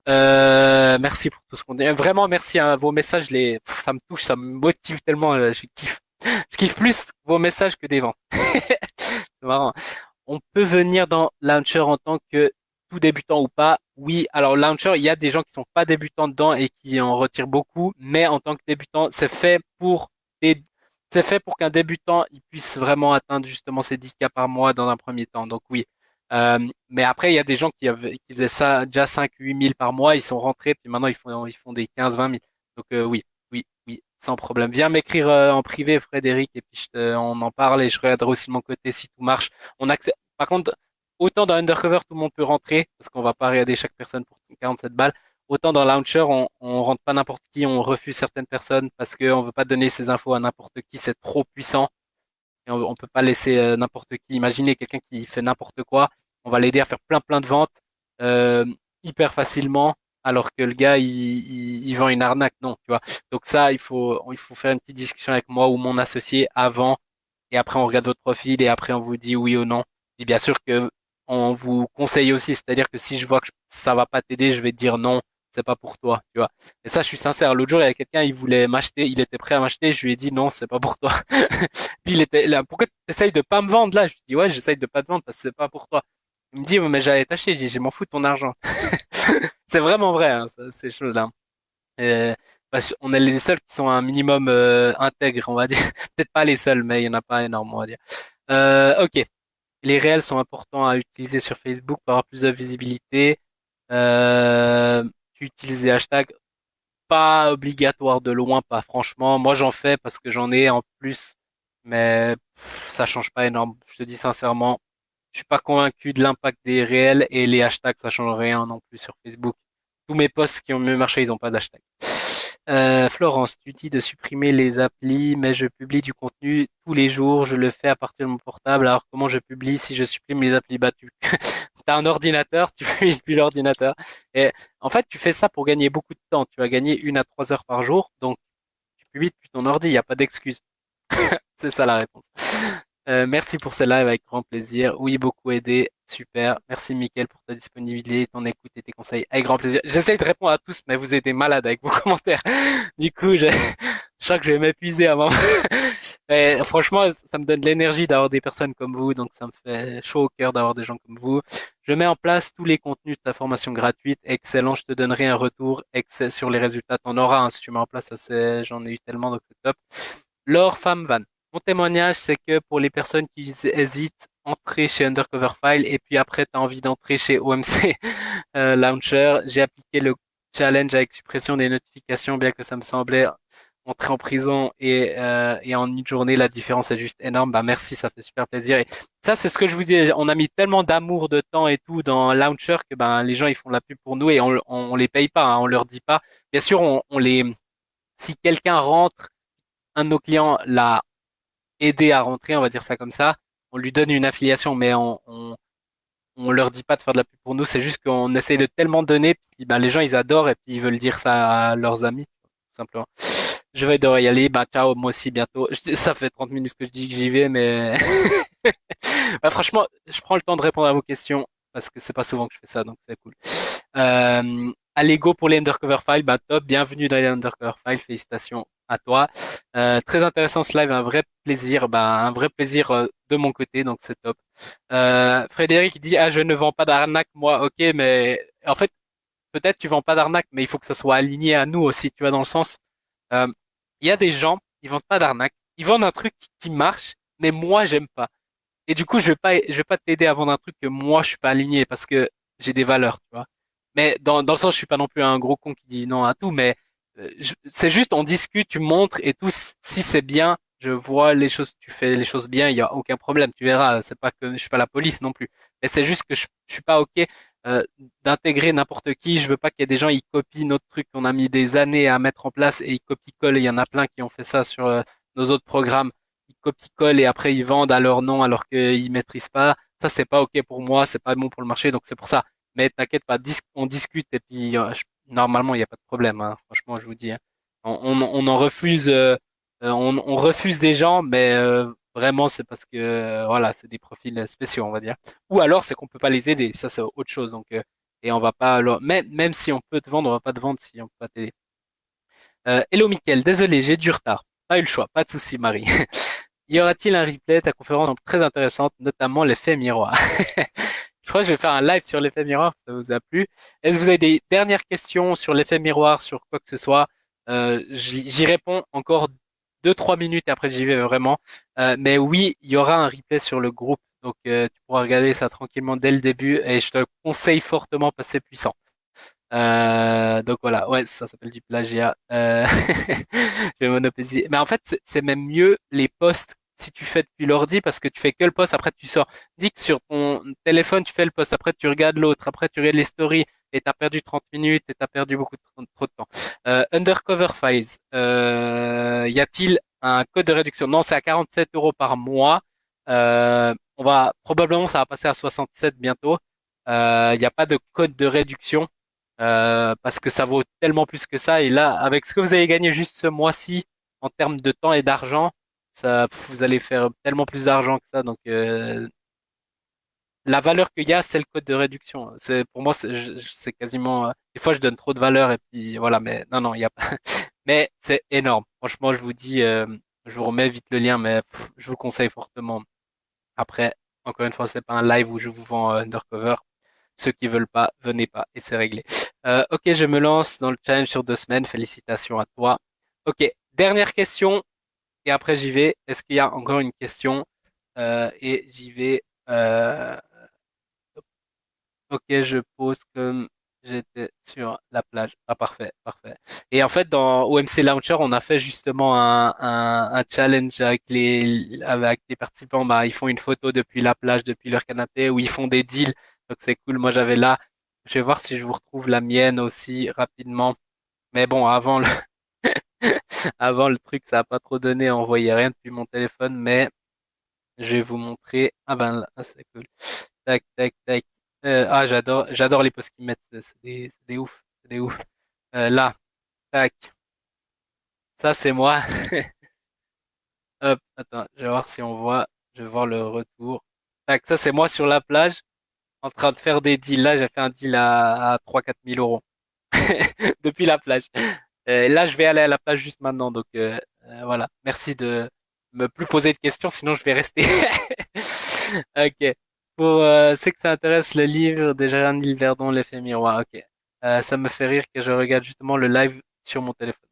Merci pour tout ce qu'on dit. Vraiment, merci à vos messages. Ça me touche, ça me motive tellement. Je kiffe. Je kiffe plus vos messages que des ventes. C'est marrant. On peut venir dans Launcher en tant que tout débutant ou pas. Oui, alors Launcher, il y a des gens qui sont pas débutants dedans et qui en retirent beaucoup, mais en tant que débutant, des- c'est fait pour qu'un débutant il puisse vraiment atteindre justement ces 10K par mois dans un premier temps. Donc oui. Mais après, il y a des gens qui faisaient ça déjà 5 8 000 par mois, ils sont rentrés, puis maintenant ils font des 15 20 000. Donc oui, oui, oui, sans problème. Viens m'écrire en privé, Frédéric, et puis on en parle et je regarderai aussi de mon côté si tout marche. Par contre, autant dans Undercover, tout le monde peut rentrer, parce qu'on va pas regarder chaque personne pour 47 balles. Autant dans Launcher, on rentre pas n'importe qui, on refuse certaines personnes parce qu'on veut pas donner ces infos à n'importe qui, c'est trop puissant. Et on peut pas laisser n'importe qui. Imaginez quelqu'un qui fait n'importe quoi, on va l'aider à faire plein de ventes euh, hyper facilement, alors que le gars il vend une arnaque, non, tu vois. Donc ça, il faut faire une petite discussion avec moi ou mon associé avant, et après on regarde votre profil et après on vous dit oui ou non. Et bien sûr que on vous conseille aussi, c'est-à-dire que si je vois que ça va pas t'aider, je vais te dire non, c'est pas pour toi, tu vois. Et ça, je suis sincère. L'autre jour, il y a quelqu'un, il voulait m'acheter, il était prêt à m'acheter, je lui ai dit non, c'est pas pour toi. Puis il était là, pourquoi tu essayes de pas me vendre là? Je lui dis ouais, j'essaye de pas te vendre parce que c'est pas pour toi. Il me dit ouais, mais j'allais t'acheter, je m'en fous de ton argent. C'est vraiment vrai, hein, ces choses-là. Euh, on est les seuls qui sont un minimum intègres, on va dire. Peut-être pas les seuls, mais il y en a pas énorme, on va dire. Ok. Les réels sont importants à utiliser sur Facebook pour avoir plus de visibilité. Tu utilises les hashtags, pas obligatoire de loin, pas franchement. Moi, j'en fais parce que j'en ai en plus, mais ça change pas énorme. Je te dis sincèrement, je suis pas convaincu de l'impact des réels et les hashtags, ça change rien non plus sur Facebook. Tous mes posts qui ont mieux marché, ils ont pas d'hashtag. Florence, tu dis de supprimer les applis, mais je publie du contenu tous les jours. Je le fais à partir de mon portable. Alors comment je publie si je supprime les applis? Bah, tu as un ordinateur, tu publies depuis l'ordinateur. Et en fait, tu fais ça pour gagner beaucoup de temps. Tu vas gagner 1 à 3 heures par jour. Donc, tu publies depuis ton ordi. Il n'y a pas d'excuse. C'est ça la réponse. Merci pour ce live avec grand plaisir. Oui, beaucoup aidé. Super. Merci Mickaël pour ta disponibilité, ton écoute et tes conseils. Avec grand plaisir. J'essaie de répondre à tous, mais vous êtes des malades avec vos commentaires. Du coup, je sens que je vais m'épuiser avant. Et franchement, ça me donne de l'énergie d'avoir des personnes comme vous, donc ça me fait chaud au cœur d'avoir des gens comme vous. Je mets en place tous les contenus de ta formation gratuite. Excellent. Je te donnerai un retour sur les résultats. T'en auras, hein, si tu mets en place. J'en ai eu tellement, donc c'est top. Laure Femme Van. Mon témoignage, c'est que pour les personnes qui hésitent, entrer chez Undercover File et puis après, tu as envie d'entrer chez OMC Launcher, j'ai appliqué le challenge avec suppression des notifications, bien que ça me semblait entrer en prison et en une journée, la différence est juste énorme. Bah merci, ça fait super plaisir. Et ça, c'est ce que je vous dis. On a mis tellement d'amour, de temps et tout dans Launcher que ben les gens ils font la pub pour nous et on les paye pas, hein, on leur dit pas. Bien sûr, on les si quelqu'un rentre, un de nos clients l'a aider à rentrer, on va dire ça comme ça. On lui donne une affiliation, mais on leur dit pas de faire de la pub pour nous. C'est juste qu'on essaie de tellement donner, puis ben, les gens ils adorent et puis ils veulent dire ça à leurs amis, tout simplement. Je vais devoir y aller. Bah ciao, moi aussi bientôt. Ça fait 30 minutes que je dis que j'y vais, mais bah, franchement, je prends le temps de répondre à vos questions parce que c'est pas souvent que je fais ça, donc c'est cool. Allez, go pour les Undercover Files, bah top, bienvenue dans les Undercover Files, félicitations à toi. Très intéressant ce live, un vrai plaisir, bah un vrai plaisir de mon côté, donc c'est top. Frédéric dit ah je ne vends pas d'arnaque moi, ok, mais en fait peut-être tu vends pas d'arnaque, mais il faut que ça soit aligné à nous aussi, tu vois dans le sens, euh, il y a des gens ils vendent pas d'arnaque, ils vendent un truc qui marche, mais moi j'aime pas. Et du coup, je vais pas t'aider à vendre un truc que moi, je suis pas aligné parce que j'ai des valeurs, tu vois. Mais dans le sens, je suis pas non plus un gros con qui dit non à tout, mais c'est juste, on discute, tu montres et tout. Si c'est bien, je vois les choses, tu fais les choses bien, il y a aucun problème. Tu verras, c'est pas que je suis pas la police non plus. Mais c'est juste que je suis pas ok d'intégrer n'importe qui. Je veux pas qu'il y ait des gens, ils copient notre truc qu'on a mis des années à mettre en place et ils copient-collent. Il y en a plein qui ont fait ça sur nos autres programmes ils copient-collent et après ils vendent à leur nom alors qu'ils maîtrisent pas. Ça, c'est pas OK pour moi, c'est pas bon pour le marché, donc c'est pour ça. Mais t'inquiète pas, on discute et puis normalement, il n'y a pas de problème, hein. Franchement, je vous dis, hein. On en refuse, on refuse des gens, mais vraiment, c'est parce que voilà, c'est des profils spéciaux, on va dire. Ou alors, c'est qu'on peut pas les aider. Ça, c'est autre chose. Donc, et on va pas, même si on peut te vendre, on va pas te vendre si on peut pas t'aider. Hello Mickaël, désolé, j'ai du retard. Pas eu le choix, pas de souci, Marie. Y aura-t-il un replay? Ta conférence semble très intéressante, notamment l'effet miroir. Je crois que je vais faire un live sur l'effet miroir, ça vous a plu. Est-ce que vous avez des dernières questions sur l'effet miroir, sur quoi que ce soit? J'y réponds encore 2, 3 minutes et après j'y vais vraiment. Mais oui, il y aura un replay sur le groupe, donc tu pourras regarder ça tranquillement dès le début et je te conseille fortement parce que c'est puissant. Donc voilà, ouais, ça s'appelle du plagiat. Je vais monopoliser. Mais en fait, c'est même mieux les posts si tu fais depuis l'ordi parce que tu fais que le post, après tu sors. Dis que sur ton téléphone, tu fais le post, après tu regardes l'autre, après tu regardes les stories et t'as perdu 30 minutes et t'as perdu beaucoup trop de temps. Undercover Files, y a-t-il un code de réduction? Non, c'est à 47 euros par mois. Probablement, ça va passer à 67 bientôt. Il n'y a pas de code de réduction parce que ça vaut tellement plus que ça. Et là, avec ce que vous avez gagné juste ce mois-ci en termes de temps et d'argent, vous allez faire tellement plus d'argent que ça. Donc, la valeur qu'il y a, c'est le code de réduction. C'est pour moi, c'est quasiment. Des fois, je donne trop de valeur et puis voilà. Mais non, non, il y a pas. Mais c'est énorme. Franchement, je vous dis, je vous remets vite le lien, mais je vous conseille fortement. Après, encore une fois, c'est pas un live où je vous vends Undercover. Ceux qui veulent pas, venez pas et c'est réglé. Ok, je me lance dans le challenge sur 2 semaines. Félicitations à toi. Ok, dernière question et après j'y vais. Est-ce qu'il y a encore une question? Et j'y vais. Ok, je pose comme j'étais sur la plage. Ah, parfait, parfait. Et en fait, dans OMC Launcher, on a fait justement un challenge avec les participants. Bah, ils font une photo depuis la plage, depuis leur canapé, ou ils font des deals. Donc c'est cool. Moi, j'avais là. Je vais voir si je vous retrouve la mienne aussi rapidement. Mais bon, avant le truc, ça a pas trop donné. On voyait rien depuis mon téléphone, mais je vais vous montrer. Ah ben là, ah, c'est cool. Tac, tac, tac. J'adore les posts qu'ils mettent. C'est des ouf. C'est des ouf. Là, tac. Ça, c'est moi. Hop, attends, je vais voir si on voit. Je vais voir le retour. Tac, ça, c'est moi sur la plage en train de faire des deals. Là, j'ai fait un deal à 3 4 000 euros depuis la plage. Là, je vais aller à la plage juste maintenant. Donc, voilà. Merci de me plus poser de questions, sinon je vais rester. Ok. Pour ceux que ça intéresse, le livre de Gérald Verdon, L'effet miroir. Ok. Ça me fait rire que je regarde justement le live sur mon téléphone.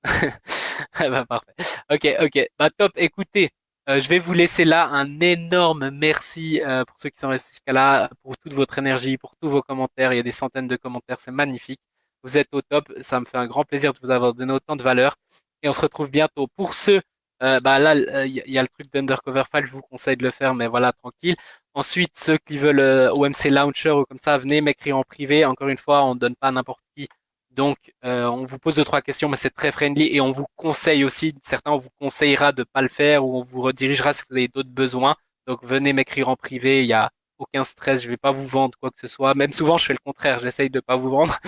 Ah bah, parfait. Ok, ok. Bah top. Écoutez, je vais vous laisser là. Un énorme merci pour ceux qui sont restés jusqu'à là, pour toute votre énergie, pour tous vos commentaires. Il y a des centaines de commentaires, c'est magnifique. Vous êtes au top. Ça me fait un grand plaisir de vous avoir donné autant de valeur. Et on se retrouve bientôt. Pour ceux, bah là, il y a le truc d'Undercover File. Je vous conseille de le faire, mais voilà, tranquille. Ensuite, ceux qui veulent OMC Launcher ou comme ça, venez m'écrire en privé. Encore une fois, on ne donne pas à n'importe qui. Donc, on vous pose 2 3 questions, mais c'est très friendly et on vous conseille aussi. Certains, on vous conseillera de pas le faire ou on vous redirigera si vous avez d'autres besoins. Donc, venez m'écrire en privé. Il y a aucun stress. Je vais pas vous vendre quoi que ce soit. Même souvent, je fais le contraire. J'essaye de pas vous vendre,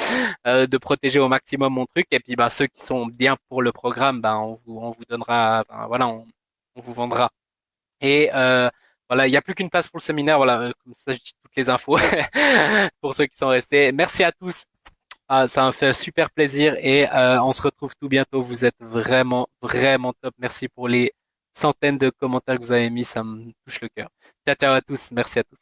de protéger au maximum mon truc. Et puis, bah, ceux qui sont bien pour le programme, bah, on vous donnera. Enfin, voilà, on vous vendra. Et voilà, il n'y a plus qu'une place pour le séminaire. Voilà, comme ça, je dis toutes les infos pour ceux qui sont restés. Merci à tous. Ah, ça m'a fait un super plaisir et on se retrouve tout bientôt. Vous êtes vraiment, vraiment top. Merci pour les centaines de commentaires que vous avez mis. Ça me touche le cœur. Ciao, ciao à tous. Merci à tous.